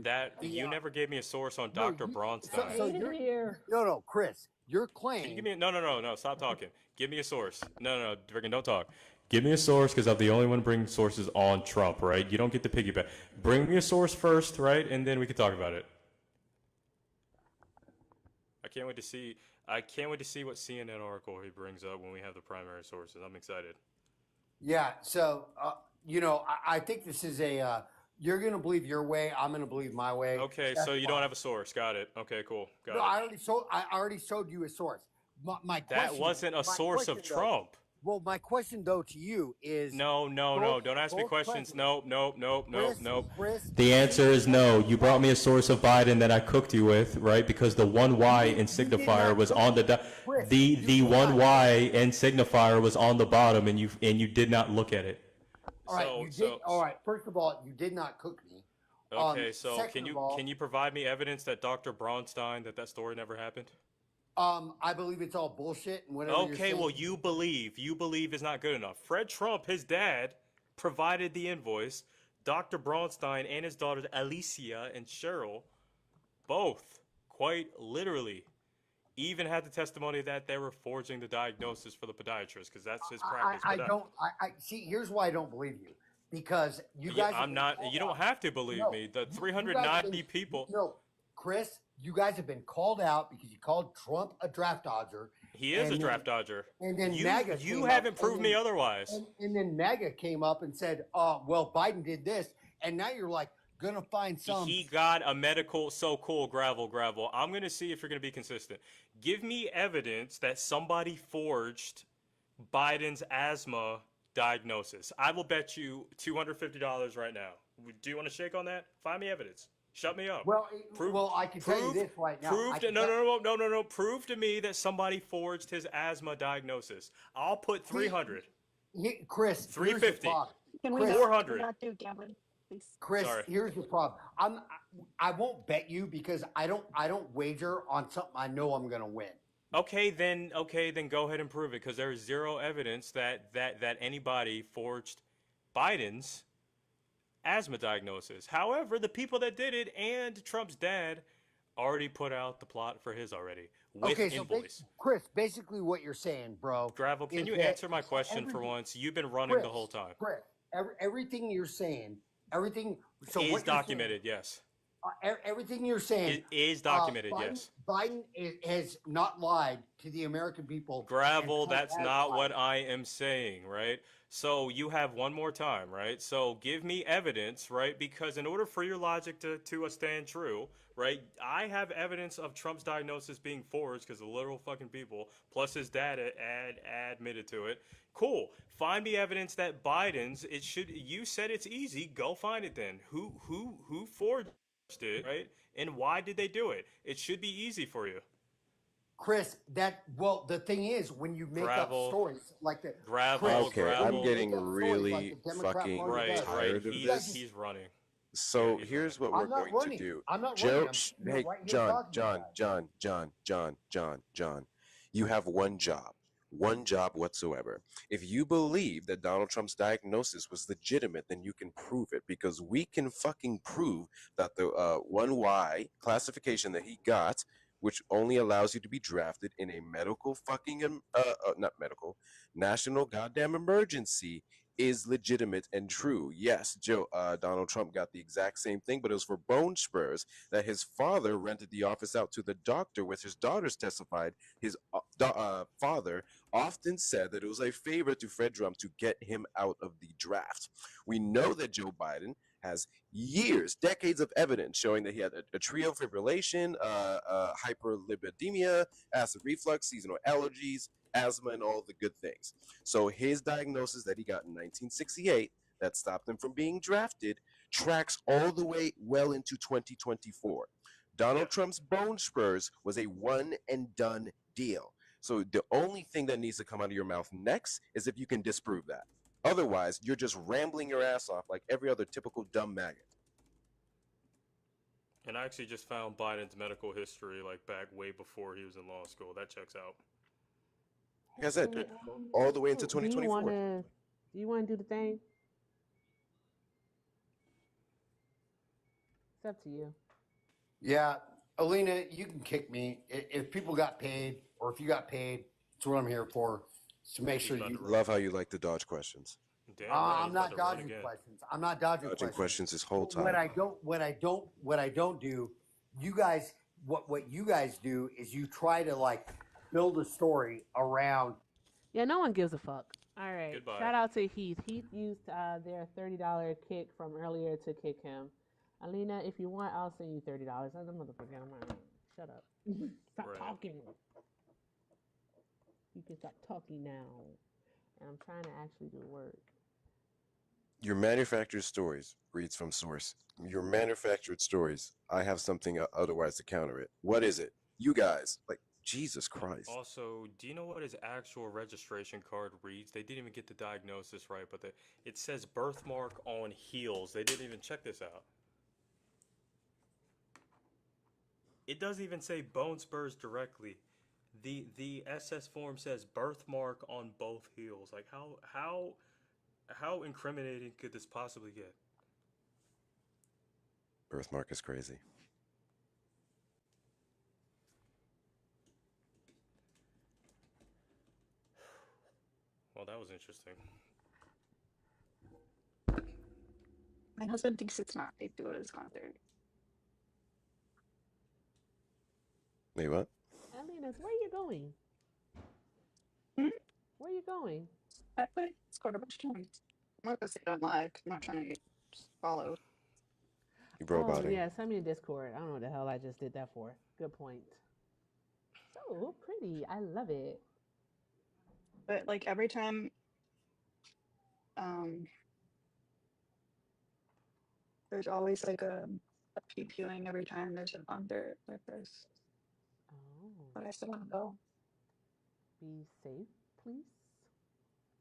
That The you never gave me a source on no, Dr. so Bronstein. so you're no, Chris, your Can you give claim. me no, stop talking. Give me a source. No, freaking don't talk. Give me a source because I'm the only one bringing sources on Trump, right? You don't get to piggyback. Bring me a source first, right? And then we can talk about it. I can't wait to see what CNN article he brings up when we have the primary sources. I'm excited. Yeah, so I think this is a you're gonna believe your way, I'm gonna believe my way. Okay, That's so you don't fine. have a source. Got it. Okay, cool. No, Got it. I already showed you a source. My That question wasn't a my source question of though, Trump. well, my question though to you is No, no, both no. Don't ask me both questions. presidents, Nope, nope, nope, nope, nope. Chris, The answer is no. answer You brought me Biden. a source of Biden that I cooked you with, right? Because the one Y in You did not signifier was cook on the me. Chris, you the did one not cook Y me. in signifier was on the bottom, and you did not look at it. All right, you did. All right, first of all, you did not cook me. Okay, so Second of all, can you provide me evidence that Dr. Bronstein that story never happened? I believe it's all bullshit and whatever you're Okay, saying. well you believe is not good enough. Fred Trump, his dad, provided the invoice. Dr. Bronstein and his daughters Alicia and Cheryl, both quite literally, even had the testimony that they were forging the diagnosis for the podiatrist because that's his practice. I But don't. I see. Here's why I don't believe you, because you yeah, guys have I'm been not. called You don't out. have to believe No, me. The you guys have 390 been people. no, Chris. You guys have been called out because you called Trump a draft dodger. He is a draft dodger. And then You MAGA you came haven't up, proved me otherwise. and then MAGA came up and said, well, Biden did this," and now you're like gonna find some. He got a medical. So cool, gravel. I'm gonna see if you're gonna be consistent. Give me evidence that somebody forged Biden's asthma diagnosis. I will bet you $250 right now. Do you want to shake on that? Find me evidence. Shut me up. Well, I can tell you this right now. No. Prove to me that somebody forged his asthma diagnosis. I'll put 300. Chris, 350. Can we Chris, not, 400. not do gambling, please? Chris, Sorry. here's the problem. I won't bet you because I don't wager on something I know I'm gonna win. Okay, then go ahead and prove it because there is zero evidence that anybody forged Biden's asthma diagnosis. However, the people that did it and Trump's dad already put out the plot for his already with Okay, so invoice. Chris, basically what you're saying, bro, Gravel, can is you that answer my question for everything, once? You've been running the whole Chris, time. Chris, everything you're saying, everything. So Is what you're saying, documented, yes. everything you're saying, It is documented, yes. Biden has not lied to the American people. Gravel, And Trump that's has not lied. what I am saying, right? So you have one more time, right? So give me evidence, right? Because in order for your logic to stand true, right? I have evidence of Trump's diagnosis being forged because the literal fucking people, plus his dad admitted to it. Cool. Find me evidence that Biden's. It should. You said it's easy. Go find it then. Who forged it, right? And why did they do it? It should be easy for you. Chris, the thing is, when you make up Gravel, stories like that, gravel, Chris, Okay, when I'm you gravel. make getting up stories like really the Democrat fucking Party Right, does, right. tired of you guys He's just, this. he's running. Yeah, So he's running. here's what we're I'm not going to running. do. I'm not Joe, running. You're hey, right here talking about it. John. You have one job whatsoever. If you believe that Donald Trump's diagnosis was legitimate, then you can prove it because we can fucking prove that the 1Y classification that he got, which only allows you to be drafted in a medical fucking, not medical, national goddamn emergency, is legitimate and true. Yes, Donald Trump got the exact same thing, but it was for bone spurs that his father rented the office out to the doctor, which his daughters testified his father often said that it was a favor to Fred Trump to get him out of the draft. We know that Joe Biden has decades of evidence showing that he had atrial fibrillation, hyperlipidemia, acid reflux, seasonal allergies, asthma, and all the good things. So his diagnosis that he got in 1968 that stopped him from being drafted tracks all the way well into 2024. Donald Trump's bone spurs was a one and done deal. So the only thing that needs to come out of your mouth next is if you can disprove that. Otherwise, you're just rambling your ass off like every other typical dumb maggot. And I actually just found Biden's medical history like back way before he was in law school. That checks out. Like I said, all the way into Do you 2024. want to do the thing? It's up to you. Yeah, Alina, you can kick me if people got paid, or if you got paid. That's what I'm here for. To make sure you. Love how you like to dodge questions. Damn, I'm not dodging questions. I'm not dodging questions this whole time. What I don't do, you guys, what you guys do is you try to like build a story around. Yeah, no one gives a fuck. All right. Goodbye. Shout out to Heath. Heath used their $30 kick from earlier to kick him. Alina, if you want, I'll send you $30. I'm a motherfucker. Shut up. Stop talking. You can stop talking now. And I'm trying to actually do work. Your manufactured stories reads from source. Your manufactured stories. I have something otherwise to counter it. What is it? You guys, like, Jesus Christ. Also, do you know what his actual registration card reads? They didn't even get the diagnosis right, but it says birthmark on heels. They didn't even check this out. It doesn't even say bone spurs directly. The SS form says birthmark on both heels. Like how incriminating could this possibly get? Birthmark is crazy. Well, that was interesting. My husband thinks it's not safe to go to this concert. Wait, what? Alina, where are you going? Where are you going? I scored a bunch of times. I'm not gonna say it on live. I'm not trying to get followed. You bro-botting. Yeah, send me a Discord. I don't know what the hell I just did that for. Good point. So pretty. I love it. But like every time, there's always like a peep viewing every time there's an under like this. Oh. But I still want to go. Be safe, please.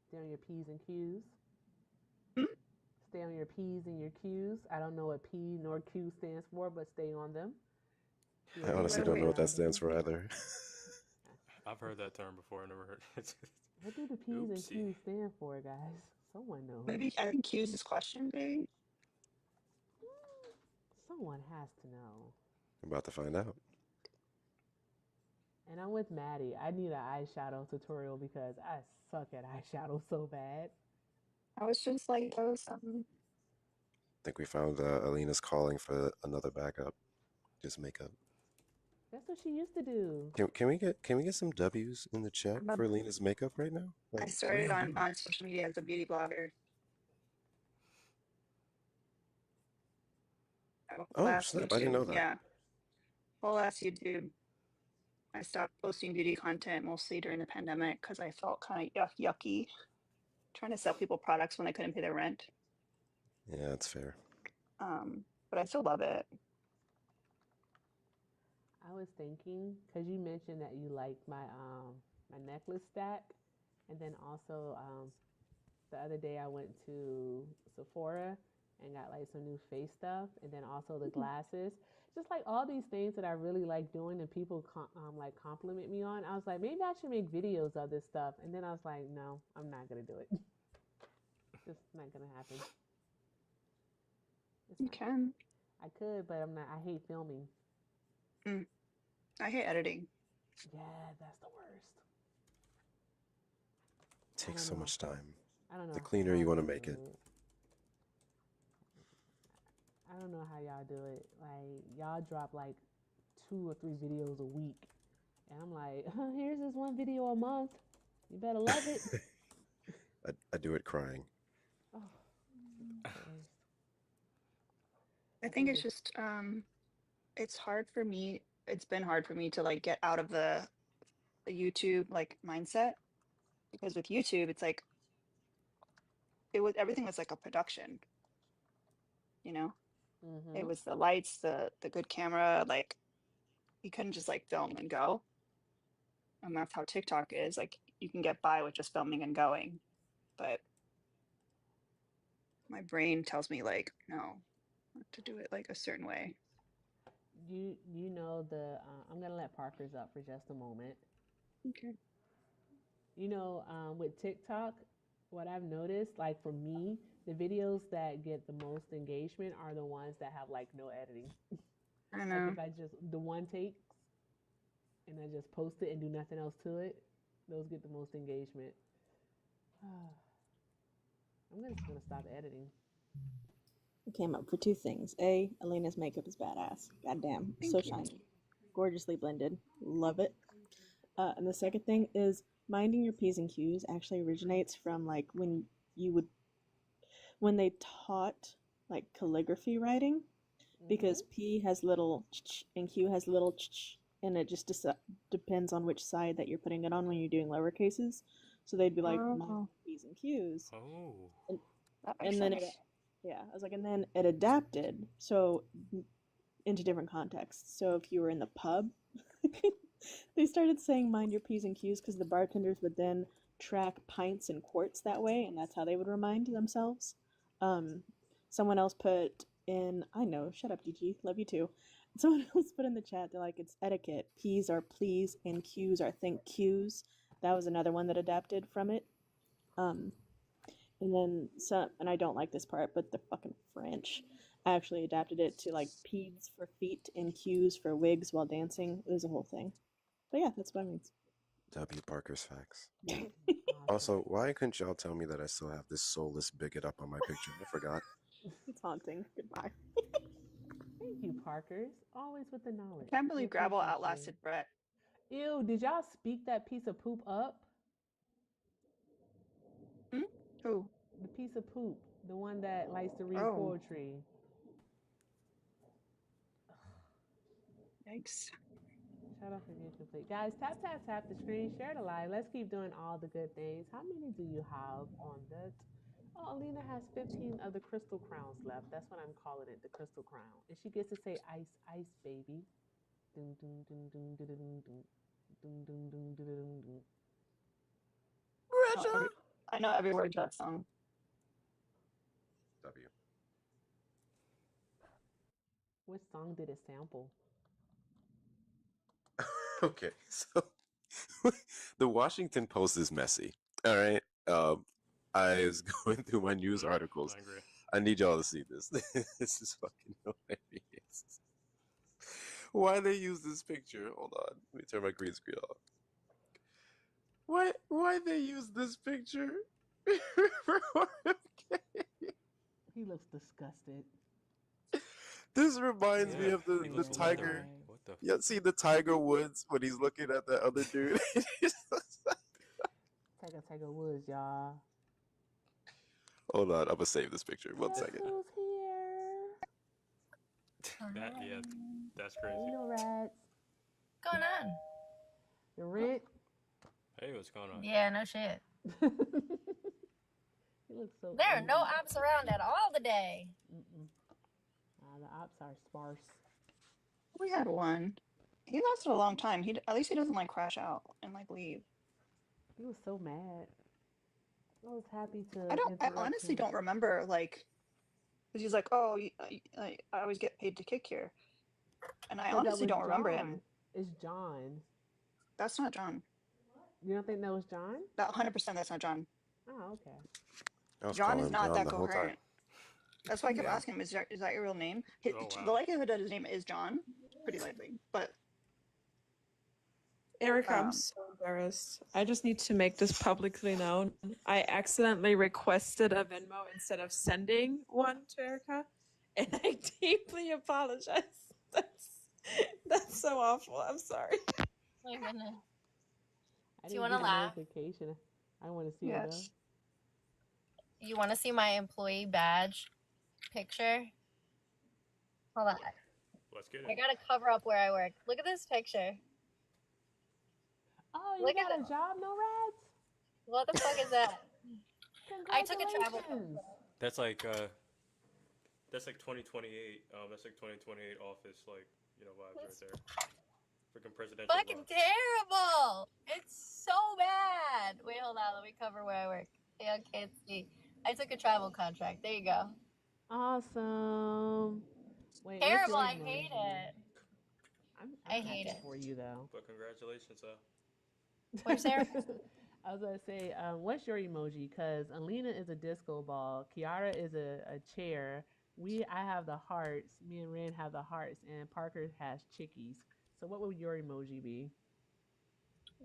Stay on your P's and Q's. Stay on your P's and your Q's. I don't know what P nor Q stands for, but stay on them. I honestly don't know what that stands for either. I've heard that term before. I never heard it. What do the P's and Q's stand for, guys? Someone knows. Maybe I think Q's is question, maybe. Someone has to know. I'm about to find out. And I'm with Maddie. I need an eyeshadow tutorial because I suck at eyeshadow so bad. I was just like those. I think we found Alina's calling for another backup. Just makeup. That's what she used to do. Can we get some W's in the chat for Alina's makeup right now? I Like, what are started y'all doing? on social media as a beauty blogger. Oh snap! I didn't know that. Yeah. Whole last YouTube. I stopped posting beauty content mostly during the pandemic because I felt kind of yucky trying to sell people products when I couldn't pay their rent. Yeah, that's fair. But I still love it. I was thinking because you mentioned that you liked my my necklace stack, and then also the other day I went to Sephora and got like some new face stuff, and then also the glasses. Just like all these things that I really like doing, and people like compliment me on. I was like, maybe I should make videos of this stuff, and then I was like, no, I'm not gonna do it. Just not gonna happen. You can. I could, but I'm not. I hate filming. I hate editing. Yeah, that's the worst. It takes so much time. I don't know. The cleaner you want to make it. I don't know how y'all do it. Like y'all drop like 2 or 3 videos a week, and I'm like, here's this one video a month. You better love it. I do it crying. Oh, I think it's just it's hard for me. It's been hard for me to like get out of the YouTube like mindset, because with YouTube it's like everything was like a production, you know. It was the lights, the good camera, like you couldn't just like film and go. And that's how TikTok is. Like you can get by with just filming and going, but my brain tells me like no, to do it like a certain way. You know the I'm gonna let Parker's up for just a moment. Okay. You know, with TikTok, what I've noticed, like for me, the videos that get the most engagement are the ones that have like no editing. I know. Like if I just the one takes and I just post it and do nothing else to it, those get the most engagement. I'm just gonna stop editing. I came up for 2 things. A, Alina's makeup is badass. Goddamn, so shiny, gorgeously blended. Love it. And the second thing is minding your P's and Q's actually originates from like when they taught like calligraphy writing, because P has little ch and Q has little ch, and it just depends on which side that you're putting it on when you're doing lower cases. So they'd be like P's and Q's. Oh. And then I was like, and then it adapted so into different contexts. So if you were in the pub, they started saying mind your P's and Q's because the bartenders would then track pints and quarts that way, and that's how they would remind themselves. Someone else put in, I know, shut up, DG, love you too. Someone else put in the chat, they're like, it's etiquette. P's are please and Q's are think Q's. That was another one that adapted from it. And then some, and I don't like this part, but the fucking French actually adapted it to like P's for feet and Q's for wigs while dancing. It was a whole thing. But yeah, that's what it means. W. Parker's facts. Also, why couldn't y'all tell me that I still have this soulless bigot up on my picture? I forgot. It's haunting. Goodbye. Thank you, Parkers. Always with the knowledge. I can't believe gravel outlasted Brett. Ew, did y'all speak that piece of poop up? Who? The piece of poop. The one that likes to read poetry. Yikes. Shut up if you're complete. Guys, tap, the screen, share the live. Let's keep doing all the good things. How many do you have on that? Oh, Alina has 15 of the crystal crowns left. That's what I'm calling it, the crystal crown. And she gets to say ice, ice, baby. Dun, dun, dun, dun, dun, dun, dun. Dun, dun, dun, dun, dun, dun. I know every word to that song. W. Which song did it sample? Okay, so the Washington Post is messy. All right. I was going through my news articles. I need y'all to see this. This is fucking hilarious. Why they use this picture? Hold on. Let me turn my green screen off. Why they use this picture? He looks disgusted. This reminds me Yeah, of he the looks. Yeah, What you're the? tiger. right. What the? You see the Tiger Woods when he's looking at that other dude? Tiger Woods, y'all. Hold on, I'm gonna save this picture. One Guess second. who's here? That yeah, that's Hey, crazy. no rats. What's going on? The rent. Hey, what's going on? Yeah, no shit. He looks so There are no angry. ops around at all today. Mm-mm. The ops are sparse. We had one. He lasted a long time. At least he doesn't like crash out and like leave. He was so mad. I was happy I to don't. I interrupt honestly him. don't remember like because he's like, oh, I always get paid to kick here, and I Because that honestly was don't remember John. him. It's John. That's not John. You don't think that was John? That 100%. That's not John. Oh, okay. I was John is calling him not John that the whole time. coherent. That's why I kept Yeah. asking him, is that your real name? Oh The wow. likelihood that his name is John, pretty likely. But Erica, I'm so embarrassed. I just need to make this publicly known. I accidentally requested a Venmo instead of sending one to Erica, and I deeply apologize. That's so awful. I'm sorry. My goodness. I Do you didn't want to get a laugh? notification. I want to see it though. yes. You want to see my employee badge picture? Hold on. Let's get I it. gotta cover up where I work. Look at this picture. Oh, you Look at got a that. job, no rats? What the fuck is that? I took a travel. Congratulations. That's like 2028. That's like 2028 office vibes right there. Freaking presidential Fucking vibes. terrible. It's so bad. Wait, hold on. Let me cover where I work. Yeah, I can't see. I took a travel contract. There you go. Awesome. Wait, what's Terrible. your I hate emoji? it. I'm I hate happy it. for you though. But congratulations, Where's Sarah? I was gonna say, what's your emoji? Because Alina is a disco ball, Kiara is a chair. I have the hearts. Me and Ren have the hearts, and Parker has chickies. So what would your emoji be?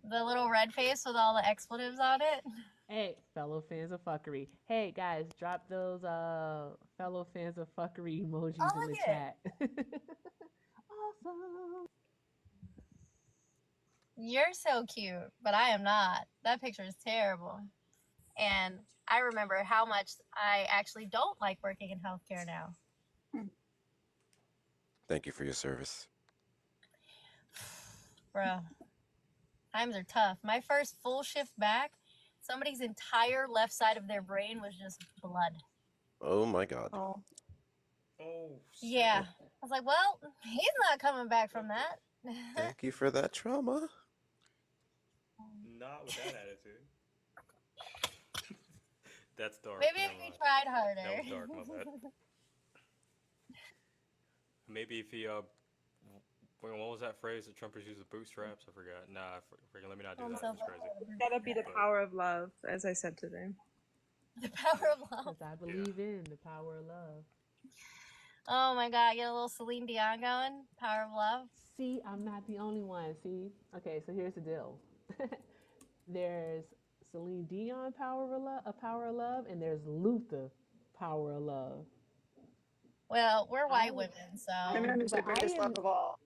The little red face with all the expletives on it. Hey, fellow fans of fuckery. Hey guys, drop those fellow fans of fuckery Oh, emojis in look the at it. chat. Awesome. You're so cute, but I am not. That picture is terrible. And I remember how much I actually don't like working in healthcare now. Thank you for your service. Bruh, times are tough. My first full shift back, somebody's entire left side of their brain was just blood. Oh my god. Oh, Oh. Yeah. I was like, well, he's not coming back from that. Thank you for that trauma. Not with that attitude. That's dark. Maybe if Never he mind. tried harder. That was dark. My bad. Maybe if he what was that phrase that Trumpers use? The bootstraps. I forgot. Nah, freaking. Let me not do that. That's crazy. Gotta be the power of love, as I said today. The power of love. Because I believe in the power of love. Oh my god, get a little Celine Dion going. Power of love. See, I'm not the only one. See? Okay, so here's the deal. There's Celine Dion Power of Love, and there's Luther Power of Love. Well, we're white women, so. Eminem is the But greatest love of all.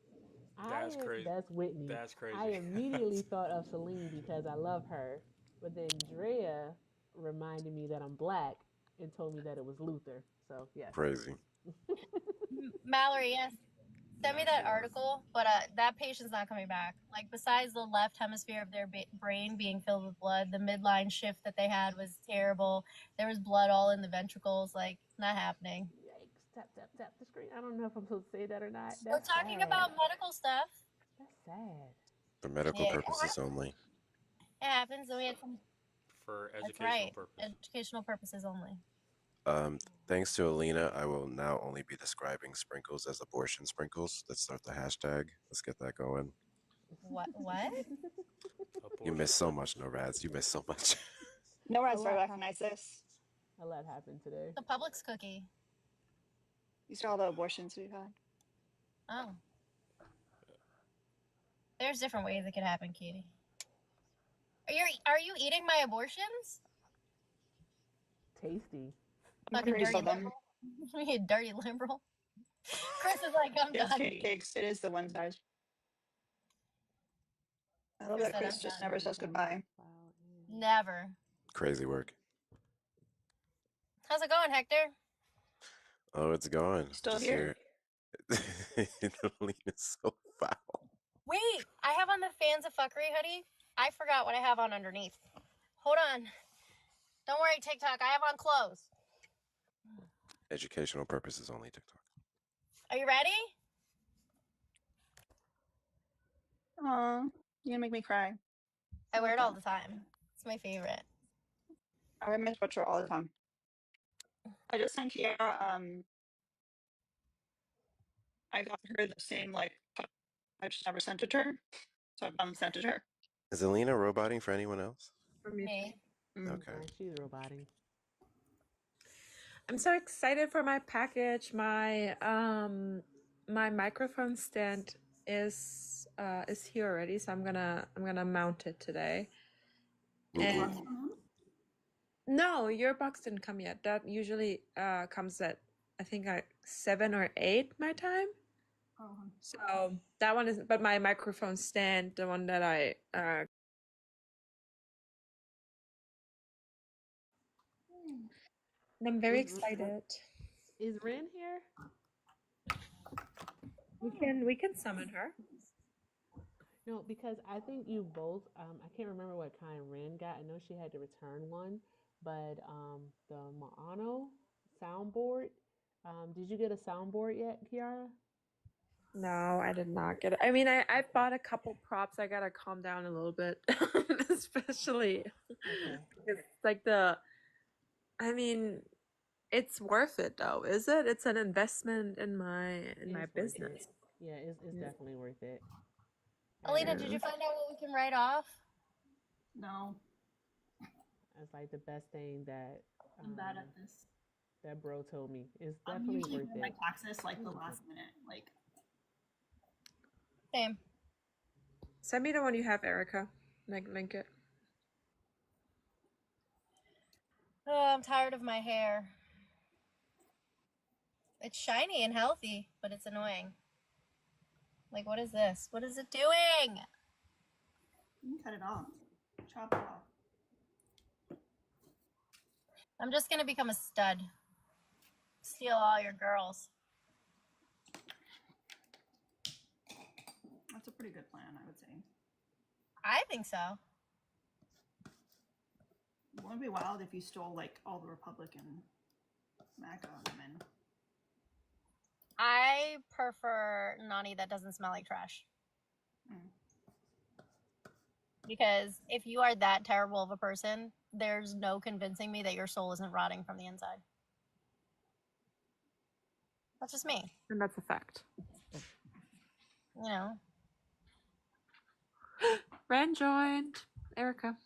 That's crazy. That's Whitney. That's crazy. I immediately thought of Celine because I love her. But then Drea reminded me that I'm black and told me that it was Luther. So, yes. Crazy. Mallory, yes. Send me that article, but that patient's not coming back. Like, besides the left hemisphere of their brain being filled with blood, the midline shift that they had was terrible. There was blood all in the ventricles. Like, not happening. Yikes. Tap the screen. I don't know if I'm supposed to say that or not. We're talking about medical stuff. That's sad. For medical purposes only. It happens, and we had some. For educational purposes. Educational purposes only. Thanks to Alina, I will now only be describing sprinkles as abortion sprinkles. Let's start the hashtag. Let's get that going. What? You missed so much, no rads. You missed so much. No one's very recognize this. A lot happened today. The Publix cookie. These are all the abortions we've had. Oh. There's different ways it could happen, Katie. Are you eating my abortions? Tasty. Fucking Pretty dirty of them. liberal. You dirty liberal. Chris is like, I'm Yes, done. cakes. It is the one size. I love Chris that said, Chris I'm just done. never says goodbye. Never. Crazy work. How's it going, Hector? Oh, it's gone. Still Just here. Alina's so foul. Wait, I have on the Fans of Fuckery hoodie. I forgot what I have on underneath. Hold on. Don't worry, TikTok. I have on clothes. Educational purposes only, TikTok. Are you ready? Aw, you're gonna make me cry. I wear it all the time. It's my favorite. I wear my sweatshirt all the time. I just sent Kiara, I got her the same, like, I just never sent it to her. So I've sent it to her. Is Alina roboting for anyone else? For me. Me. Okay. She's roboting. I'm so excited for my package. My my microphone stand is here already, so I'm gonna mount it today. And no, your box didn't come yet. That usually comes at I think 7 or 8 my time. So that one is, but my microphone stand, the one that I and I'm very excited. Is Ren here? We can summon her. No, because I think you both. I can't remember what kind Ren got. I know she had to return one, but the Moano soundboard. Did you get a soundboard yet, Kiara? No, I did not get it. I mean, I bought a couple props. I gotta calm down a little bit, especially it's like I mean, it's worth it though, is it? It's an investment in my business. Yeah, it's definitely worth it. Alina, did you find out what we can write off? No. It's like the best thing that I'm bad at this. That bro told me. It's I'm definitely usually worth doing my it. taxes like the last minute. Like Same. Send me the one you have, Erica. Link it. Oh, I'm tired of my hair. It's shiny and healthy, but it's annoying. Like, what is this? What is it doing? you can cut it off. Chop it off. I'm just gonna become a stud. Steal all your girls. That's a pretty good plan, I would say. I think so. It wouldn't be wild if you stole like all the Republican MAGA women. I prefer Nani that doesn't smell like trash. Because if you are that terrible of a person, there's no convincing me that your soul isn't rotting from the inside. That's just me. And that's a fact. You know. Ren joined. Erica.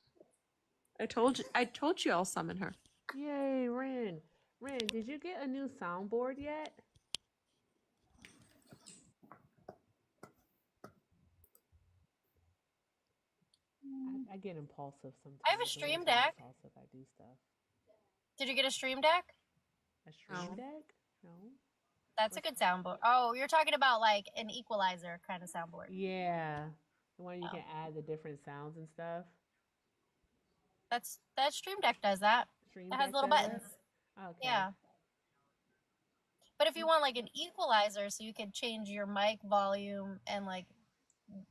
I told you I'll summon her. Yay, Ren. Ren, did you get a new soundboard yet? I get impulsive sometimes. I have a Stream Deck. Impulsive, I do stuff. Did you get a Stream Deck? A Stream Deck? No. That's a good soundboard. Oh, you're talking about like an equalizer kind of soundboard. Yeah. The one you can add the different sounds and stuff. That Stream Deck does that. Stream it has Deck little does buttons. that? Okay. Yeah. But if you want like an equalizer, so you could change your mic volume and like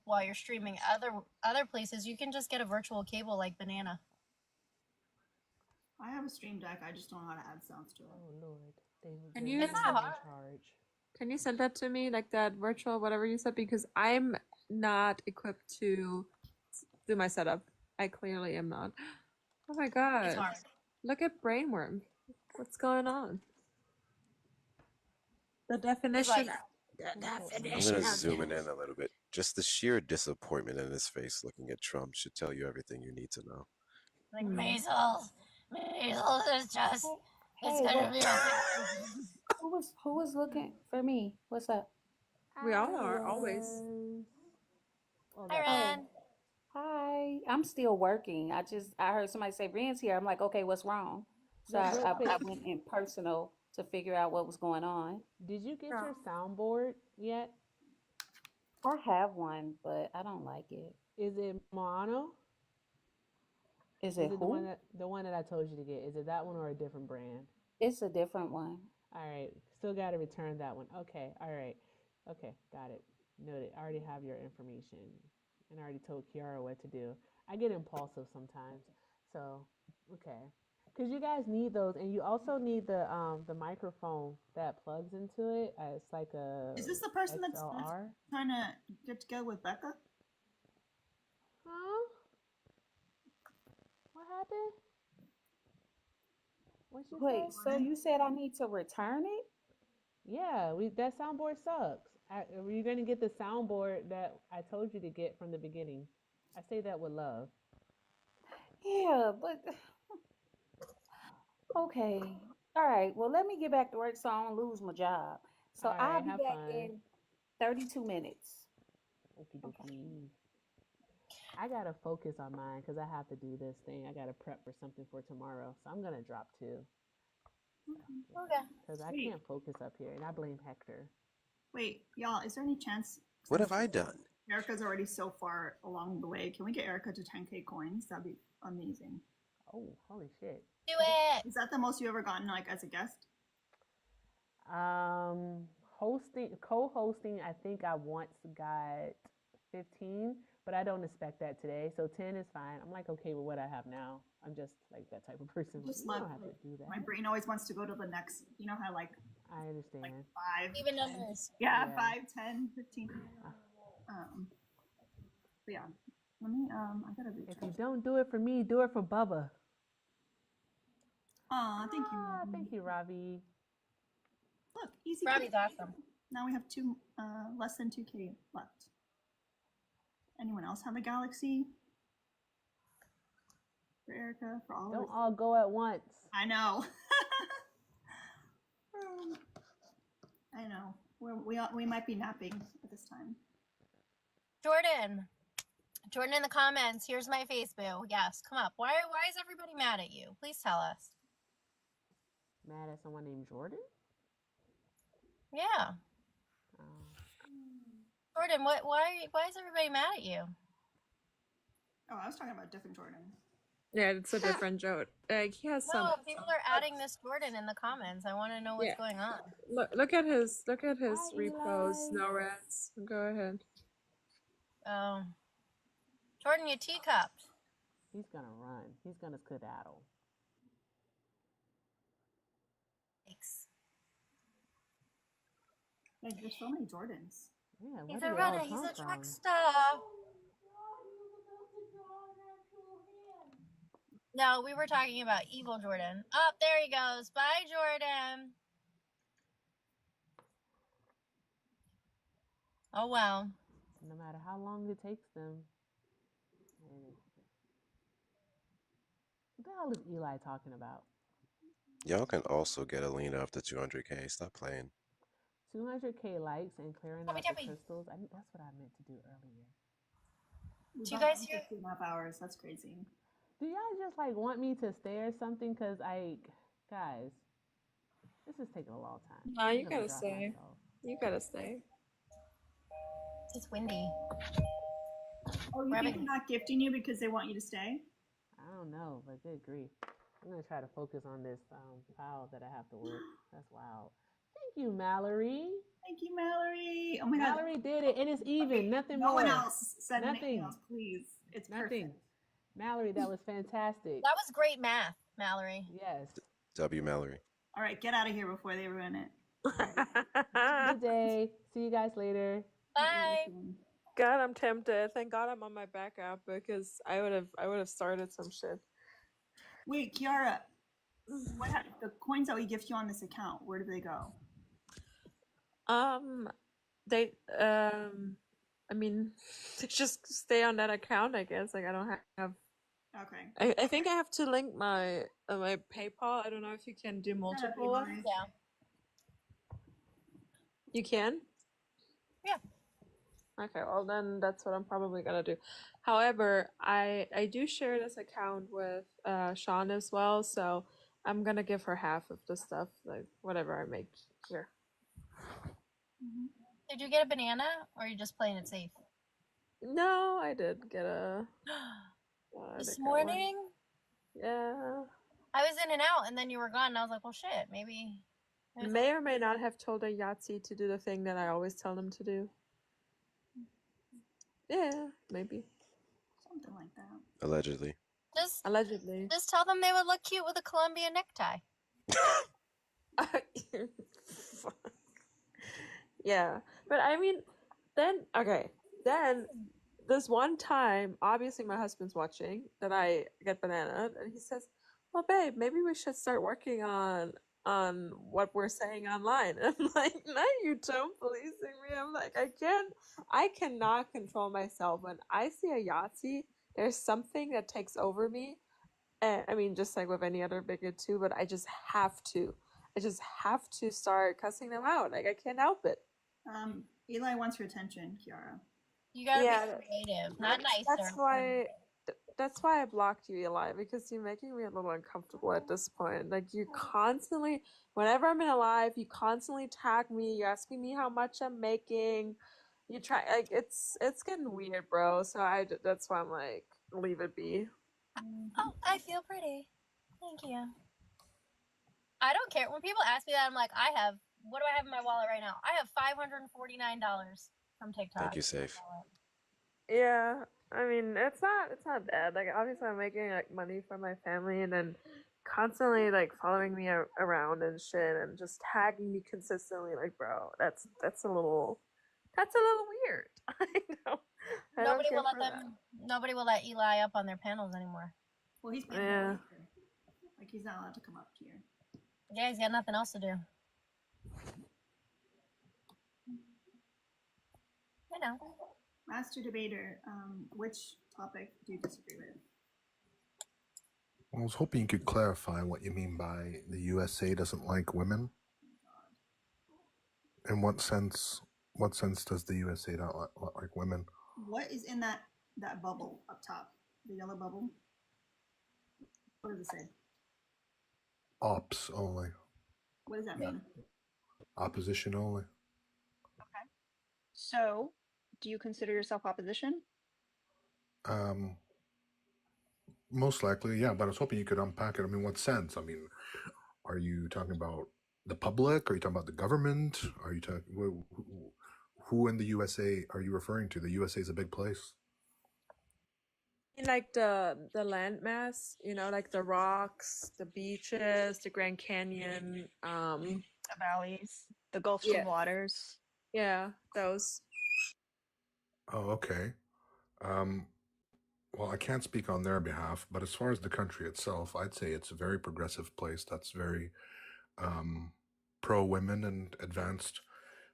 while you're streaming other places, you can just get a virtual cable like Banana. I have a Stream Deck. I just don't know how to add sounds to it. Oh Lord, Can you send that to me, like that virtual whatever you said? Because I'm not equipped to do my setup. I clearly am not. Oh my god! It's hard. Look at Brainworm. What's going on? The definition. I'm gonna zoom in a little bit. Just the sheer disappointment in his face looking at Trump should tell you everything you need to know. Like measles. Measles is just, it's Hey, gonna what? be okay. Who was looking for me? What's up? We all I are, always. was. Oh, Hi, that part. Oh, Ren. hi. I'm still working. I heard somebody say Ren's here. I'm like, okay, what's wrong? So But real quick, I went in personal to figure out what was going on. did you get Yeah. your soundboard yet? I have one, but I don't like it. Is it mono? Is Is it it who? the one that I told you to get? Is it that one or a different brand? It's a different one. All right, still got to return that one. Okay, all right. Okay, got it. Noted. I already have your information, and I already told Kiara what to do. I get impulsive sometimes, so okay. Cause you guys need those, and you also need the microphone that plugs into it. It's like a Is this the person that's XLR. trying to get together with Becca? Huh? What happened? What you say? Wait, so you said I need to return it? Yeah, that soundboard sucks. You're gonna get the soundboard that I told you to get from the beginning. I say that with love. Yeah, but okay. All right. Well, let me get back to work so I don't lose my job. So All I'll right, be have back fun. in 32 minutes. Okie Okay. dokie. I gotta focus on mine because I have to do this thing. I gotta prep for something for tomorrow, so I'm gonna drop too. Okay. Because I Wait, can't focus up here, and I blame Hector. wait, y'all, is there any chance, What since have I done? Erica's already so far along the way, can we get Erica to 10K coins? That'd be amazing. Oh, holy shit. Do it. Is that the most you ever gotten, like, as a guest? Co-hosting, I think I once got 15, but I don't expect that today. So 10 is fine. I'm like okay with what I have now. I'm just like that type of person. Just You love, don't have like, to do that. my brain always wants to go to the next, you know how, like I understand. 5, Even 10, numbers. yeah, Yeah. 5, 10, 15. But yeah, let me, I gotta reach If you out. don't do it for me, do it for Bubba. Aw, thank you. Thank you, Ravi. Look, easy. Robbie's awesome. Now we have less than 2K left. Anyone else have a galaxy? For Erica, for all of Don't us? all go at once. I know. I know. We might be napping at this time. Jordan. Jordan in the comments. Here's my Facebook. Yes, come up. Why is everybody mad at you? Please tell us. Mad at someone named Jordan? Yeah. Jordan, why is everybody mad at you? Oh, I was talking about a different Jordan. Yeah, it's a different joke. Like he has some. No, people are adding this Jordan in the comments. I want to know what's going on. Look at his Hi, repost. Eli. No rats. Go ahead. Oh. Jordan, you teacupped. He's gonna run. He's gonna skedaddle. Thanks. Like, there's so many Jordans. Yeah, He's where a do they all runner. He's come a track from? star. No, we were talking about evil Jordan. Oh, there he goes. Bye, Jordan. Oh, well. No matter how long it takes them. What the hell is Eli talking about? Y'all can also get Alina up to 200K. Stop playing. 200K likes and clearing out the crystals. That's what I meant to do earlier. Do you guys hear? 2.5 hours. That's crazy. Do y'all just like want me to stay or something? Cause guys, this is taking a long time. Nah, you gotta stay. You gotta stay. It's windy. Oh, you think they're not gifting you because they want you to stay? I don't know, but good grief. I'm gonna try to focus on this file that I have to work. That's wild. Thank you, Mallory. Thank you, Mallory. Oh my God. Mallory did it, and it's even. Okay, nothing no more. one else said nothing anything else, please. It's nothing. perfect. Mallory, that was fantastic. That was great math, Mallory. Yes. W. Mallory. All right, get out of here before they ruin it. Good day. See you guys later. Bye. God, I'm tempted. Thank God I'm on my backup because I would have started some shit. Wait, Kiara, the coins that we gift you on this account, where do they go? They I mean, they just stay on that account, I guess. Like I don't have. Okay. I think I have to link my my PayPal. I don't know if you can do Shut up, multiple. Eli. Yeah. You can? Yeah. Okay, well then that's what I'm probably gonna do. However, I do share this account with Sean as well, so I'm gonna give her half of the stuff, like whatever I make here. Did you get a banana, or are you just playing it safe? No, I did get a This I got one. morning, Yeah. I was in and out, and then you were gone, and I was like, well, shit, maybe. May or may not have told a Yahtzee to do the thing that I always tell them to do. Yeah, maybe. Something like that. Allegedly. Allegedly. Just tell them they would look cute with a Columbia necktie. Yeah, but I mean, then this one time, obviously my husband's watching, that I get banana, and he says, "Well, babe, maybe we should start working on what we're saying online." And I'm like, "No, you don't policing me." I'm like, I cannot control myself. When I see a Yahtzee, there's something that takes over me. And I mean, just like with any other bigot too, but I just have to. I just have to start cussing them out. Like I can't help it. Eli wants your attention, Kiara. You gotta be creative, not nicer. That's why I blocked you, Eli, because you're making me a little uncomfortable at this point. Like you constantly, whenever I'm in a live, you constantly tag me. You're asking me how much I'm making. You try, like it's getting weird, bro. So that's why I'm like, leave it be. Oh, I feel pretty. Thank you. I don't care. When people ask me that, I'm like, what do I have in my wallet right now? I have $549 from TikTok. Thank you, Safe. Yeah, I mean, it's not bad. Like, obviously, I'm making like money for my family, and then constantly like following me around and shit, and just tagging me consistently. Like, bro, that's a little weird. I know. Nobody will let Eli up on their panels anymore. Well, he's paying for it. Like he's not allowed to come up here. Yeah, he's got nothing else to do. You know. Master debater, which topic do you disagree with? I was hoping you could clarify what you mean by the USA doesn't like women. In what sense does the USA not like women? What is in that bubble up top? The yellow bubble? What does it say? Ops only. What does that mean? Opposition only. Okay. So, do you consider yourself opposition? Most likely, yeah, but I was hoping you could unpack it. I mean, what sense? I mean, are you talking about the public? Are you talking about the government? Are you talking who in the USA are you referring to? The USA is a big place. Like the landmass, like the rocks, the beaches, the Grand Canyon, the valleys, the Gulf Stream waters. Yeah, those. Oh, okay. Well, I can't speak on their behalf, but as far as the country itself, I'd say it's a very progressive place that's very pro-women and advanced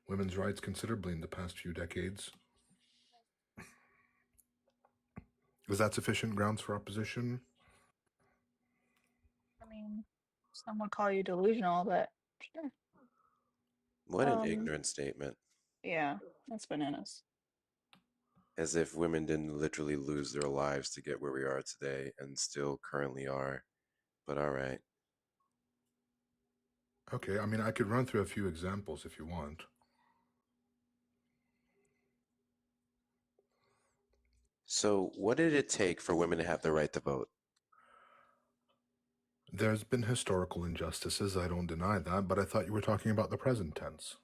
women's rights considerably in the past few decades. Is that sufficient grounds for opposition? I mean, some would call you delusional, but sure. What an ignorant statement. Yeah, that's bananas. As if women didn't literally lose their lives to get where we are today and still currently are. But all right. Okay, I mean, I could run through a few examples if you want. So, what did it take for women to have the right to vote? There's been historical injustices, I don't deny that, but I thought you were talking about the present tense.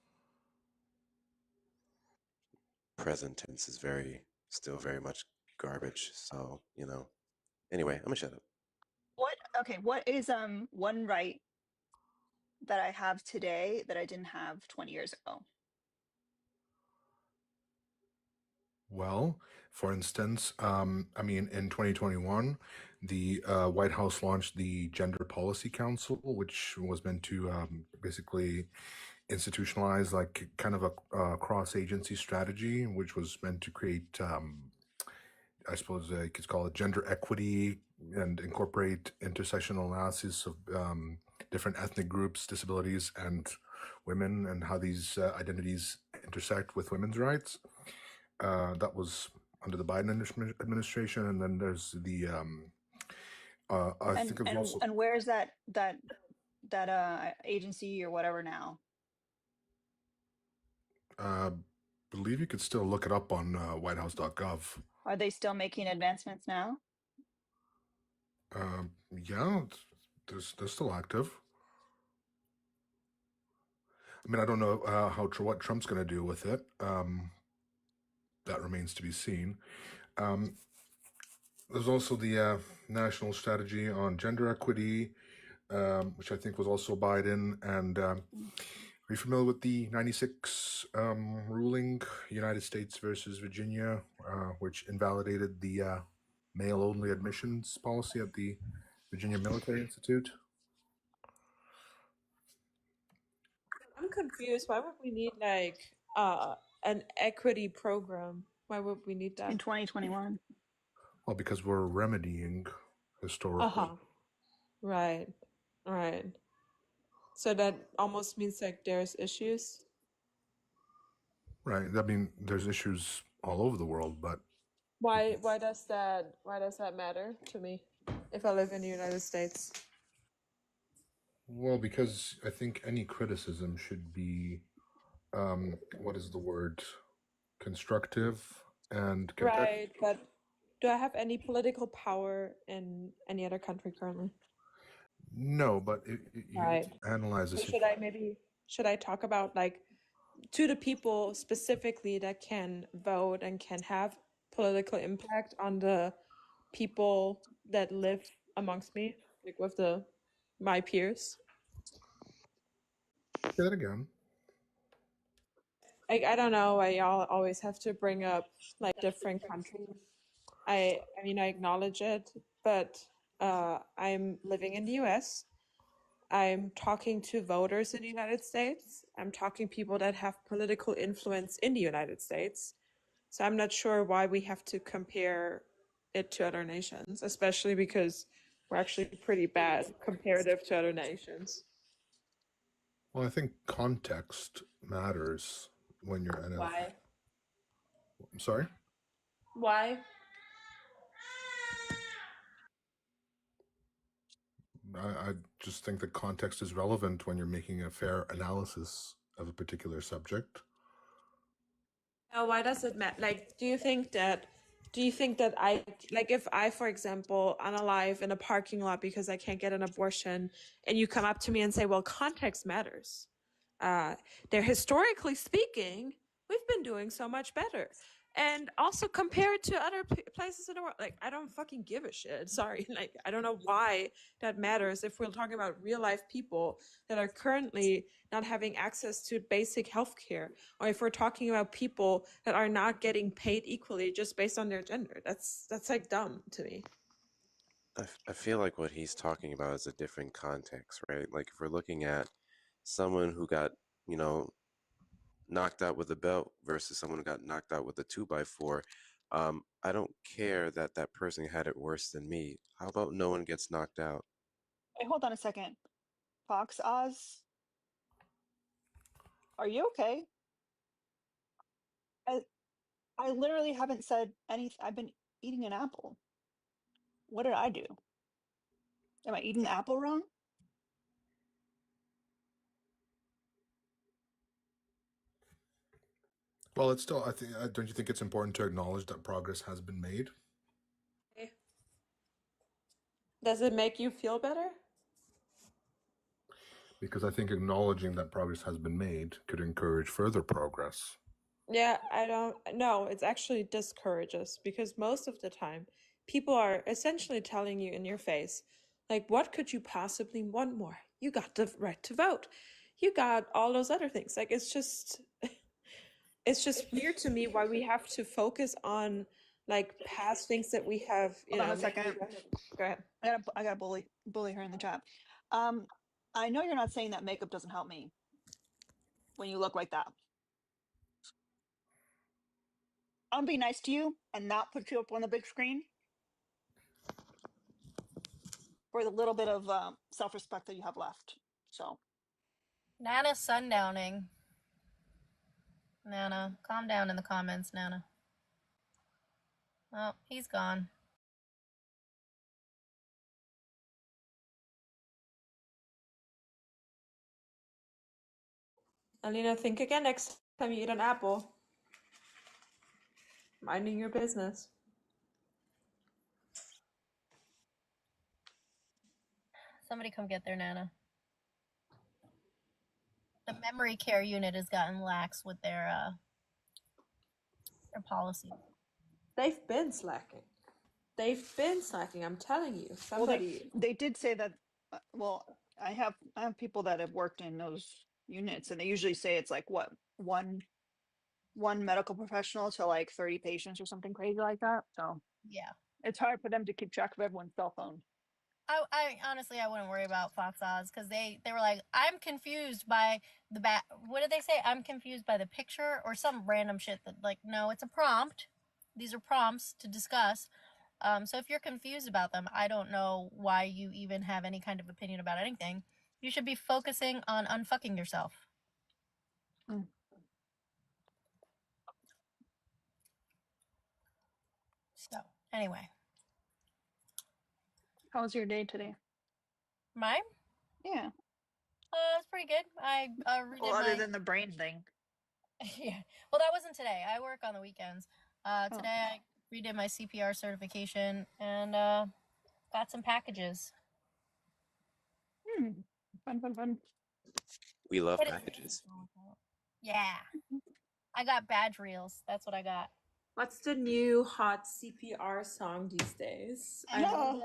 Present tense is still very much garbage, so, Anyway, I'm gonna shut up. What is one right that I have today that I didn't have 20 years ago? Well, for instance, I mean, in 2021, the White House launched the Gender Policy Council, which was meant to basically institutionalize like kind of a cross-agency strategy, which was meant to create, I suppose you could call it gender equity and incorporate intersectional analysis of different ethnic groups, disabilities, and women, and how these identities intersect with women's rights. That was under the Biden administration, and then there's the I think it was also And where's that agency or whatever now? believe you could still look it up on whitehouse.gov. Are they still making advancements now? Yeah, they're still active. I mean, I don't know what Trump's going to do with it. That remains to be seen. There's also the National Strategy on Gender Equity, which I think was also Biden. And are you familiar with the 96 ruling, United States versus Virginia, which invalidated the male-only admissions policy at the Virginia Military Institute? I'm confused. Why would we need like an equity program? Why would we need that? In 2021. Well, because we're remedying historically. Uh-huh. Right. Right. So that almost means like there's issues. Right. I mean, there's issues all over the world, but Why does that matter to me if I live in the United States? well, because I think any criticism should be what is the word? Constructive and Right, but do I have any political power in any other country currently? No, but you need Right. to analyze So this. should I talk about like to the people specifically that can vote and can have political impact on the people that live amongst me, like with my peers? Say that again. Like I don't know, I always have to bring up like different countries. I mean I acknowledge it, but I'm living in the US. I'm talking to voters in the United States. I'm talking people that have political influence in the United States. So I'm not sure why we have to compare it to other nations, especially because we're actually pretty bad comparative to other nations. Well, I think context matters when you're in a. Why? I'm sorry? Why? I just think that context is relevant when you're making a fair analysis of a particular subject. Oh, why does it matter? Like, do you think that like, if I, for example, unalive in a parking lot because I can't get an abortion, and you come up to me and say, well, context matters. They're historically speaking, we've been doing so much better. And also compared to other places in the world, like, I don't fucking give a shit. Sorry. Like, I don't know why that matters if we're talking about real life people that are currently not having access to basic health care, or if we're talking about people that are not getting paid equally just based on their gender. That's like dumb to me. I feel like what he's talking about is a different context, right? Like if we're looking at someone who got, you know, knocked out with a belt versus someone who got knocked out with a 2x4, I don't care that that person had it worse than me. How about no one gets knocked out? Hey, hold on a second. Fox Oz, are you okay? I literally haven't said anything. I've been eating an apple. What did I do? Am I eating the apple wrong? Well, it's still. I think. Don't you think it's important to acknowledge that progress has been made? Does it make you feel better? Because I think acknowledging that progress has been made could encourage further progress. Yeah, I don't know. It's actually discourages because most of the time people are essentially telling you in your face, like, what could you possibly want more? You got the right to vote. You got all those other things. Like, it's just weird to me why we have to focus on like past things that we have, Hold on a maybe second. Go ahead. I got bully her in the chat. I know you're not saying that makeup doesn't help me when you look like that. I'm be nice to you and not put you up on the big screen. for the little bit of self-respect that you have left. So Nana sundowning. Nana, calm down in the comments, Nana. Oh, he's gone. Alina, think again next time you eat an apple. Minding your business. Somebody come get their Nana. The memory care unit has gotten lax with their policy. They've been slacking. I'm telling you. Somebody. Well, they did say that. Well, I have people that have worked in those units, and they usually say it's like what one medical professional to like 30 patients or something crazy like that. So yeah, it's hard for them to keep track of everyone's cell phone. I honestly, I wouldn't worry about Fox Oz because they were like, I'm confused by the what did they say? I'm confused by the picture or some random shit that like, no, it's a prompt. These are prompts to discuss. So if you're confused about them, I don't know why you even have any kind of opinion about anything. You should be focusing on unfucking yourself. Mm. So anyway, How was your day today? mine? Yeah. It's pretty good. I redid Well, other than the brain thing. yeah. Well, that wasn't today. I work on the weekends. Oh. Today I redid my CPR certification and got some packages. Fun. We love packages. Yeah. I got badge reels. That's what I got. What's the new hot CPR song these days? I know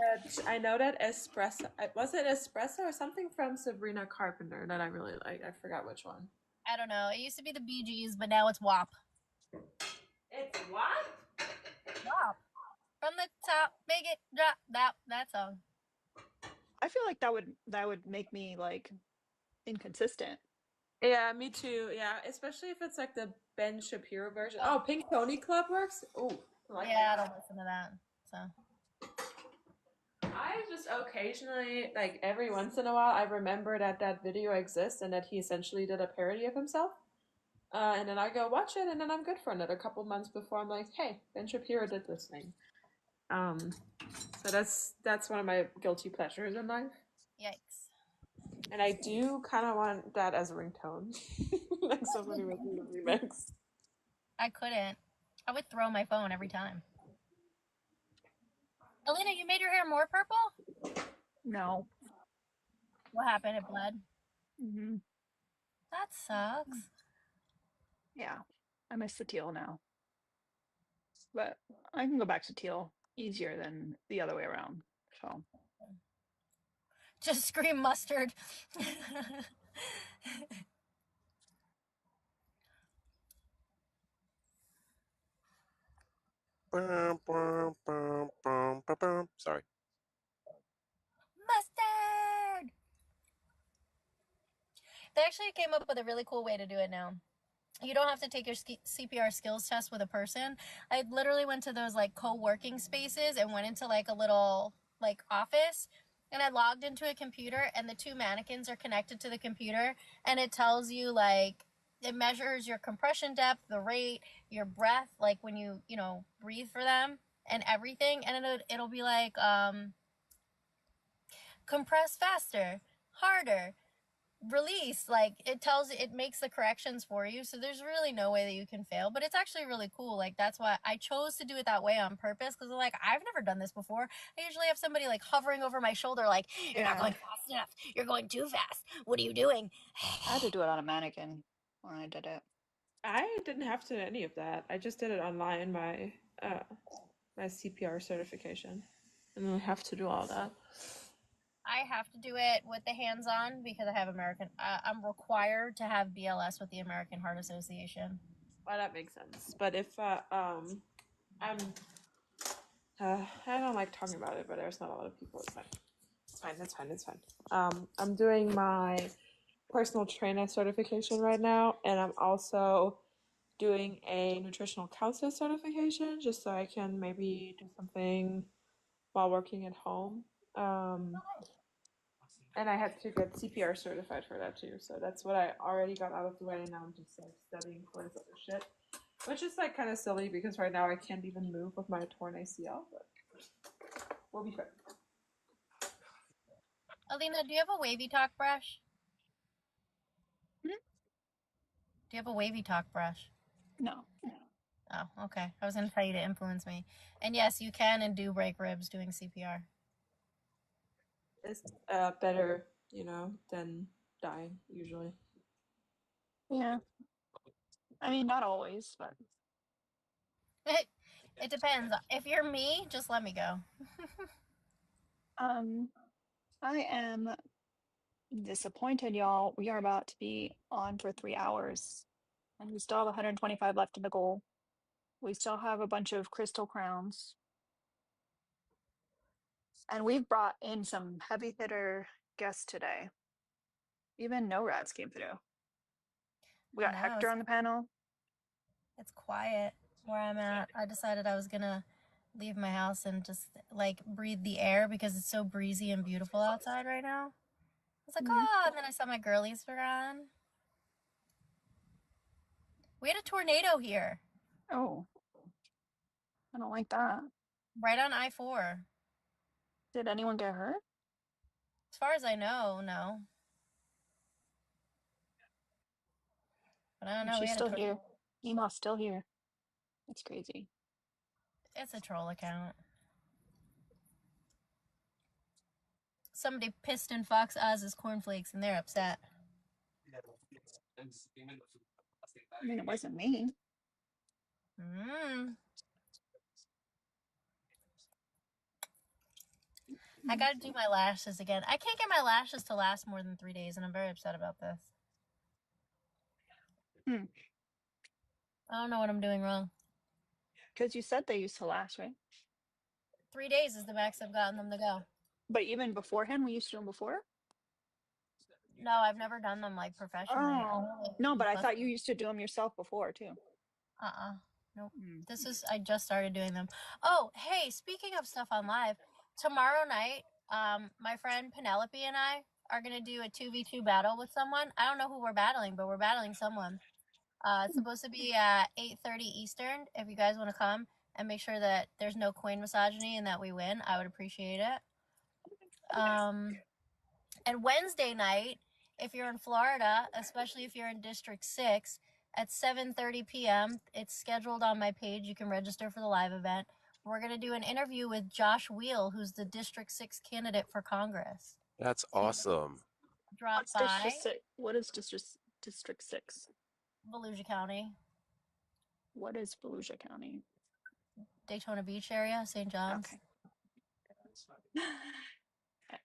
that Espresso. Was it Espresso or something from Sabrina Carpenter that I really like? I forgot which one. I don't know. It used to be the Bee Gees, but now it's WAP. It's what? WAP. From the top, make it drop. That song. I feel like that would make me like inconsistent. Yeah, me too. Yeah, especially if it's like the Ben Shapiro version. Oh, Pink Pony Club works. Oh, yeah, I don't listen to that. So I just occasionally, like every once in a while, I remember that video exists and that he essentially did a parody of himself. And then I go watch it, and then I'm good for another couple months before I'm like, hey, Ben Shapiro did this thing. So that's one of my guilty pleasures in life. Yikes. And I do kind of want that as a ringtone. Like somebody with a remix. I couldn't. I would throw my phone every time. Alina, you made your hair more purple? No. What happened? It bled? Mm-hmm. That sucks. Yeah. I miss the teal now. But I can go back to teal easier than the other way around. So just scream mustard. Sorry. Mustard! They actually came up with a really cool way to do it now. You don't have to take your CPR skills test with a person. I literally went to those like co-working spaces and went into like a little like office, and I logged into a computer, and the two mannequins are connected to the computer, and it tells you like, it measures your compression depth, the rate, your breath, like when you breathe for them and everything, and it'll be like compress faster, harder, release, like it makes the corrections for you, so there's really no way that you can fail, but it's actually really cool. Like that's why I chose to do it that way on purpose, because like I've never done this before. I usually have somebody like hovering over my shoulder like, you're not going fast enough, you're going too fast, what are you doing? I had to do it on a mannequin when I did it. I didn't have to do any of that. I just did it online, my CPR certification. And then I have to do all that. I have to do it with the hands-on because I have I'm required to have BLS with the American Heart Association. Well, that makes sense. But if I don't like talking about it, but there's not a lot of people. It's fine. I'm doing my personal trainer certification right now, and I'm also doing a nutritional counselor certification just so I can maybe do something while working at home. And I had to get CPR certified for that too. So that's what I already got out of the way, and now I'm just like studying for this other shit. Which is like kind of silly because right now I can't even move with my torn ACL, but we'll be fine. Alina, do you have a wavy talk brush? Hmm? Do you have a wavy talk brush? No. Oh, okay. I was going to tell you to influence me. And yes, you can and do break ribs doing CPR. It's better, you know, than dying usually. Yeah. I mean, not always, but It depends. If you're me, just let me go. I am disappointed, y'all. We are about to be on for 3 hours, and we still have 125 left in the goal. We still have a bunch of crystal crowns, and we've brought in some heavy hitter guests today. Even no rats came through. We I got know. Hector on the panel. It's quiet where I'm at. I decided I was going to leave my house and just like breathe the air because it's so breezy and beautiful outside right now. I was like, oh, and then I saw my girlies were on. We had a tornado here. Oh, I don't like that. Right on I-4. Did anyone get hurt? As far as I know, no. But I don't know. We She's had a still tornado. here. Ema's still here. It's crazy. It's a troll account. Somebody pissed in Fox Oz's cornflakes and they're upset. I mean, it wasn't me. I gotta do my lashes again. I can't get my lashes to last more than 3 days, and I'm very upset about this. Hmm. I don't know what I'm doing wrong. Because you said they used to last, right? 3 days is the max I've gotten them to go. But even beforehand, we used to do them before? No, I've never done them like professionally. Oh, no, but I thought you used to do them yourself before too. Nope. I just started doing them. Oh, hey, speaking of stuff on live, tomorrow night, my friend Penelope and I are gonna do a 2v2 battle with someone. I don't know who we're battling, but we're battling someone. It's supposed to be at 8:30 Eastern. If you guys want to come and make sure that there's no coin misogyny and that we win, I would appreciate it. And Wednesday night, if you're in Florida, especially if you're in District 6, at 7:30 p.m., it's scheduled on my page. You can register for the live event. We're going to do an interview with Josh Wheel, who's the District 6 candidate for Congress. That's awesome. Drop What's by. District 6? What is District 6? Volusia County. What is Volusia County? Daytona Beach area, St. John's. Okay.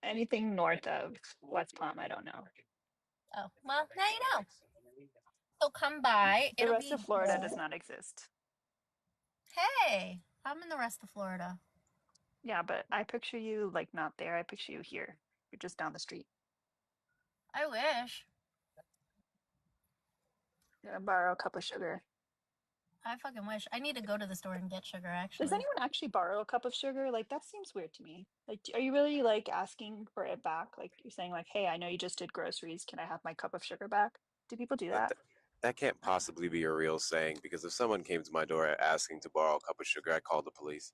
Anything north of West Palm, I don't know. Oh, well, now you know. So come by. The rest of Florida does not exist. Hey, I'm in the rest of Florida. Yeah, but I picture you like not there. I picture you here. You're just down the street. I wish. Gonna borrow a cup of sugar. I fucking wish. I need to go to the store and get sugar, actually. Does anyone actually borrow a cup of sugar? Like, that seems weird to me. Like, are you really like asking for it back? Like, you're saying like, hey, I know you just did groceries. Can I have my cup of sugar back? Do people do that? That can't possibly be a real saying, because if someone came to my door asking to borrow a cup of sugar, I'd call the police.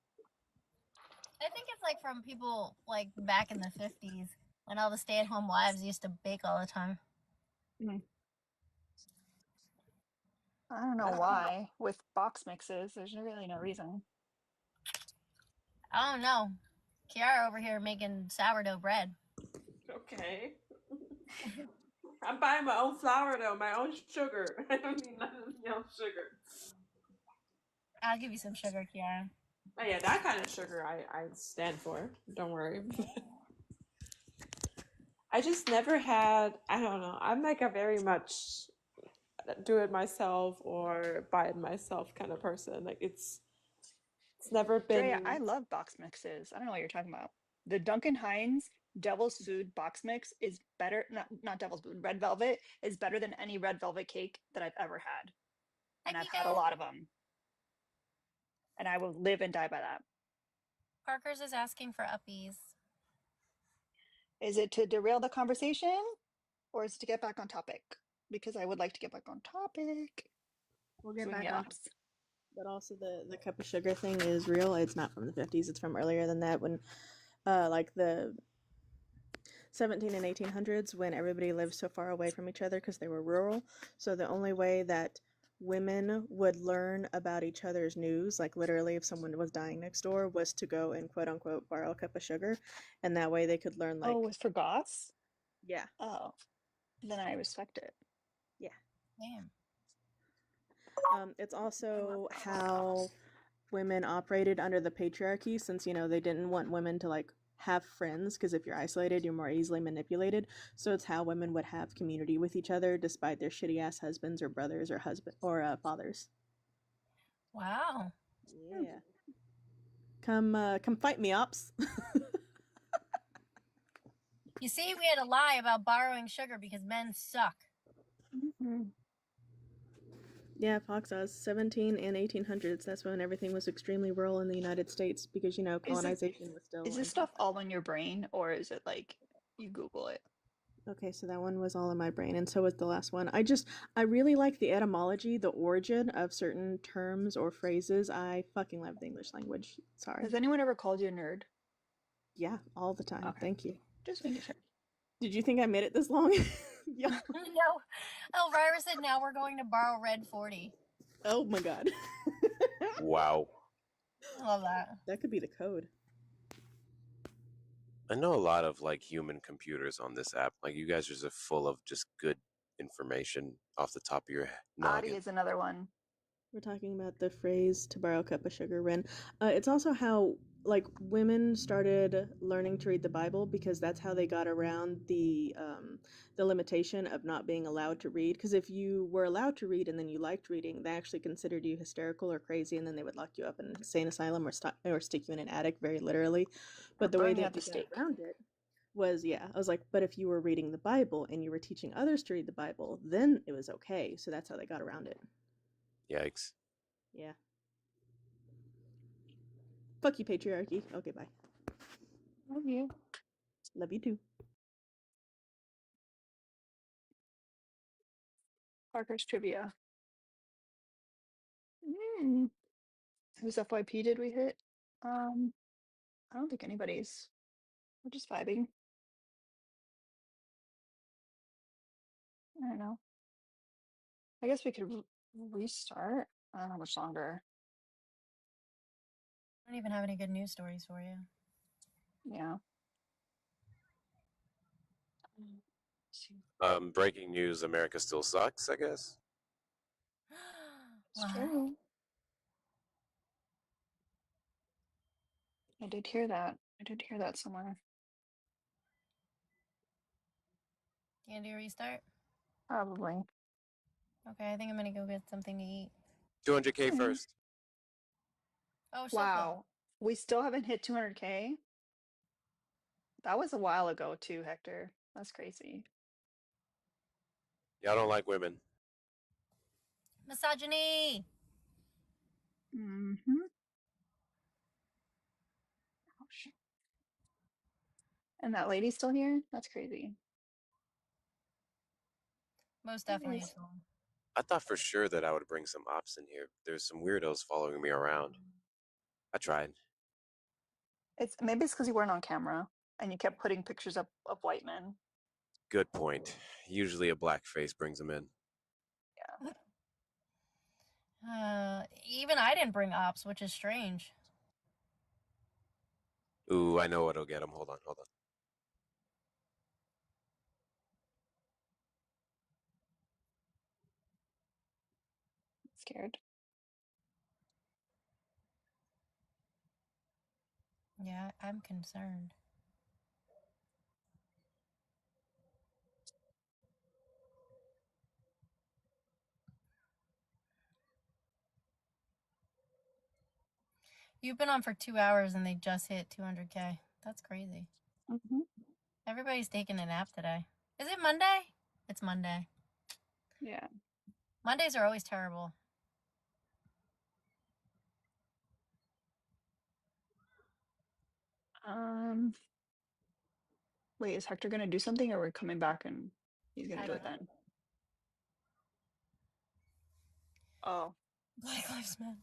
I think it's like from people like back in the 50s when all the stay-at-home wives used to bake all the time. I don't know why. With box mixes, there's really no reason. I don't know. Kiara over here making sourdough bread. Okay. I'm buying my own flour though, my own sugar. I don't need none of your sugar. I'll give you some sugar, Kiara. Oh yeah, that kind of sugar I stand for. Don't worry. I just never had, I don't know, I'm like a very much do it myself or buy it myself kind of person. Like it's never been. Drea, I love box mixes. I don't know what you're talking about. The Duncan Hines Devil's Food box mix is better, not Devil's Food, Red Velvet is better than any red velvet cake that I've ever had. And I've had a lot of them. And I will live and die by that. Parker's is asking for uppies. Is it to derail the conversation or is it to get back on topic? Because I would like to get back on topic. We'll get Swing back the on. ops. But also the cup of sugar thing is real. It's not from the 50s. It's from earlier than that when like the 17 and 1800s when everybody lived so far away from each other because they were rural. So the only way that women would learn about each other's news, like literally if someone was dying next door, was to go and quote unquote borrow a cup of sugar. And that way they could learn like, Oh, it's for goths? yeah, Oh, then I respect it. yeah. Damn. It's also how women operated under the patriarchy since, you know, they didn't want women to like have friends because if you're isolated, you're more easily manipulated. So it's how women would have community with each other despite their shitty ass husbands or brothers or fathers. Wow. Yeah. Come fight me, ops. You see, we had to lie about borrowing sugar because men suck. Mm-hmm. Yeah, Fox Oz, 17 and 1800s. That's when everything was extremely rural in the United States because, you know, colonization was still Is in this stuff progress. all in your brain or is it like you Google it? Okay, so that one was all in my brain, and so was the last one. I really like the etymology, the origin of certain terms or phrases. I fucking love the English language. Sorry. Has anyone ever called you a nerd? Yeah, all the time. Okay. Thank you. Just making sure. Did you think I made it this long? Yeah. No. Elvira said now we're going to borrow Red 40. Oh my god. Wow. I love that. That could be the code. I know a lot of like human computers on this app. Like you guys are just full of just good information off the top of your Adi noggin. is another one. We're talking about the phrase to borrow a cup of sugar, Ren. It's also how like women started learning to read the Bible because that's how they got around the limitation of not being allowed to read. Because if you were allowed to read and then you liked reading, they actually considered you hysterical or crazy, and then they would lock you up in an insane asylum or stick you in an attic, very literally. But the way burn you that at the they got stake. around it was, yeah, I was like, but if you were reading the Bible and you were teaching others to read the Bible, then it was okay. So that's how they got around it. Yikes. Yeah. Fuck you, patriarchy. Okay, bye. Love you. Love you too. Parker's trivia. Whose FYP did we hit? I don't think anybody's. We're just vibing. I don't know. I guess we could restart. I don't know how much longer. I don't even have any good news stories for you. Yeah. Breaking news: America still sucks. I guess. It's true. I did hear that. I did hear that somewhere. You gonna do a restart? Probably. Okay, I think I'm gonna go get something to eat. 200K first. Oh, so Wow. We still haven't hit 200K? That was a while ago too, Hector. That's crazy. Y'all don't like women. Misogyny! Mm-hmm. Ouch. And that lady's still here? That's crazy. Most definitely. Anyways. I thought for sure that I would bring some ops in here. There's some weirdos following me around. I tried. Maybe it's because you weren't on camera and you kept putting pictures up of white men. Good point. Usually a black face brings them in. Even I didn't bring ops, which is strange. Ooh, I know what'll get them. Hold on. Scared. Yeah, I'm concerned. You've been on for 2 hours and they just hit 200K. That's crazy. Mm-hmm. Everybody's taking a nap today. Is it Monday? It's Monday. Yeah. Mondays are always terrible. Wait, is Hector gonna do something, or we're coming back and he's gonna I do don't it know. then? Oh, Black Lives Matter.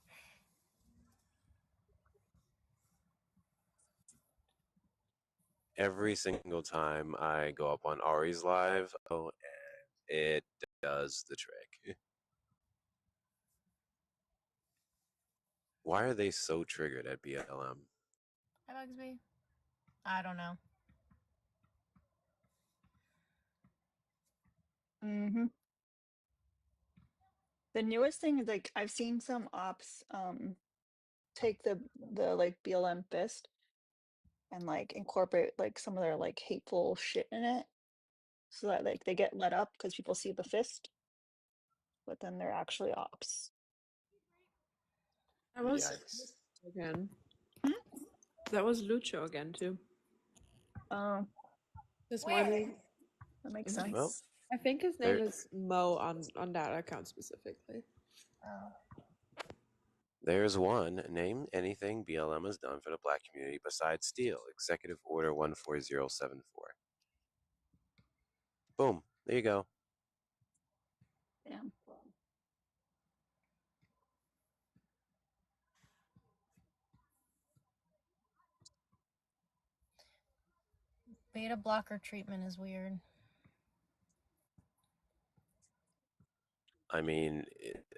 Every single time I go up on Ari's live, and it does the trick. Why are they so triggered at BLM? Hi, Bugsby. I don't know. mm-hmm. The newest thing is like I've seen some ops take the like BLM fist and like incorporate like some of their like hateful shit in it, so that like they get let up because people see the fist, but then they're actually ops. That was Yikes. again. Hmm? That was Lucho again too. Oh, This Where? morning. that makes Mhm. Well, sense. I think his name there, is Mo on that account specifically. Oh. there's one. Name anything BLM has done for the black community besides steal. Executive Order 14074. Boom. There you go. Damn. Beta blocker treatment is weird. I mean,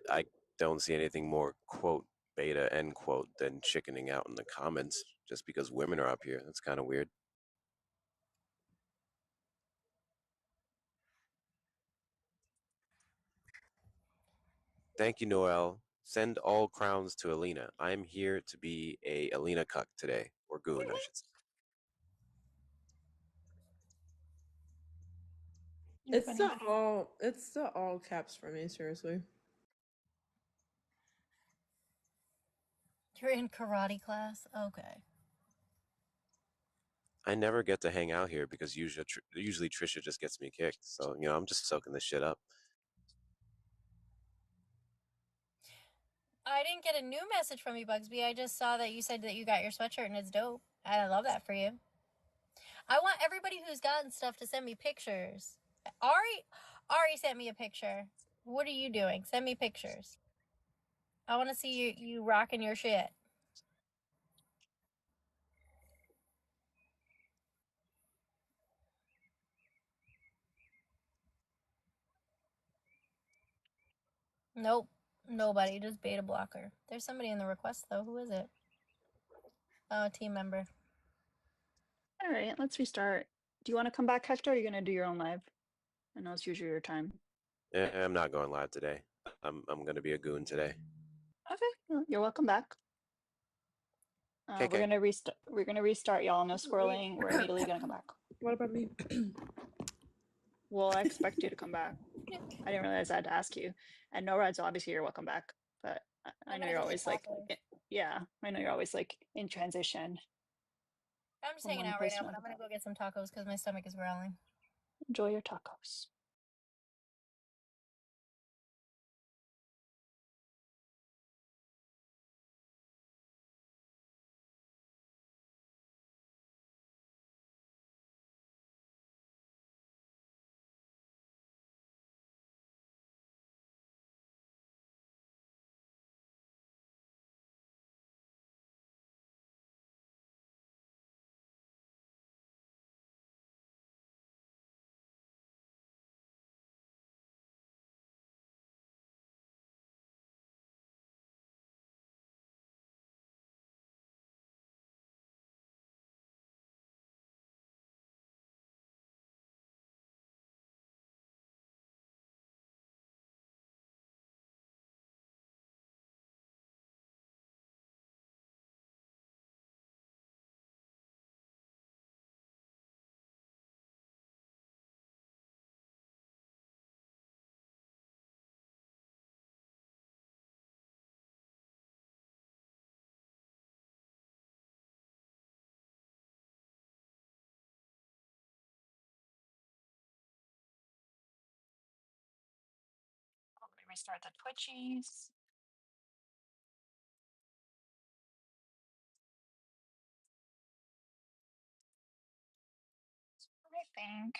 I don't see anything more quote beta end quote than chickening out in the comments just because women are up here. That's kind of weird. Thank you, Noel. Send all crowns to Alina. I'm here to be a Alina cuck today, or goon, I should say. You're It's funny. the all caps for me, seriously. You're in karate class? Okay. I never get to hang out here because usually Trisha just gets me kicked. So, I'm just soaking this shit up. I didn't get a new message from you, Bugsby. I just saw that you said that you got your sweatshirt and it's dope. I love that for you. I want everybody who's gotten stuff to send me pictures. Ari sent me a picture. What are you doing? Send me pictures. I want to see you rocking your shit. Nope. Nobody. Just beta blocker. There's somebody in the request, though. Who is it? Oh, team member. All right, let's restart. Do you want to come back, Hector? Or are you gonna do your own live? I know it's usually your time. I'm not going live today. I'm going to be a goon today. Okay, well, you're welcome back. We're KK. gonna restart. We're gonna restart, y'all. No squirreling. We're immediately gonna come back. What about me? Well, I expect you to come back. I didn't realize I had to ask you. And no rides, obviously you're welcome back. But I I'm know gonna you're go get always like, tacos. yeah, I know you're always like in transition I'm just from hanging one out right place now, to but another. I'm gonna go get some tacos because my stomach is growling. Enjoy your tacos. Let me restart the Twitchies. think.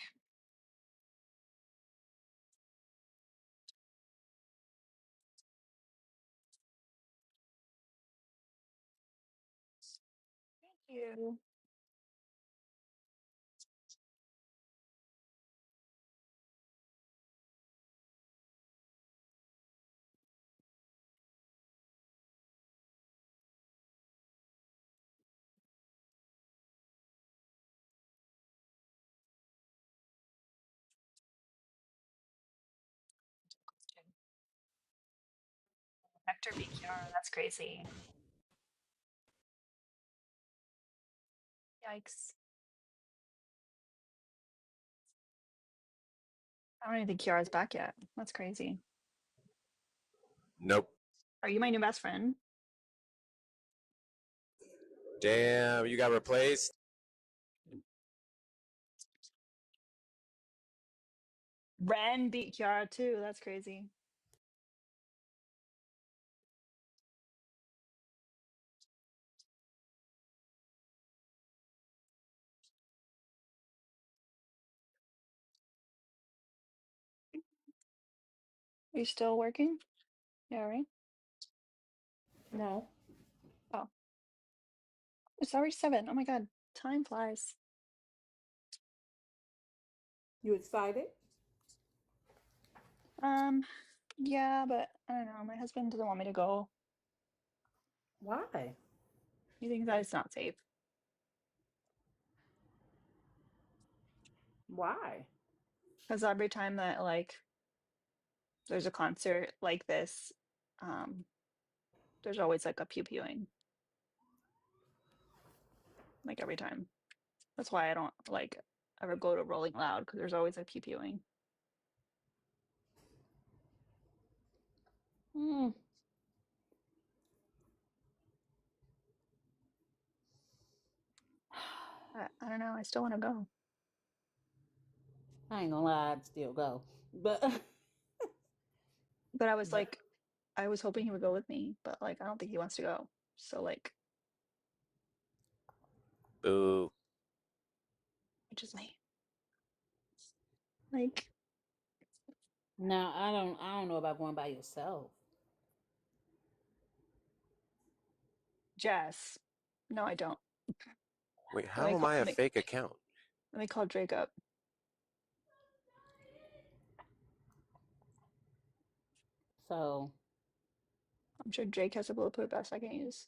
Thank you. Hector beat Kiara, that's crazy. Yikes. I don't even think Kiara's back yet. That's crazy. Nope. Are you my new best friend? Damn, you got replaced. Ren beat Kiara too. That's crazy. Are you still working? Yeah, right? No. Oh, it's already 7. Oh my god. Time flies. You excited? Yeah, but I don't know. My husband doesn't want me to go. Why? He thinks that it's not safe. Why? Because every time that like there's a concert like this, there's always like a pew pewing. Like every time. That's why I don't like ever go to Rolling Loud because there's always a pew pewing. Hmm. I don't know. I still want to go. I ain't gonna lie, I'd still go. But But I was like, I was hoping he would go with me, but like I don't think he wants to go. So like, Boo. which is me. Like, now I don't know about going by yourself. Jess. No, I don't. Wait, Let me how am call. I a fake account? Let me call Drake up. So I'm sure Drake has a bulletproof vest I can use.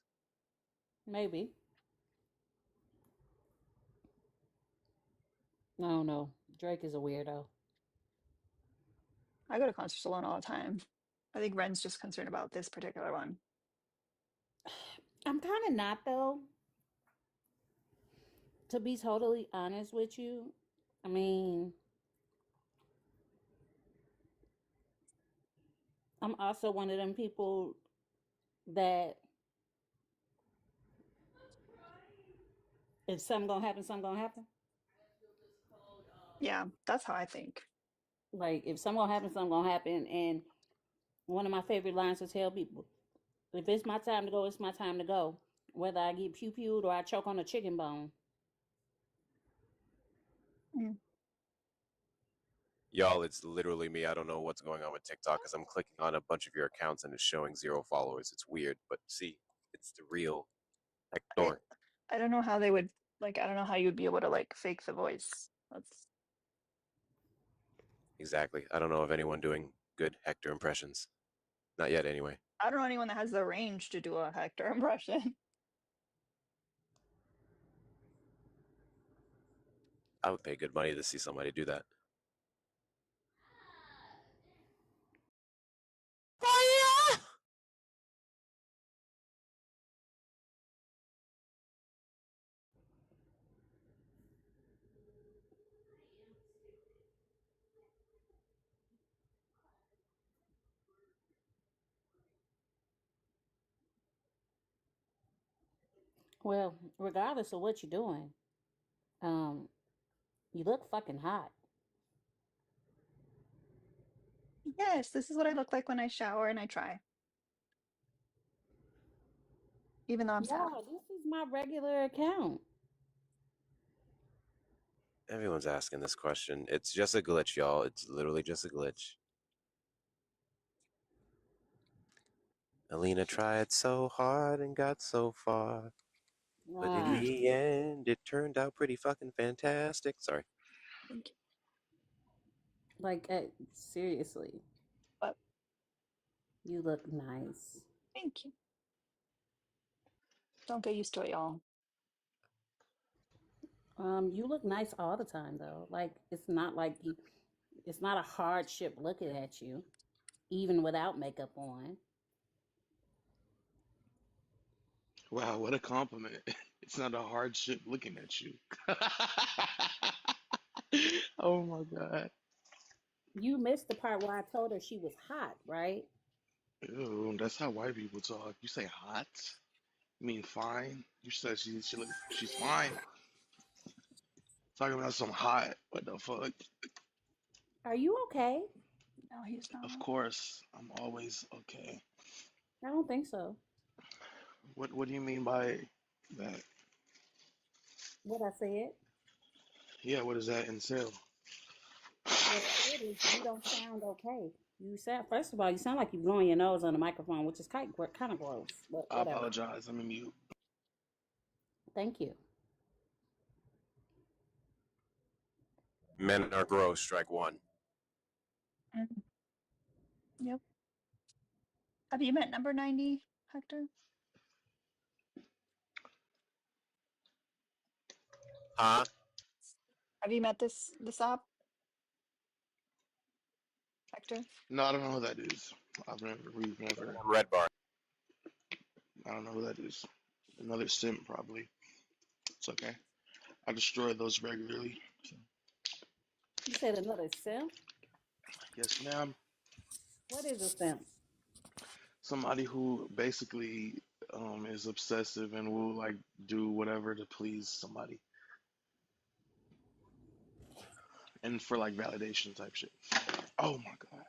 maybe. I don't know. Drake is a weirdo. I go to concerts alone all the time. I think Ren's just concerned about this particular one. I'm kind of not though. To be totally honest with you, I mean, I'm also one of them people that if something gonna happen, something gonna happen. Yeah, that's how I think. Like if something gonna happen, something gonna happen. And one of my favorite lines to tell people: if it's my time to go, it's my time to go. Whether I get pew pewed or I choke on a chicken bone. Mm. Y'all, it's literally me. I don't know what's going on with TikTok because I'm clicking on a bunch of your accounts and it's showing 0 followers. It's weird, but see, it's the real Hector. I don't know how they would like. I don't know how you would be able to like fake the voice. That's. Exactly. I don't know of anyone doing good Hector impressions. Not yet, anyway. I don't know anyone that has the range to do a Hector impression. I would pay good money to see somebody do that. Fire! Well, regardless of what you're doing, um, you look fucking hot. Yes, this is what I look like when I shower and I try. Even though I'm sad. Yeah, this is my regular account. Everyone's asking this question. It's just a glitch, y'all. It's literally just a glitch. Alina tried so hard and got so far. But in the end, it turned out pretty fucking fantastic. Sorry. Thank you. Like, seriously. But you look nice. Thank you. Don't get used to it, y'all. You look nice all the time, though. Like, it's not like you. It's not a hardship looking at you, even without makeup on. Wow, what a compliment. It's not a hardship looking at you. Oh my God. You missed the part where I told her she was hot, right? Ew, that's how white people talk. You say hot? You mean fine? You said she's fine. Talking about some hot. What the fuck? Are you okay? No, he's not. Of course, I'm always okay. I don't think so. What do you mean by that? What I said? Yeah, what does that entail? What I said is you don't sound okay. You sound, first of all, you sound like you're blowing your nose on the microphone, which is kind of gross, but I whatever. apologize. I'm in mute. Thank you. Men are gross. Strike one. Yep. Have you met number 90, Hector? Huh? Have you met this app, Hector? No, I don't know who that is. We've never. Red bar. I don't know who that is. Another simp, probably. It's okay. I destroy those regularly. So. You said another simp? Yes, ma'am. What is a simp? Somebody who basically is obsessive and will like do whatever to please somebody, and for like validation type shit. Oh my God.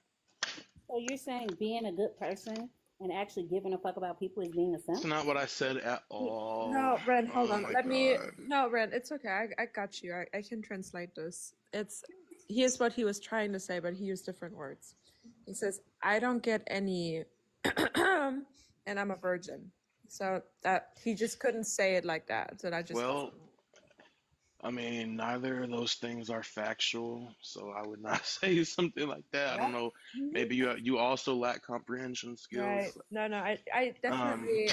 So you're saying being a good person and actually giving a fuck about people is being a simp? That's not what I said at all. No, Ren, hold Oh on. my Let me. God. No, Ren, it's okay. I got you. I can translate this. Here's what he was trying to say, but he used different words. He says, I don't get any, and I'm a virgin. So that he just couldn't say it like that. So I just. Well, I mean, neither of those things are factual, so I would not say something like that. I don't know. Maybe you also lack comprehension skills. Right. No, I definitely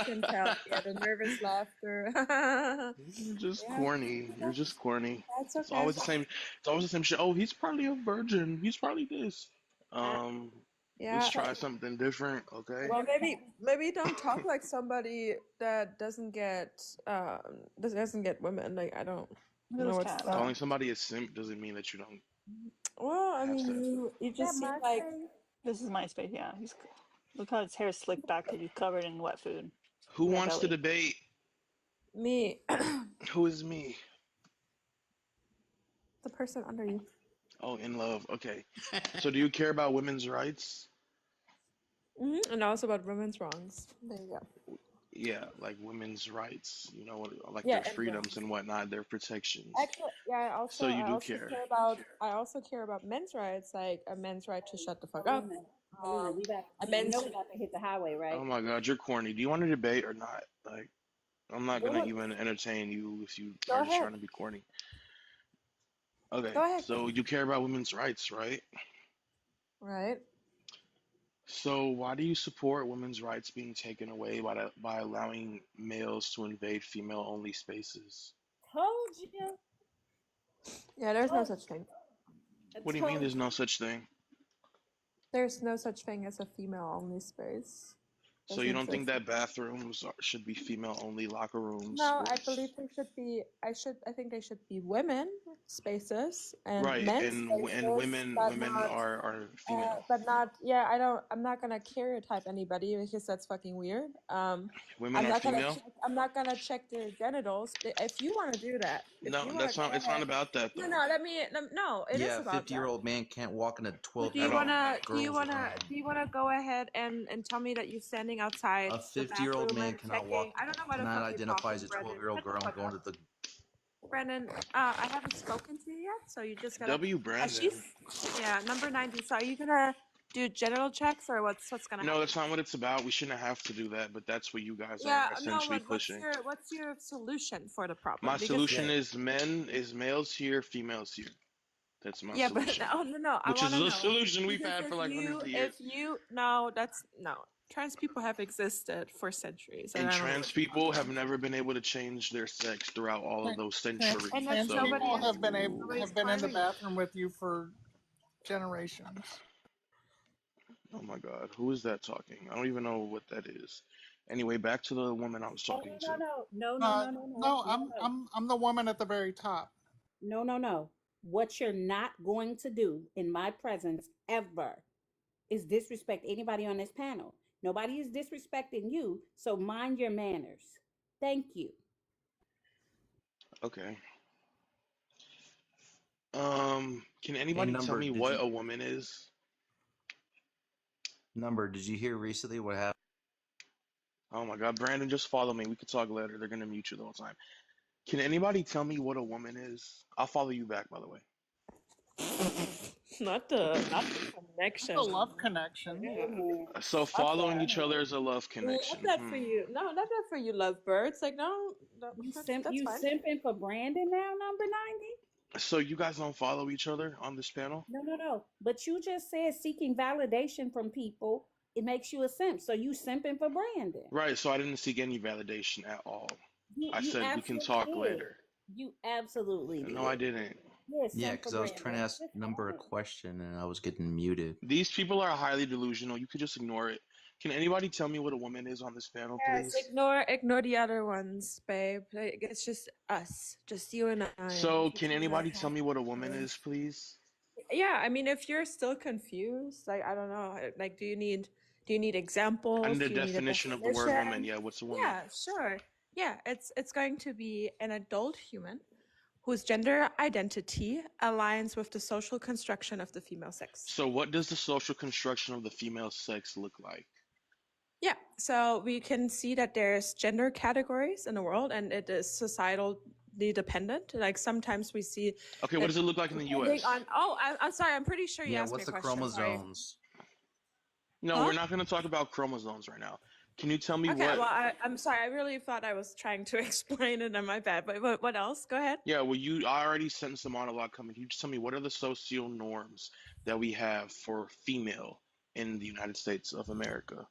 can tell. Yeah, the nervous laughter. You're just corny. You're just corny. That's okay. It's always the same. It's always the same shit. Oh, he's probably a virgin. He's probably this. Let's try something different, okay? Well, maybe don't talk like somebody that doesn't get women. Like I don't know what's Calling somebody a simp doesn't mean that you don't. Well, I mean, you just seem like this is MySpace. Yeah, look how his hair is slicked back because he's covered in wet food. Who wants to debate? Me. Who is me? The person under you. Oh, in love. Okay. So, do you care about women's rights? And also about women's wrongs. There you go. Yeah, like women's rights. You know, like their freedoms and whatnot, their protections. Actually, yeah. So you do care. I also care about men's rights, like a man's right to shut the fuck up. Alina, we about to hit the highway, right? Oh my God, you're corny. Do you want to debate or not? Like, I'm not gonna even entertain you if you are just trying to be corny. Okay, so you care about women's rights, right? Right. So why do you support women's rights being taken away by allowing males to invade female-only spaces? Told you. Yeah, there's no such thing. What do you mean there's no such thing? There's no such thing as a female-only space. So you don't think that bathrooms should be female-only locker rooms? No, I believe they should be. I think they should be women spaces and right, men's and spaces, and women are female. But not. Yeah, I'm not gonna stereotype anybody because that's fucking weird. Women are female. I'm not gonna check their genitals. If you want to do that. No, that's not. It's not about that though. No, it is about 50-year-old man can't walk in a 12-year-old Do you wanna go ahead and tell me that you're standing outside? A 50-year-old man cannot walk. I don't know what cannot identify as a 12-year-old girl going to the Brandon, I haven't spoken to you yet, so you just gotta. W. Brandon. Yeah, number 90. So are you gonna do genital checks or what's gonna happen? No, that's not what it's about. We shouldn't have to do that, but that's what you guys Yeah, are no, essentially but pushing. what's your solution for the problem? My Because solution is males here, females here. That's my yeah, but solution. no, I Which is want to the know. solution we've Because had for like hundreds of years. no, trans people have existed for centuries, And I don't know trans what you're people talking have about. never been able to change their sex throughout all of those centuries. And Trans nobody people is have been in nobody's the harming you. bathroom with you for generations. Oh my God, who is that talking? I don't even know what that is. Anyway, back to the woman I was talking to. I'm the woman at the very top. No. What you're not going to do in my presence ever is disrespect anybody on this panel. Nobody is disrespecting you, so mind your manners. Thank you. Okay. Can anybody tell me what a woman is? Number, did you hear recently what happened? Oh my God, Brandon, just follow me. We could talk later. They're gonna mute you the whole time. Can anybody tell me what a woman is? I'll follow you back, by the way. Not the connection. The love connection. Yeah. So following each other is a love connection. Love that for you. No, not that for you, lovebirds. Like no, You that's fine. simping for Brandon now, number 90? So you guys don't follow each other on this panel? No. But you just said seeking validation from people, it makes you a simp. So you simping for Brandon. Right, so I didn't seek any validation at all. I You said we can talk later. You absolutely did. No, I didn't. Yes, Yeah, because I was trying to ask Number a question and I was getting muted. These people are highly delusional. You could just ignore it. Can anybody tell me what a woman is on this panel, please? Ignore the other ones, babe. Like, it's just us, just you and I. So can anybody tell me what a woman is, please? Yeah, I mean, if you're still confused, like I don't know, like do you need examples? And the Do you need a definition of the word woman, yeah, what's a woman? Yeah, sure. Yeah, it's going to be an adult human whose gender identity aligns with the social construction of the female sex. So what does the social construction of the female sex look like? Yeah, so we can see that there's gender categories in the world and it is societally dependent. Like sometimes we see. Okay, what does it look like in the US? I'm sorry, I'm pretty sure you asked me a question. What's the chromosomes? No, we're not going to talk about chromosomes right now. Can you tell me what? Okay, well, I'm sorry. I really thought I was trying to explain it, and my bad. But what else? Go ahead. Yeah, well, I already sensed the monologue coming. Can you just tell me what are the social norms that we have for female in the United States of America?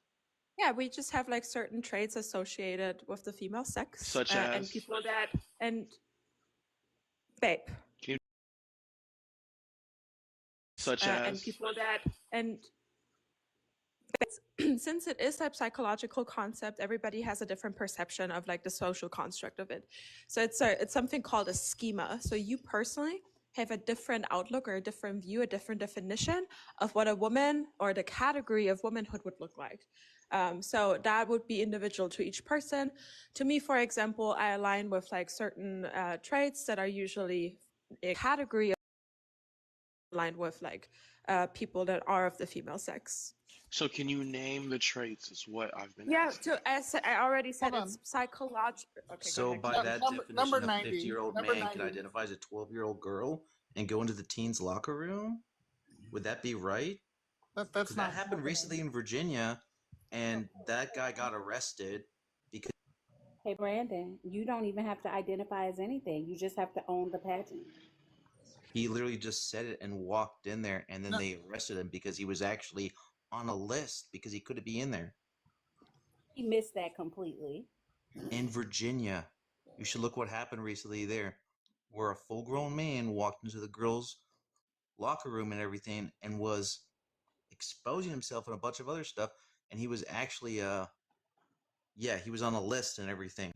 Yeah, we just have like certain traits associated with the female sex, such as and people that babe. Such as and people that since it is a psychological concept, everybody has a different perception of like the social construct of it. So it's something called a schema. So you personally have a different outlook or a different view, a different definition of what a woman or the category of womanhood would look like. So that would be individual to each person. To me, for example, I align with like certain traits that are usually a category aligned with like people that are of the female sex. So can you name the traits is what I've been asking. As I already said, it's psychological. Okay, so by that definition, a 50-year-old man can identify as a 12-year-old girl and go into the teens' locker room? Would that be right? That's not that happened recently in Virginia, and that guy got arrested because... Hey, Brandon, you don't even have to identify as anything. You just have to own the pageant. He literally just said it and walked in there, and then they arrested him because he was actually on a list because he couldn't be in there. He missed that completely. In Virginia, you should look what happened recently there, where a full-grown man walked into the girls' locker room and everything and was exposing himself and a bunch of other stuff, and he was actually he was on a list and everything.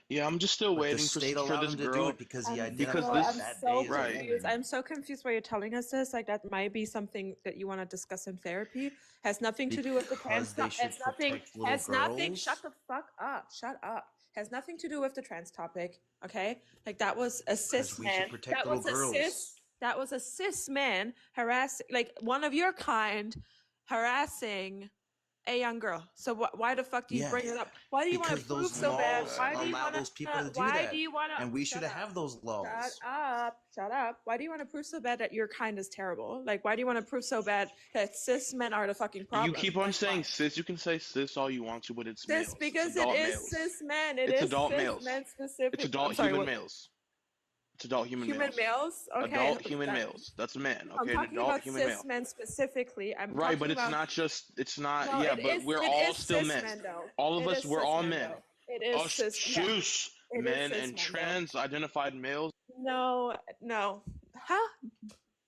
Yeah, I'm just still waiting for this girl to do it because he identified that day as a woman. I'm so confused why you're telling us this. Like that might be something that you want to discuss in therapy. Has nothing to do with the trans. Has nothing. Shut the fuck up. Shut up. Has nothing to do with the trans topic. Okay, like that was a cis man. That was a cis man harassing, like one of your kind, harassing a young girl. So why the fuck do you bring it up? Why do you want to prove those so bad? laws Why do you allow want to? those people to do Why that, do you want to? and we should have those laws. Shut up! Shut up! Why do you want to prove so bad that your kind is terrible? Like, why do you want to prove so bad that cis men are the fucking problem? You keep on saying cis. You can say cis all you want to, but it's males. Cis because it's adult it is males. cis men. It's adult males. Men specific. It's adult human males. It's adult human males. Okay. Adult human males. That's a man. Okay, I'm an talking adult about human cis male. men specifically. Right, but it's not just. It's not. No, yeah, it but is, we're it all is still cis men. though. All of It us, is we're cis all men, men. though. It is Us cis. choose It is men cis and men, trans identified males. No. Huh?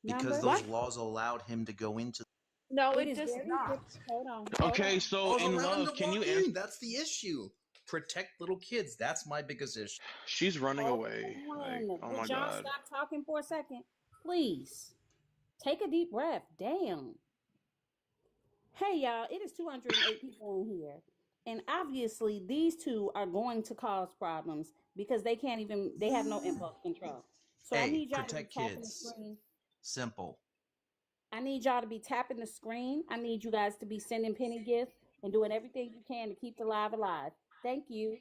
Because those laws allowed him to go into. No, It it is does very not. Hold on. Okay, so in allow him love, to can you walk answer? in? That's the issue. Protect little kids. That's my biggest issue. She's running away. Like, oh Would my y'all god. stop talking for a second? Please. Take a deep breath. Damn. Hey, y'all. It is 208 people in here. And obviously, these two are going to cause problems because they can't even, they have no impulse control. So I need y'all to be protect tapping the kids. screen. Simple. I need y'all to be tapping the screen. I need you guys to be sending penny gifts and doing everything you can to keep the live alive. Thank you.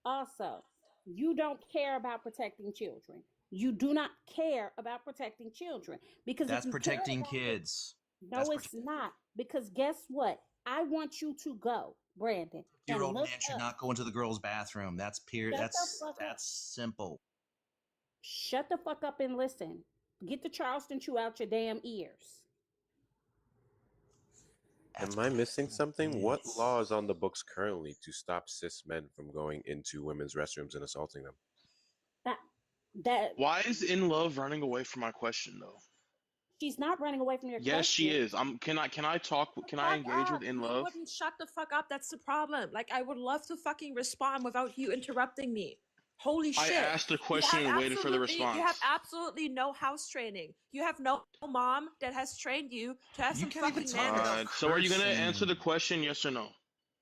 Also, you don't care about protecting children. You do not care about protecting children because That's if you protecting care about kids. no, it's not. Because guess what? I want you to go, Brandon. Year-old And look man should up. not go into the girls' bathroom. That's period. Shut the fuck up. That's simple. Shut the fuck up and listen. Get the Charleston chew out your damn ears. Am I missing something? What law is on the books currently to stop cis men from going into women's restrooms and assaulting them? That Why is In Love running away from my question though? she's not running away from your Yes, question. she is. Can I talk? Can I engage with In You Love? wouldn't shut the fuck up. That's the problem. Like, I would love to fucking respond without you interrupting me. Holy shit. I asked a question and waited for the response. You have absolutely no house training. You have no mom that has trained you to have some fucking manners. So are you gonna answer the question, yes or no?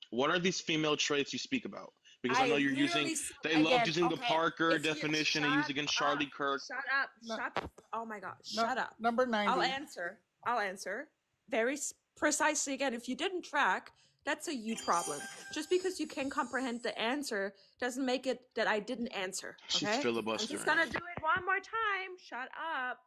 What are these female traits you speak about? Because I know you're using. They loved using the Parker definition and used against Charlie Kirk. Shut up. Shut. Oh my god. Shut up. Number 90. I'll answer. Very precisely again. If you didn't track, that's a you problem. Just because you can comprehend the answer doesn't make it that I didn't answer. Okay? She's filibustering. I'm just gonna do it one more time. Shut up.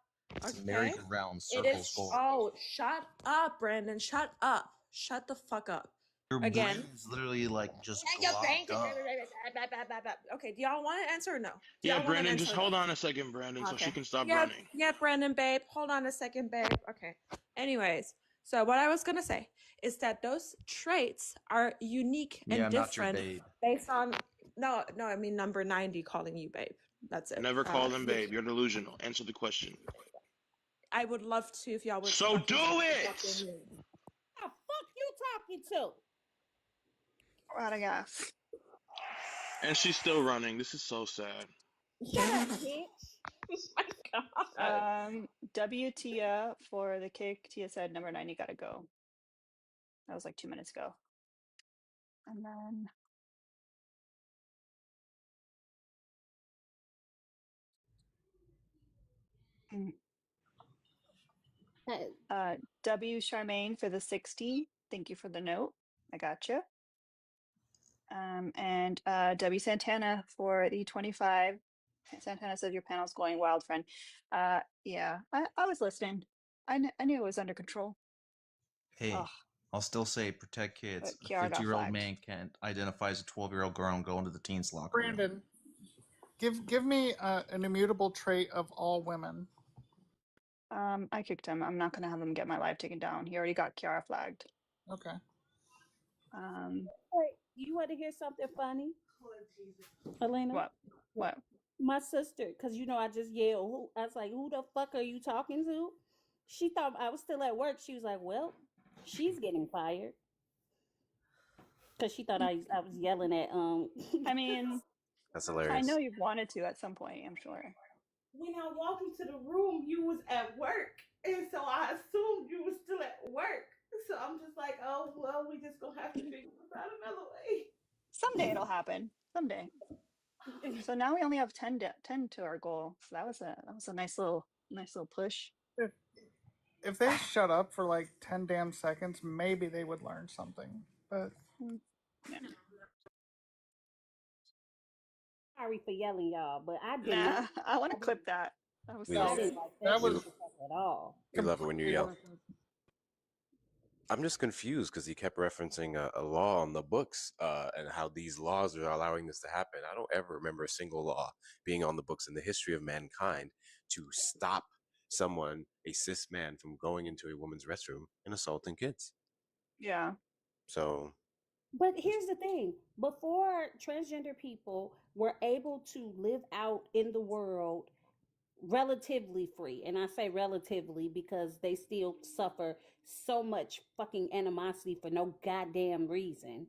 Okay? Merry-go-round It is. Oh, shut up, Brandon. Shut up. Shut the fuck up. Your Again. brain's literally like just Yeah, blocked up. Okay, do y'all want to answer or no? Yeah, Brandon, just hold on a second, Brandon, so she can stop running. Yeah, Brandon, babe. Hold on a second, babe. Okay. Anyways, so what I was gonna say is that those traits are unique and different not your babe. based on no, I mean number 90 calling you babe. That's it. Never call them babe. You're delusional. Answer the question. I would love to if y'all would. So do it. Who the fuck you talking to? We're out of gas. And she's still running. This is so sad. Shut up, bitch. Oh my god. W Tia for the kick. Tia said number 90 gotta go. That was like 2 minutes ago. And then W Charmaine for the 60. Thank you for the note. I gotcha. And W Santana for the 25. Santana says your panel's going wild, friend. Yeah, I was listening. I knew it was under control. Hey, Ugh. I'll still say protect kids. But A Kiara got 50-year-old flagged. man can't identify as a 12-year-old girl and go into the teens locker room. Brandon, give me an immutable trait of all women. I kicked him. I'm not gonna have him get my live taken down. He already got Kiara flagged. Okay. Wait, you want to hear something funny? Elena? What? My sister, because you know I just yelled. I was like, who the fuck are you talking to? She thought I was still at work. She was like, well, she's getting fired. Because she thought I was yelling at I mean, That's hilarious. I know you wanted to at some point, I'm sure. When I walked into the room, you was at work. And so I assumed you was still at work. So I'm just like, oh, well, we just gonna have to figure this out another way. Someday it'll happen. Someday. So now we only have 10 to our goal. So that was a nice little push. If they shut up for like 10 damn seconds, maybe they would learn something. but Yeah. Sorry for yelling, y'all, but I did Nah, not. I want to clip that. That was We so I love good. didn't like that that we, was disrespect at all. we love it when you completely yell. innocent. I'm just confused because he kept referencing a law on the books and how these laws are allowing this to happen. I don't ever remember a single law being on the books in the history of mankind to stop someone, a cis man, from going into a woman's restroom and assaulting kids. Yeah. So, But here's the thing: before transgender people were able to live out in the world relatively free, and I say relatively because they still suffer so much fucking animosity for no goddamn reason.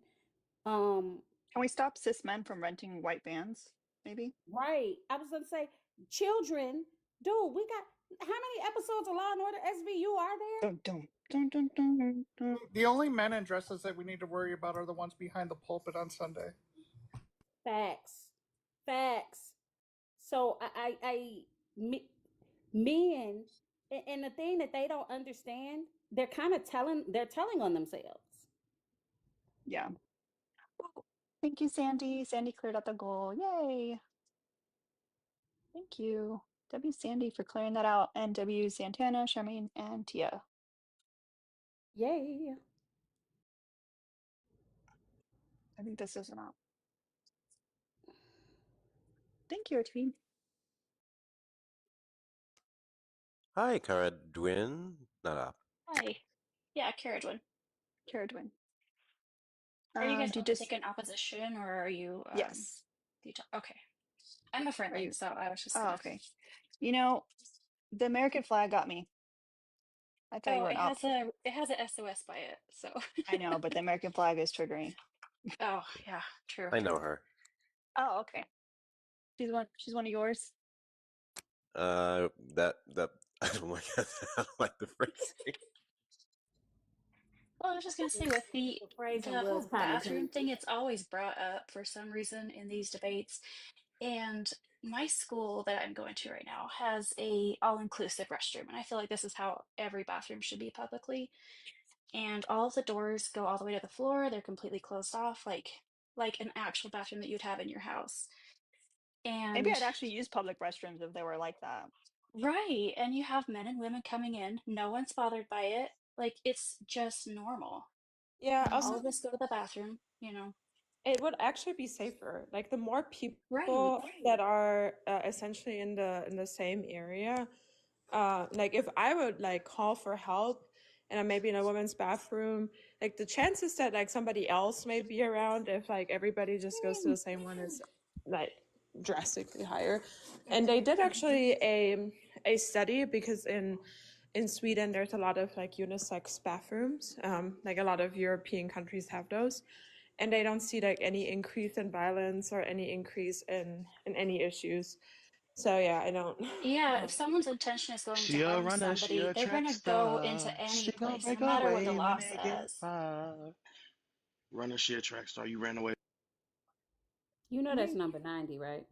Can we stop cis men from renting white vans? Maybe. Right. I was gonna say, children, dude, we got how many episodes of Law and Order SVU are there? Dun, dun, dun, dun, dun, dun. The only men in dresses that we need to worry about are the ones behind the pulpit on Sunday. Facts. Facts. So men, and the thing that they don't understand, they're kind of they're telling on themselves. Yeah. Thank you, Sandy. Sandy cleared out the goal. Yay. Thank you. W. Sandy for clearing that out. And W. Santana, Charmaine, and Tia. Yay. I think this is enough. Thank you, Artine. hi, Cara Dwin. Not Hi. Yeah, Caradwin. Caradwin. Are you guys Do you going to just take an opposition or are you yes. okay. I'm a Are friendly, you so I was just oh gonna okay. You know, the American flag got me. I thought you Oh, were an op. it has a SOS by it, so I know, but the American flag is triggering. Oh yeah, true. I know her. Oh, okay. She's one of yours. That I don't like. I don't like the phrasing. Well, I was just gonna say with The phrasing the was whole kind of bathroom janky. thing, it's always brought up for some reason in these debates. And my school that I'm going to right now has a all-inclusive restroom, and I feel like this is how every bathroom should be publicly. And all of the doors go all the way to the floor. They're completely closed off, like an actual bathroom that you'd have in your house. Maybe And I'd actually use public restrooms if they were like that. right, and you have men and women coming in. No one's bothered by it. Like it's just normal. Yeah, And all also of us go to the bathroom, you know. it would actually be safer. Like the more Right. people that are essentially in the same area, like if I would like call for help and I'm maybe in a woman's bathroom, like the chances that like somebody else may be around if like everybody just goes to the same one is like drastically higher. And they did actually a study because in Sweden there's a lot of like unisex bathrooms, like a lot of European countries have those, and they don't see like any increase in violence or any increase in any issues. So yeah, I don't. Yeah, if someone's intention is going to She a harm runner, she somebody, a they're track gonna go into star. any She gonna place, no break matter what the away when law they get says. by. Runner, she a track star. You ran away. You know that's Right. number 90, right?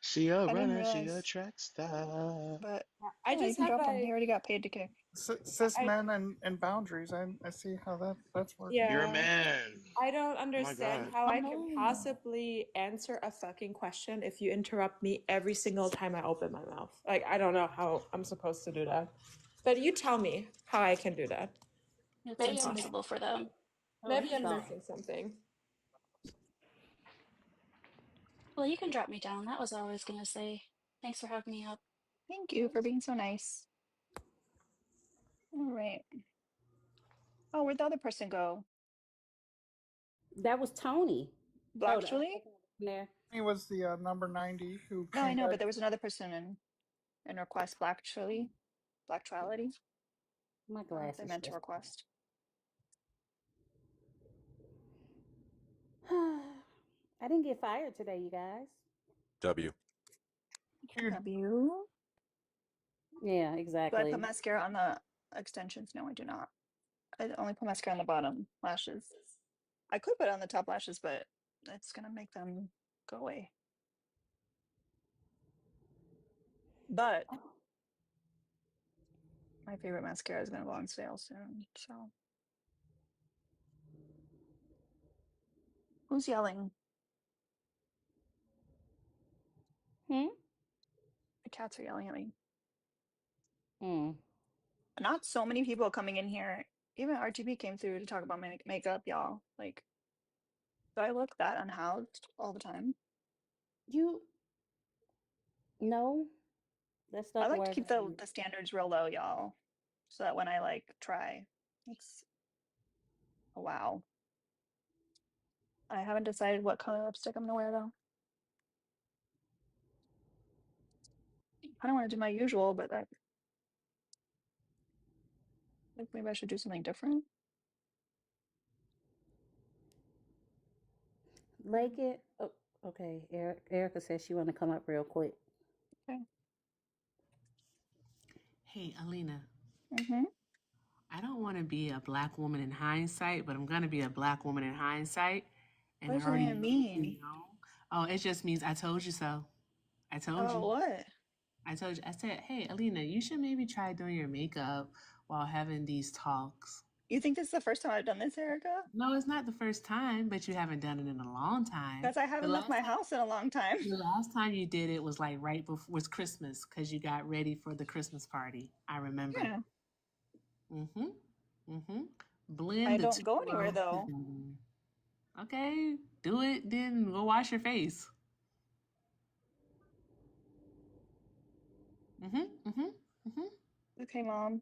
She a I didn't runner, she a realize, track star. but I yeah, you just can have drop him. He like already got paid to kick. Cis I men and boundaries. I see how that's working. You're a yeah. man. I don't Oh my understand god. how I can Oh. possibly answer a fucking question if you interrupt me every single time I open my mouth. Like, I don't know how I'm supposed to do that. But you tell me how I can do that. It's Maybe I'm impossible for them. Oh, maybe he's I'm gone. missing something. Well, you can drop me down. That was all I was gonna say. Thanks for having me up. Thank you for being so nice. All right. Oh, where'd the other person go? That was Tony. Oh, Black the other Julie? person there. He was the number 90 who No, I came know, back. but there was another person in request. Black Julie? Blacktuality? My They glasses meant to just. request. I didn't get fired today, you guys. W. W. Yeah, Do I put exactly. mascara on the extensions? No, I do not. I only put mascara on the bottom lashes. I could put it on the top lashes, but it's gonna make them go away. But my favorite mascara is gonna go on sale soon. So Who's yelling? Hmm? The cats are yelling at me. Mm. Not so many people coming in here. Even RTP came through to talk about my makeup, y'all. Like, do I look that unhoused all the time? You no, that's I not the like to word. keep the standards real low, y'all, so that when I like try, it's a wow. I haven't decided what color lipstick I'm gonna wear though. I don't want to do my usual, but I think maybe I should do something different. Like it. Oh, okay. Erica says she want to come up real quick. Okay. Hey, Alina. Mm-hmm. I don't want to be a black woman in hindsight, but I'm gonna be a black woman in hindsight, and What I does that already even mean? know. Oh, it just means I told you so. I told Oh, you. what? I told you. I said, hey, Alina, you should maybe try doing your makeup while having these talks. You think this is the first time I've done this, Erica? No, it's not the first time, but you haven't done it in a long time. Because I haven't left my house in a long time. The last time you did it was like right before was Christmas because you got ready for the Christmas party. I remember. Yeah. Mm-hmm. Mm-hmm. I Blend the don't two go anywhere worlds though. together. Okay, do it. Then go wash your face. Mm-hmm. Mm-hmm. Mm-hmm. Okay, Mom.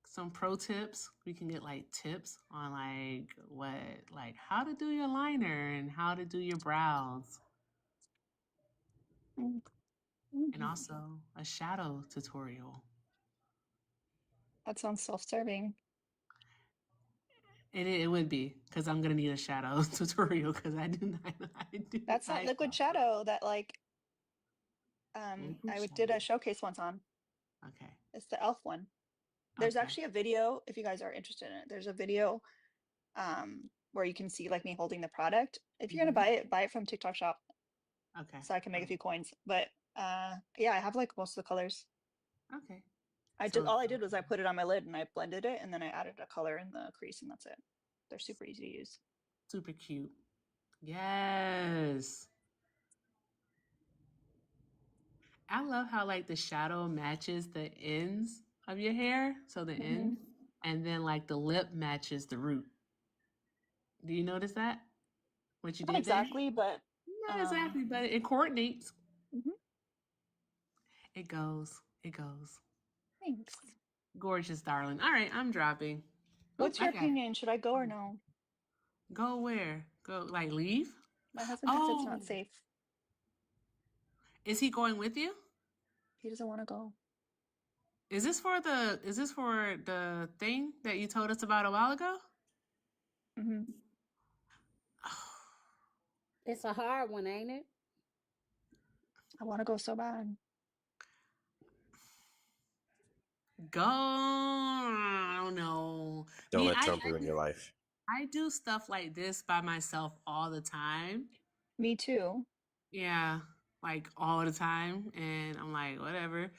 Some pro tips. We can get like tips on like how to do your liner and how to do your brows. Mm-hmm. And also a shadow tutorial. That sounds self-serving. It would be because I'm gonna need a shadow tutorial because I do not I do That's that liquid shadow that like I did a showcase once on. Okay. It's the elf one. There's actually a video if you guys are interested in it. There's a video where you can see like me holding the product. If you're gonna buy it from TikTok Shop. Okay. So I can make a few coins. But yeah, I have like most of the colors. Okay. All I did was I put it on my lid and I blended it and then I added a color in the crease and that's it. They're super easy to use. Super cute. Yes. I love how like the shadow matches the ends of your hair, so the end, and then like the lip matches the root. Do you notice that? What you Not did there? exactly, but Not exactly, but it coordinates. Mhm. It goes. It goes. Thanks. Gorgeous, darling. All right, I'm dropping. What's your opinion? Should I go or no? Go where? Go like leave? My husband thinks it's not safe. Is he going with you? He doesn't want to go. Is this for the thing that you told us about a while ago? Mm-hmm. It's a hard one, ain't it? I want to go so bad. Go. I don't know. Don't let Trump ruin your life. I do stuff like this by myself all the time. Me too. Yeah, like all the time. And I'm like, whatever.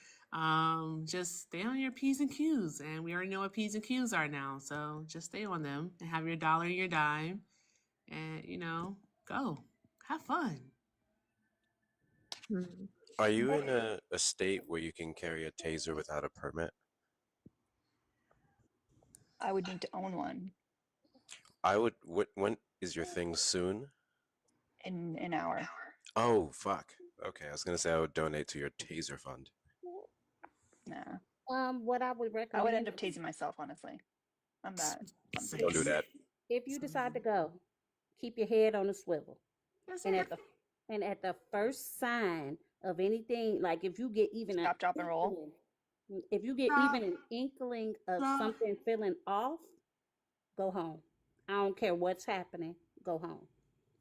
Just stay on your P's and Q's. And we already know what P's and Q's are now. So just stay on them and have your dollar and your dime. And, go. Have fun. Are you in a state where you can carry a taser without a permit? I would need to own one. I would. When is your thing soon? In an hour. Oh, fuck. Okay, I was gonna say I would donate to your taser fund. Nah. What I would recommend. I would end up tasing myself, honestly. I'm that. Don't do that. If you decide to go, keep your head on a swivel. And at the first sign of anything, like if you get even stop, drop, and roll. If you get even an inkling of something feeling off, go home. I don't care what's happening. Go home.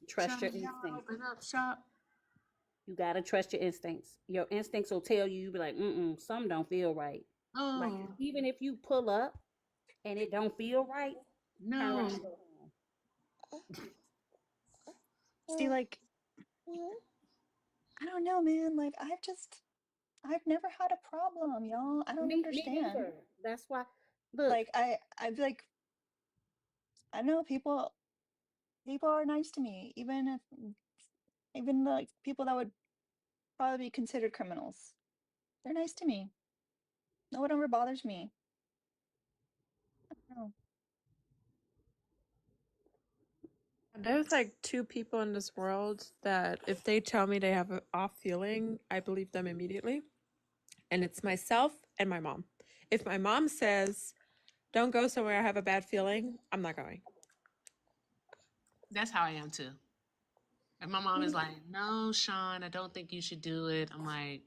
Trust your instincts. Open up shop. You gotta trust your instincts. Your instincts will tell you. You be like, something don't feel right. Oh. Like even if you pull up and it don't feel right, turn around and go home. See, like, I don't know, man. Like, I've never had a problem, y'all. I don't understand. Me neither. That's why. Look, like, I know people. People are nice to me, even like people that would probably be considered criminals. They're nice to me. No one ever bothers me. No. There's like two people in this world that if they tell me they have an off feeling, I believe them immediately. And it's myself and my mom. If my mom says, don't go somewhere I have a bad feeling, I'm not going. That's how I am too. And my mom is like, no, Sean, I don't think you should do it. I'm like,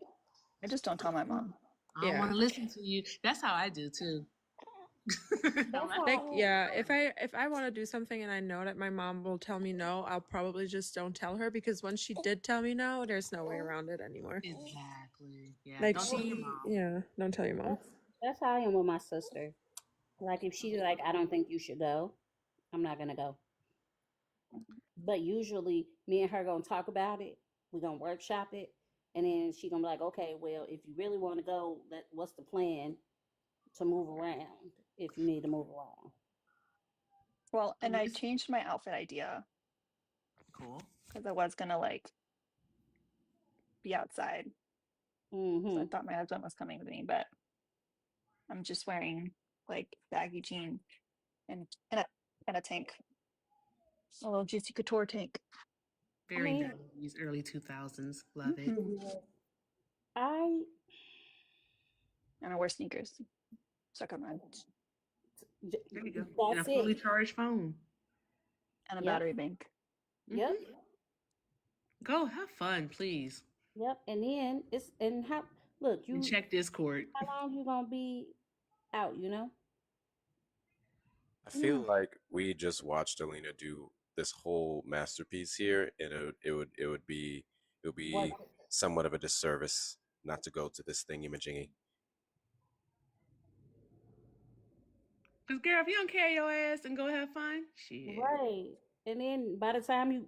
I just don't tell my mom. I don't want to listen to you. That's how I do too. Like, yeah, if I want to do something and I know that my mom will tell me no, I'll probably just don't tell her, because once she did tell me no, there's no way around it anymore. Exactly. Yeah. Like Don't tell your mom. yeah, don't tell your mom. That's how I am with my sister. Like if she's like, I don't think you should go, I'm not gonna go. But usually me and her gonna talk about it. We're gonna workshop it. And then she gonna be like, okay, well, if you really want to go, what's the plan to move around if you need to move around? Well, and I changed my outfit idea. Cool. Because I was gonna like be outside. So I thought my husband was coming with me, but I'm just wearing like baggy jeans and a tank. A little juicy couture tank. Very 90s, early 2000s. Love it. And I wear sneakers. Suck on that. There you go. And a fully charged phone. And a battery bank. Yep. Go have fun, please. Yep. And then And check Discord. How long you gonna be out, you know? I feel like we just watched Alina do this whole masterpiece here, and it would be somewhat of a disservice not to go to this thingy-majingy. Because, girl, if you don't carry your ass and go have fun, shit. Right. And then by the time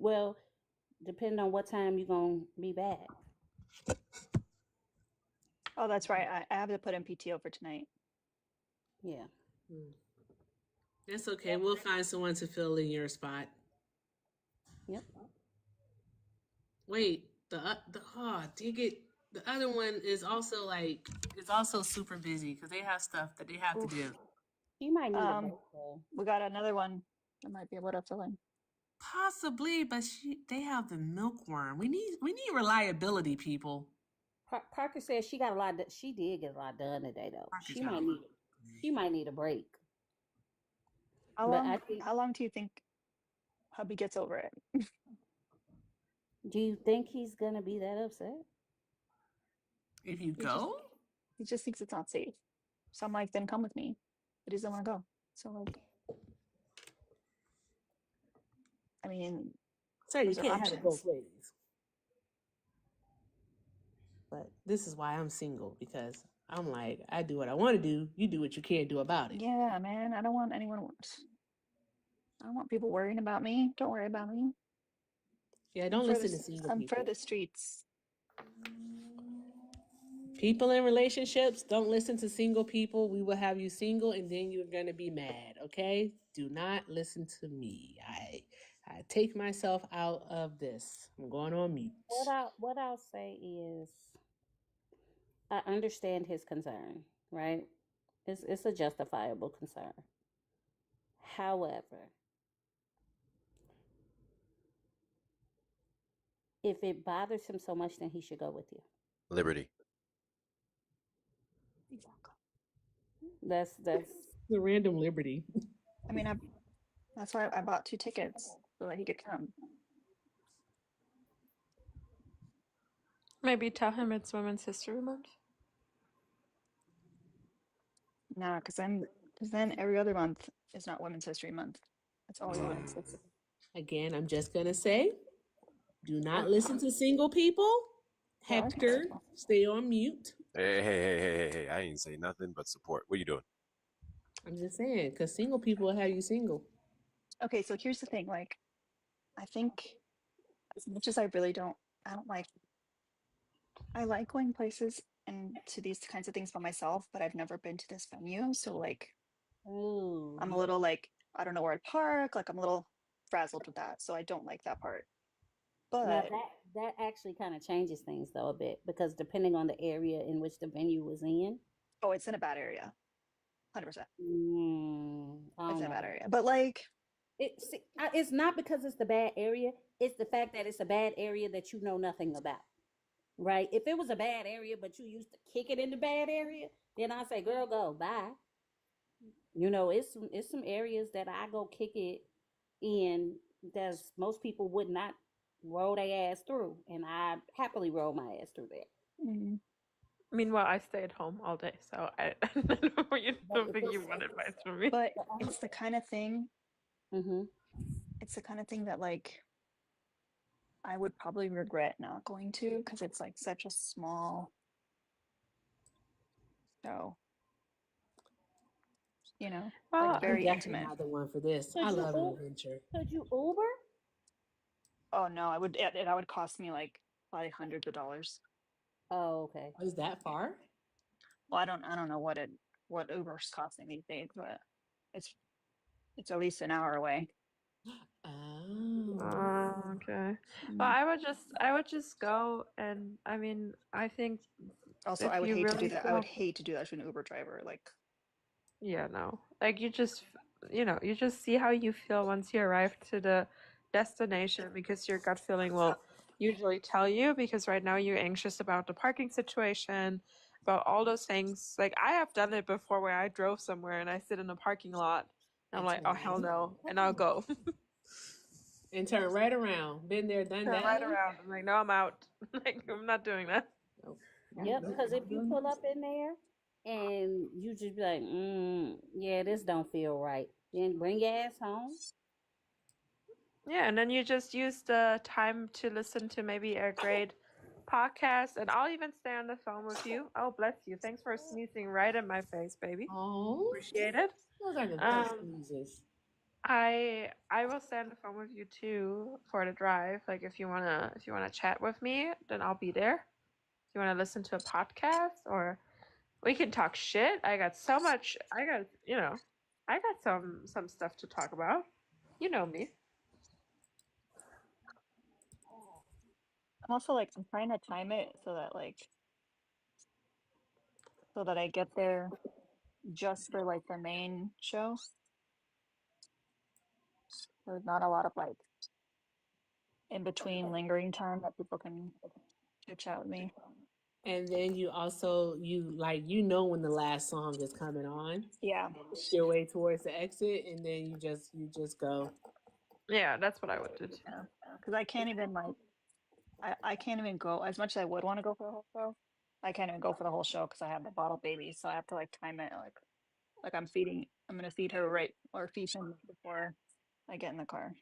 depending on what time you're going to be back. Oh, that's right. I have to put in PTO for tonight. Yeah. That's okay. We'll find someone to fill in your spot. Yep. Wait, the other one is also super busy because they have stuff that they have to do. You might need a break, though. We got another one that might be able to fill in. Possibly, but they have the milkworm. We need reliability, people. Parker says she got a lot. She did get a lot done today, though. She might need a break. How long do you think hubby gets over it? Do you think he's gonna be that upset? If you go? He just thinks it's not safe. So I'm like, then come with me. But he doesn't want to go. So like, I mean, so you can't have it both ways. But this is why I'm single, because I'm like, I do what I want to do. You do what you can't do about it. Yeah, man. I don't want people worrying about me. Don't worry about me. Yeah, don't listen to single people. I'm for the streets. People in relationships, don't listen to single people. We will have you single and then you're going to be mad, okay? Do not listen to me. I take myself out of this. I'm going on mute. What I'll say is I understand his concern, right? It's a justifiable concern. However, if it bothers him so much, then he should go with you. Liberty. Exactly. That's the random liberty. I mean, that's why I bought 2 tickets so that he could come. Maybe tell him it's Women's History Month. Nah, because then every other month is not Women's History Month. It's always Women's History. Again, I'm just gonna say, do not listen to single people. Hector, stay on mute. Hey, I ain't say nothing but support. What are you doing? I'm just saying, because single people will have you single. Okay, so here's the thing. Like, I think as much as I don't like, I like going places and to these kinds of things by myself, but I've never been to this venue. So like, I'm a little like, I don't know where to park. Like I'm a little frazzled with that, so I don't like that part. Now But that actually kind of changes things though a bit, because depending on the area in which the venue was in. oh, it's in a bad area, 100%. I It's don't in a bad know. area, but like It's not because it's the bad area. It's the fact that it's a bad area that you know nothing about. Right? If it was a bad area, but you used to kick it in the bad area, then I say, girl, go bye. You know, it's some areas that I go kick it in that most people would not roll their ass through, and I happily roll my ass through there. mm, Meanwhile, I stay at home all day, so I you don't think you want advice from me. but it's the kind of thing. Mm-hmm. It's the kind of thing that like I would probably regret not going to, because it's like such a small show. You know, Well, like I'm very definitely intimate. not the one for this. I Could you love an adventure. could you Uber? Oh no, I would. That would cost me like probably hundreds of dollars. Oh, okay. Is that far? Well, I don't know what Uber's costing these days, but it's at least an hour away. Oh. Okay. Well, I would just go, and I mean, I think Also, if I would you hate to do really that. I feel, would hate to do that to an Uber driver. Like, yeah, no, like you just, you just see how you feel once you arrive to the destination, because your gut feeling will usually tell you, because right now you're anxious about the parking situation, about all those things. Like I have done it before where I drove somewhere and I sit in a parking lot and I'm like, oh hell no, and I'll go. And turn right around. Been there, done Turn that. right around. I'm like, no, I'm out. Like I'm not doing that. Yep, because if you pull up in there and you just be like, yeah, this don't feel right, then bring your ass home. Yeah, and then you just use the time to listen to maybe a great podcast, and I'll even stay on the phone with you. Oh, bless you. Thanks for sneezing right in my face, baby. Oh, appreciate it. Those are the best sneezes. I will stay on the phone with you too for the drive. Like if you wanna chat with me, then I'll be there. If you wanna listen to a podcast, or we can talk shit. I got some stuff to talk about. You know me. I'm also like, I'm trying to time it so that I get there just for like the main show. There's not a lot of like in between lingering time that people can chit chat with me. And then you also you know when the last song is coming on. Yeah. Make your way towards the exit, and then you just go. Yeah, that's what I would do too. Yeah. Because I can't even like I can't even go as much as I would want to go for the whole show. I can't even go for the whole show because I have the bottle baby, so I have to like time it like I'm gonna feed her right or feed him before I get in the car.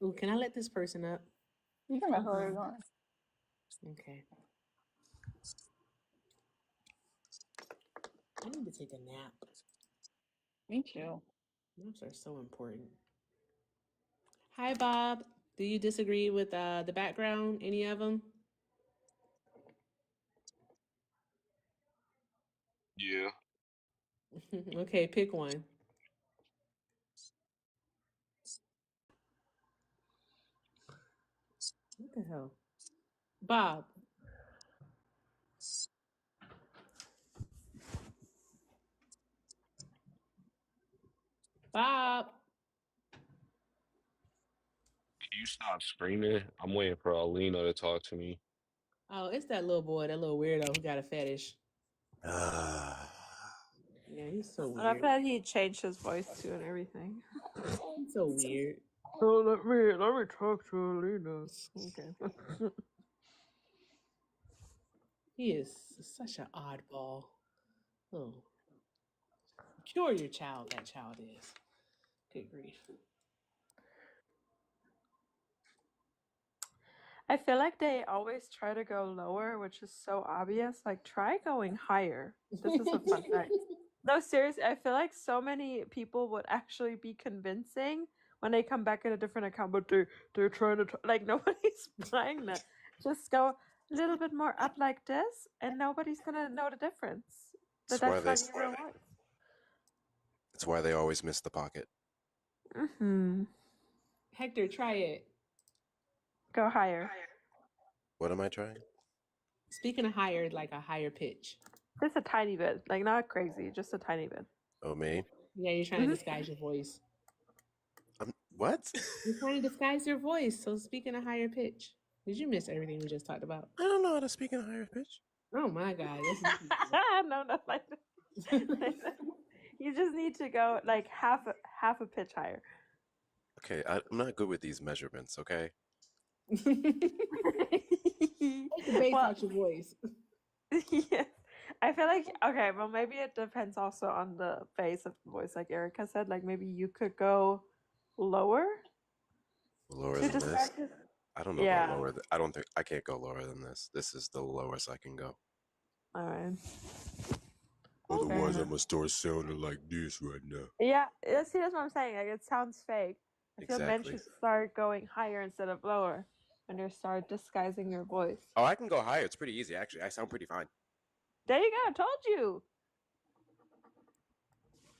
Ooh, can I let this person up? You can let her go. Okay. I need to take a nap. Me too. Naps are so important. Hi, Bob. Do you disagree with the background? Any of them? Yeah. Okay, pick one. What the hell? Bob. Bob. Can you stop screaming? I'm waiting for Alina to talk to me. Oh, it's that little boy, that little weirdo who got a fetish. Yeah, he's so And I weird. bet he changed his voice too and everything. He's so weird. Oh, let me talk to Alina. Okay. He is such an oddball. Oh. Cure your child, that child is. Good grief. I feel like they always try to go lower, which is so obvious. Like, try going higher. This is a fun fact. No, seriously, I feel like so many people would actually be convincing when they come back in a different account, but they're trying to, like, nobody's buying that. Just go a little bit more up like this, and nobody's gonna know the difference. That's not your real life. That's why they always miss the pocket. Hector, try it. Go higher. What am I trying? Speaking of higher, like a higher pitch. Just a tiny bit. Like, not crazy, just a tiny bit. Oh, me? Yeah, you're trying to disguise your voice. What? You're trying to disguise your voice, so speak in a higher pitch. Did you miss everything we just talked about? I don't know how to speak in a higher pitch. Oh my god, this is no, like you just need to go like half a pitch higher. Okay, I'm not good with these measurements, okay? Take the bass out your voice. Yes. I feel like, okay, well, maybe it depends also on the bass of the voice, like Erica said. Like, maybe you could go lower. Lower than this? I don't know about lower. I don't think I can't go lower than this. This is the lowest I can go. All right. Otherwise, I'm gonna start sounding like this right now. Yeah, that's what I'm saying. Like, it sounds fake. I feel men Exactly. should start going higher instead of lower when you start disguising your voice. Oh, I can go higher. It's pretty easy, actually. I sound pretty fine. There you go. I told you.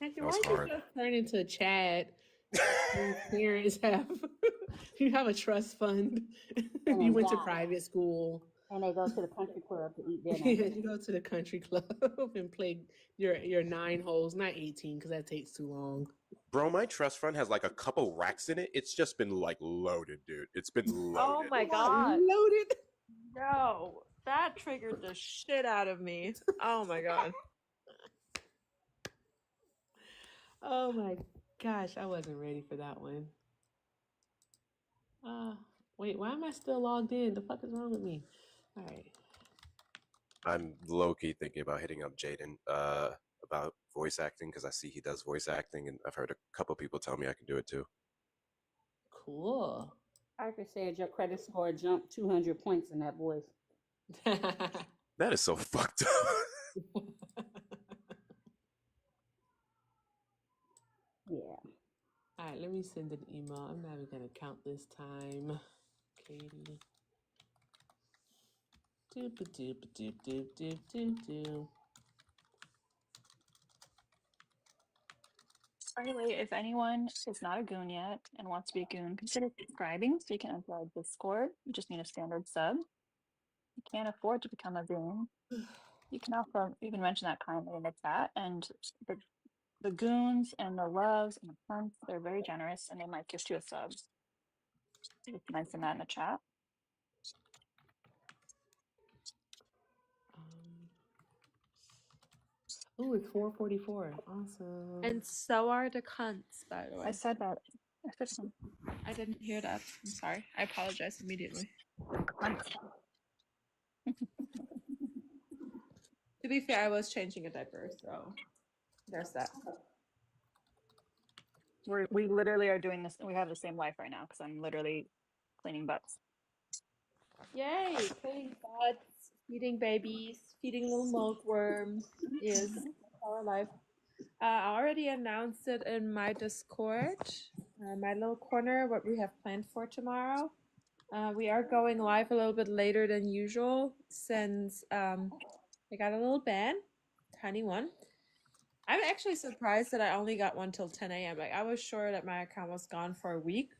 Hector, why don't you just turn into Chad? Parents have you have a trust fund. You went to private school. And they go to the country club to eat dinner. Yeah, you go to the country club and play your 9 holes, not 18, because that takes too long. Bro, my trust fund has like a couple racks in it. It's just been like loaded, dude. It's been loaded. Oh my god. Loaded? No, that triggered the shit out of me. Oh my god. Oh my gosh, I wasn't ready for that one. Wait, why am I still logged in? The fuck is wrong with me? All right. I'm low-key thinking about hitting up Jaden about voice acting because I see he does voice acting, and I've heard a couple people tell me I can do it too. Cool. Parker said your credit score jumped 200 points in that voice. That is so fucked up. Yeah. All right, let me send an email. I'm not even gonna count this time. Katie. Doop doop doop doop doop doop doop. By the way, if anyone is not a goon yet and wants to be a goon, consider subscribing so you can enter our Discord. You just need a standard sub. You can't afford to become a goon. You can also even mention that kindly in the chat. And the goons and the loves and the punts, they're very generous and they might gift you a sub. You can mention that in the chat. Ooh, it's 4:44. Awesome. And so are the cunts, by the way. I said that. I said something. I didn't hear that. I'm sorry. I apologize immediately. To be fair, I was changing a diaper, so there's that. We literally are doing this. We have the same life right now because I'm literally cleaning butts. Yay! Cleaning butts, feeding babies, feeding little milkworms. Yes, that's our life. I already announced it in my Discord, my little corner, what we have planned for tomorrow. We are going live a little bit later than usual since I got a little ban, tiny one. I'm actually surprised that I only got one till 10 a.m. Like, I was sure that my account was gone for a week.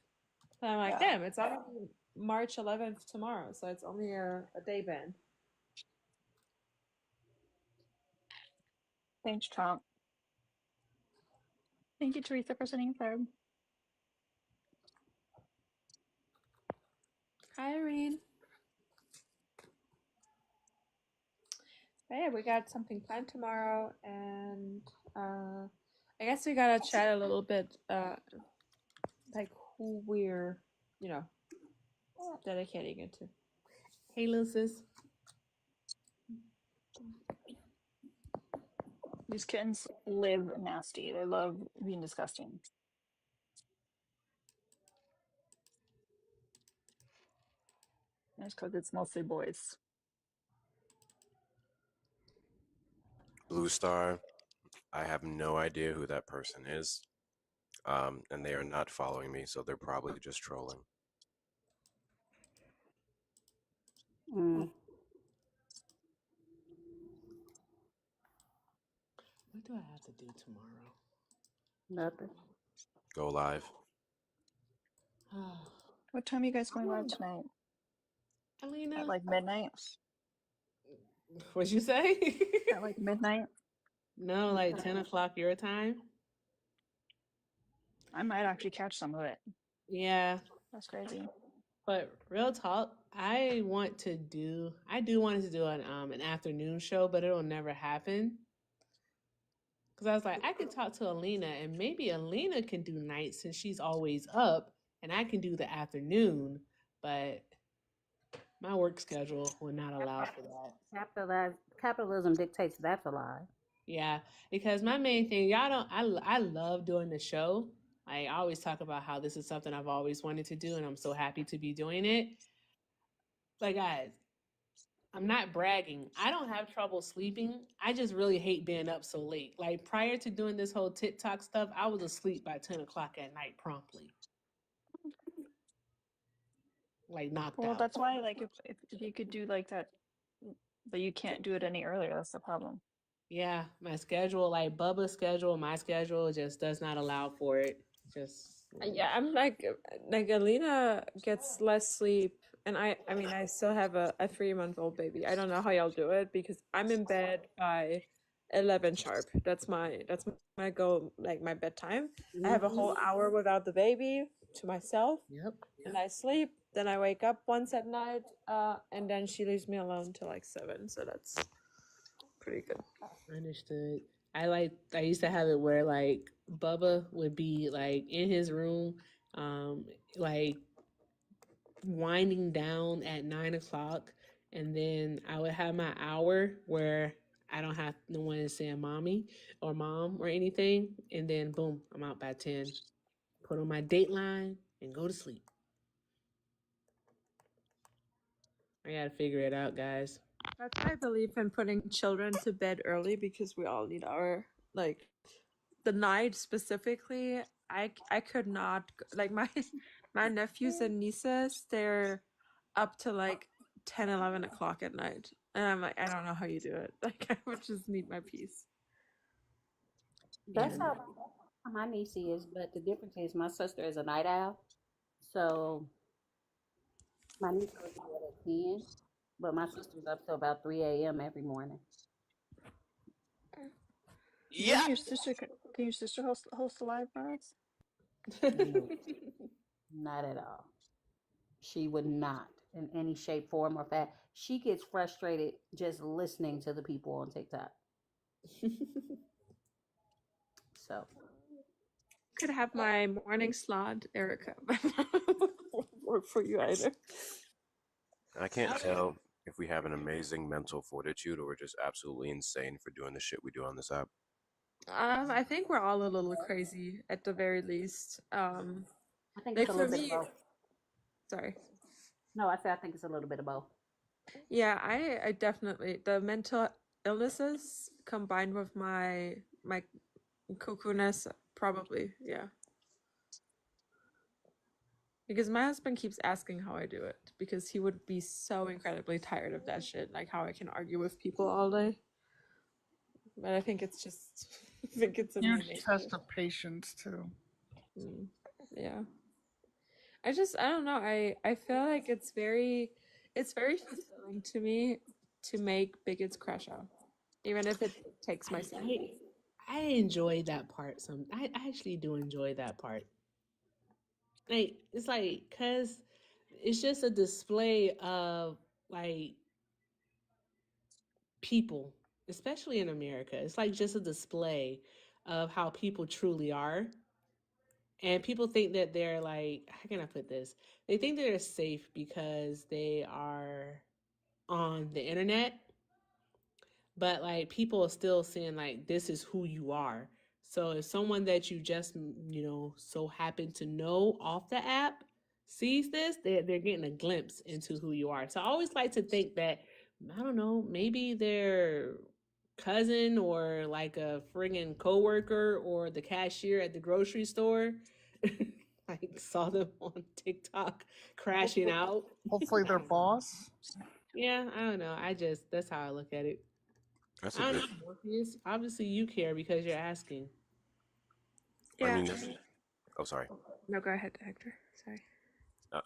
But I'm like, damn, it's already March 11th tomorrow, so it's only a day ban. Thanks, Trump. Thank you, Teresa, for sending a third. Hi, Irene. But yeah, we got something planned tomorrow, and I guess we gotta chat a little bit, like who we're, dedicating it to. Hey, little sis. These kittens live nasty. They love being disgusting. That's because it's mostly boys. Blue Star, I have no idea who that person is. And they are not following me, so they're probably just trolling. What do I have to do tomorrow? Nothing. Go live. What time are you guys going live tonight? Alina? At like midnight? What'd you say? At like midnight? No, like 10 o'clock your time. I might actually catch some of it. Yeah. That's crazy. But real talk, I do want to do an afternoon show, but it'll never happen. Because I was like, I could talk to Alina, and maybe Alina can do night since she's always up, and I can do the afternoon, but my work schedule would not allow for that. Capitalism dictates that's a lie. Yeah, because my main thing, I love doing the show. I always talk about how this is something I've always wanted to do, and I'm so happy to be doing it. But guys, I'm not bragging. I don't have trouble sleeping. I just really hate being up so late. Like prior to doing this whole TikTok stuff, I was asleep by 10 o'clock at night promptly. Like knocked Well, out. that's why, like, if you could do like that, but you can't do it any earlier, that's the problem. Yeah, my schedule, like Bubba's schedule, my schedule just does not allow for it. Yeah, I'm like Alina gets less sleep, and I mean I still have a 3-month-old baby. I don't know how y'all do it because I'm in bed by 11 sharp. That's my goal, like my bedtime. I have a whole hour without the baby to myself. Yep. And I sleep. Then I wake up once at night, and then she leaves me alone till like 7. So that's pretty good. Understood. I used to have it where like Bubba would be like in his room, like winding down at 9 o'clock, and then I would have my hour where I don't have no one saying mommy or mom or anything, and then boom, I'm out by 10. Put on my Dateline and go to sleep. I gotta figure it out, guys. That's why I believe in putting children to bed early because we all need our like the night specifically. I could not like my nephews and nieces, they're up to like 10, 11 o'clock at night, and I'm like, I don't know how you do it. Like I would just need my peace. That's how my niece is, but the difference is my sister is a night owl. So my niece goes to bed at 10, but my sister's up till about 3 a.m. every morning. You and your sister, can your sister host a live for us? No, not at all. She would not in any shape, form, or fashion. She gets frustrated just listening to the people on TikTok. So Could have my morning slot, Erica. Won't work for you either. I can't tell if we have an amazing mental fortitude or we're just absolutely insane for doing the shit we do on this app. I think we're all a little crazy at the very least. I think Like it's a for little bit me, of both. sorry. No, I think it's a little bit of both. Yeah, I definitely the mental illnesses combined with my cuckoo-ness, probably, yeah. Because my husband keeps asking how I do it because he would be so incredibly tired of that shit, like how I can argue with people all day. But I think it's just I think it's in You my have to nature. test of patience too. Yeah. I don't know. I feel like it's very fulfilling to me to make bigots crash out, even if it takes my sanity. I enjoy that part. I actually do enjoy that part. Like it's like because it's just a display of like people, especially in America. It's like just a display of how people truly are. And people think that they're like, how can I put this? They think they're safe because they are on the internet, but like people are still saying like this is who you are. So if someone that you just so happen to know off the app sees this, they're getting a glimpse into who you are. So I always like to think that, I don't know, maybe their cousin or like a friggin' coworker or the cashier at the grocery store like saw them on TikTok crashing out. Hopefully their boss. Yeah, I don't know. That's how I look at it. That's I a don't good. know, Morpheus. Obviously, you care because you're asking. I Yeah. mean, oh, sorry. No, go ahead, Hector. Sorry.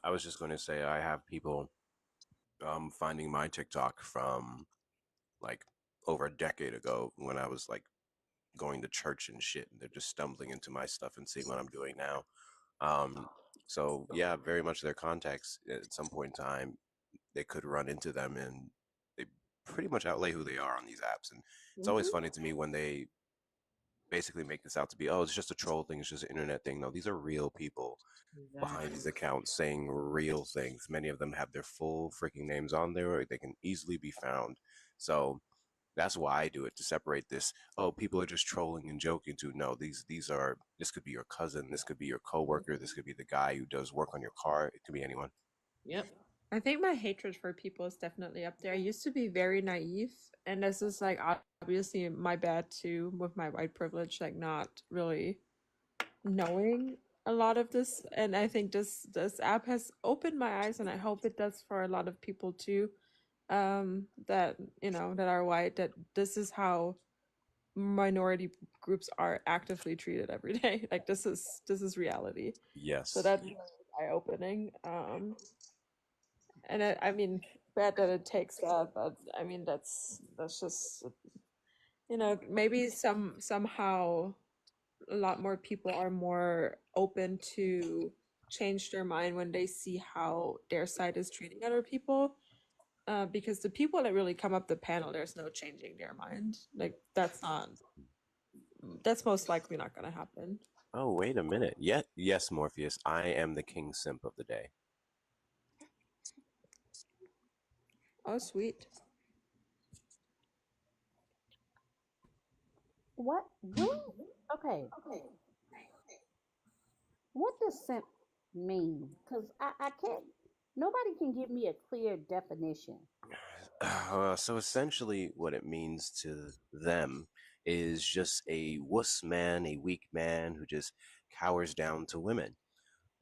I was just going to say I have people finding my TikTok from like over a decade ago when I was like going to church and shit, and they're just stumbling into my stuff and seeing what I'm doing now. Um, so yeah, very much their contacts at some point in time, they could run into them, and they pretty much outlay who they are on these apps. And it's always funny to me when they basically make this out to be, oh, it's just a troll thing, it's just an internet thing. No, these are real people behind these accounts saying real things. Many of them have their full freaking names on there. They can easily be found. So that's why I do it, to separate this. Oh, people are just trolling and joking. To no, these are, this could be your cousin, this could be your coworker, this could be the guy who does work on your car. It could be anyone. Yep. I think my hatred for people is definitely up there. I used to be very naive, and this is like obviously my bad too with my white privilege, like not really knowing a lot of this. And I think this app has opened my eyes, and I hope it does for a lot of people too. That that are white, that this is how minority groups are actively treated every day. Like this is reality. So Yes. that's eye-opening. And I mean, bad that it takes that, but I mean that's just maybe somehow a lot more people are more open to change their mind when they see how their side is treating other people. Because the people that really come up the panel, there's no changing their mind. Like that's most likely not going to happen. Oh, wait a minute. Yes, Morpheus, I am the king simp of the day. Oh, sweet. What? Okay. What does simp mean? Because I can't, nobody can give me a clear definition. So essentially, what it means to them is just a wuss man, a weak man who just cowers down to women.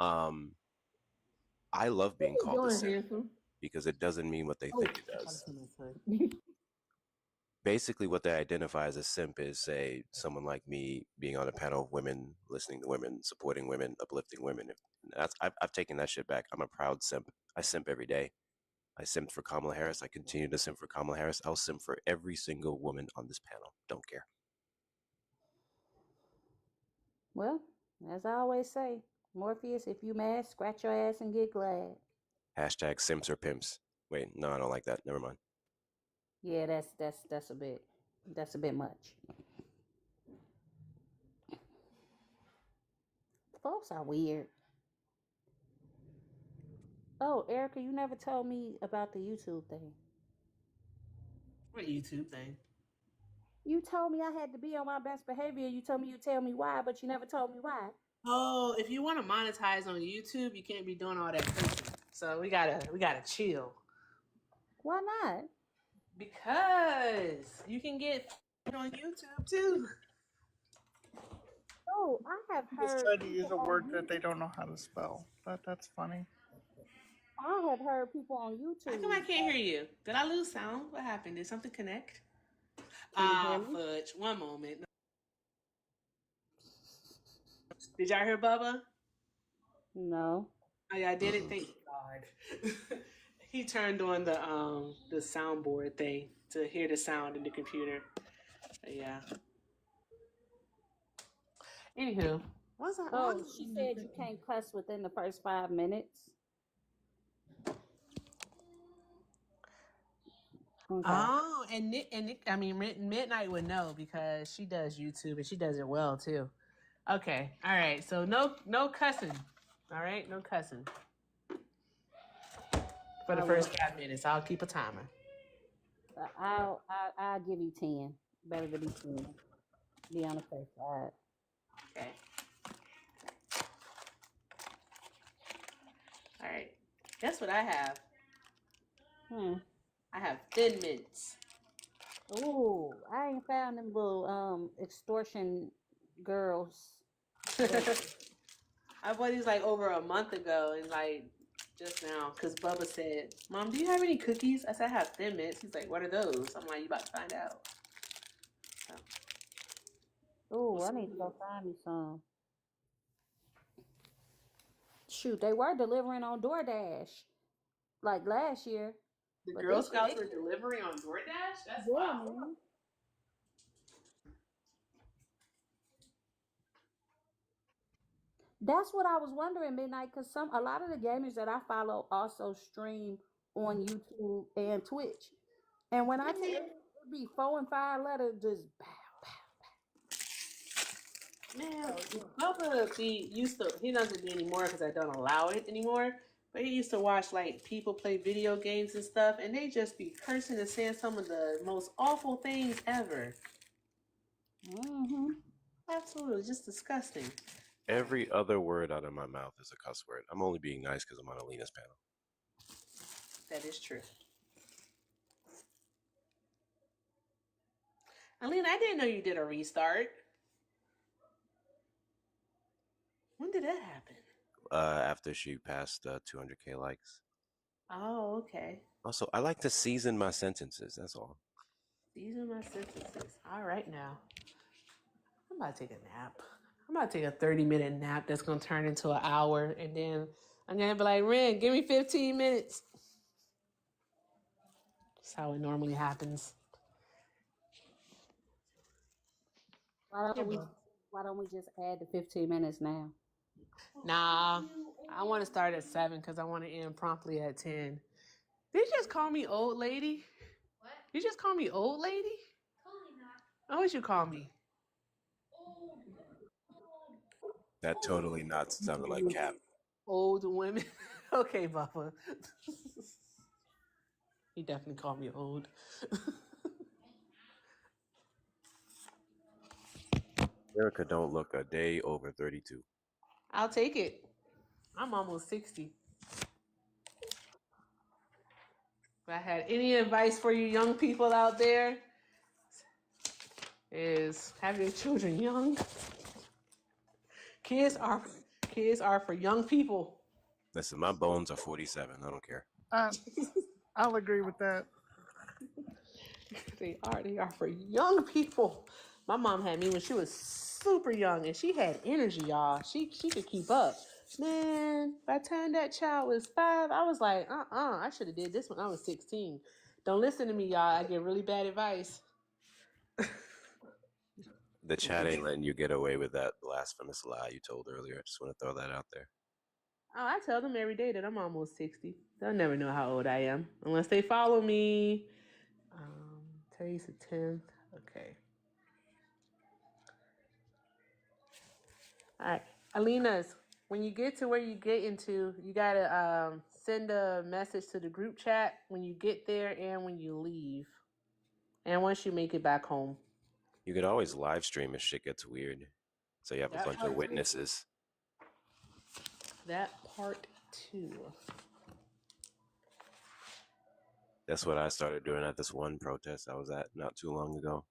Um, I love What being you called a doing, simp handsome? because it doesn't mean what they Oh, think it I thought does. it was my son. Basically, what they identify as a simp is, say, someone like me being on a panel of women, listening to women, supporting women, uplifting women. I've taken that shit back. I'm a proud simp. I simp every day. I simped for Kamala Harris. I continue to simp for Kamala Harris. I'll simp for every single woman on this panel. Don't care. Well, as I always say, Morpheus, if you mad, scratch your ass and get glad. Hashtag simps or pimps. Wait, no, I don't like that. Never mind. Yeah, that's a bit much. Folks are weird. Oh, Erica, you never told me about the YouTube thing. What YouTube thing? You told me I had to be on my best behavior. You told me you'd tell me why, but you never told me why. Oh, if you want to monetize on YouTube, you can't be doing all that cursing. So we gotta chill. Why not? Because you can get on YouTube too. Oh, I have Just heard tried to use people a on word that they YouTube. don't know how to spell. That's funny. I have heard people on How come YouTube. I can't hear you? Did I lose sound? What happened? Did something connect? Can you hear me? Fudge. One moment. Did y'all hear Bubba? No. Oh yeah, I did it. Thank God. He turned on the soundboard thing to hear the sound in the computer. But yeah. Anywho, what's that? Oh, she said you can't cuss within the first 5 minutes. Okay. Oh, and Midnight would know because she does YouTube and she does it well too. Okay, all right. So no cussing. All right, no cussing for the first 5 minutes. I'll keep a timer. I'll give you 10. Better to be 10. Be on the safe side. Okay. All right. Guess what I have? I have Thin Mints. Ooh, I ain't found them little extortion girls. I bought these like over a month ago and like just now because Bubba said, "Mom, do you have any cookies?" I said, "I have Thin Mints." He's like, "What are those?" I'm like, "You about to find out." So, Ooh, I need to go find me some. shoot, they were delivering on DoorDash like last year. The But Girl this year, Scouts were delivering on DoorDash? That's yeah, wild. man. That's what I was wondering, Midnight, because a lot of the gamers that I follow also stream on YouTube and Twitch. And when I tell you it'd be 4 and 5 letters just Man, Bubba used to, he doesn't be anymore because I don't allow it anymore. But he used to watch like people play video games and stuff, and they just be cursing and saying some of the most awful things ever. Absolutely, just disgusting. Every other word out of my mouth is a cuss word. I'm only being nice because I'm on Alina's panel. That is true. Alina, I didn't know you did a restart. When did that happen? After she passed 200K likes. Oh, okay. Also, I like to season my sentences. That's all. Season my sentences. All right now. I'm about to take a nap. I'm about to take a 30-minute nap that's going to turn into an hour. And then I'm going to be like, Ren, give me 15 minutes. That's how it normally happens. why don't we just add the 15 minutes now? Nah, I want to start at 7 because I want to end promptly at 10. Did you just call me old lady? What? You just call me old lady? Totally not. Oh, what you call me? That totally not sounded like Cap. Old women. Okay, Buffa. He definitely called me old. Erica don't look a day over 32. I'll take it. I'm almost 60. If I had any advice for you young people out there, is have your children young. Kids are for young people. Listen, my bones are 47. I don't care. I'll agree with that. They are for young people. My mom had me when she was super young, and she had energy, y'all. She could keep up. Man, by the time that child was 5, I was like, I should have did this when I was 16. Don't listen to me, y'all. I get really bad advice. The chat ain't letting you get away with that blasphemous lie you told earlier. I just want to throw that out there. Oh, I tell them every day that I'm almost 60. They'll never know how old I am unless they follow me. Today's the 10th. Okay. All right. Alina's, when you get to where you get into, you got to send a message to the group chat when you get there and when you leave. And once you make it back home. You could always live stream if shit gets weird. So you have a bunch of witnesses. That part too. That's what I started doing at this one protest I was at not too long ago.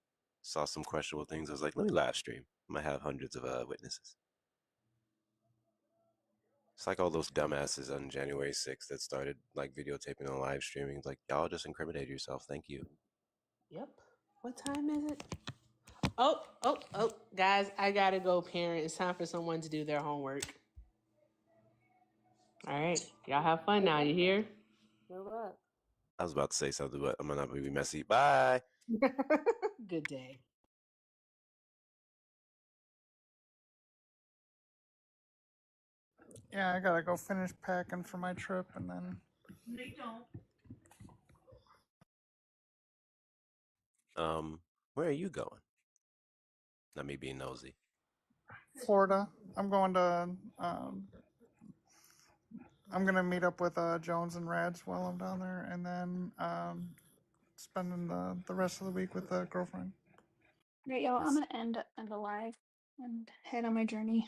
Saw some questionable things. I was like, let me live stream. I'm going to have hundreds of witnesses. It's like all those dumbasses on January 6th that started like videotaping and live streaming. It's like, y'all just incriminate yourself. Thank you. Yep. What time is it? Oh, guys, I gotta go, parent. It's time for someone to do their homework. All right. Y'all have fun now. You hear? Good luck. I was about to say something, but I'm not going to be messy. Bye. Good day. Yeah, I gotta go finish packing for my trip and then. No, you don't. Where are you going? Not me being nosy. Florida. I'm going to. I'm gonna meet up with Jones and Rads while I'm down there, and then spending the rest of the week with a girlfriend. Right, y'all. I'm gonna end the live and head on my journey.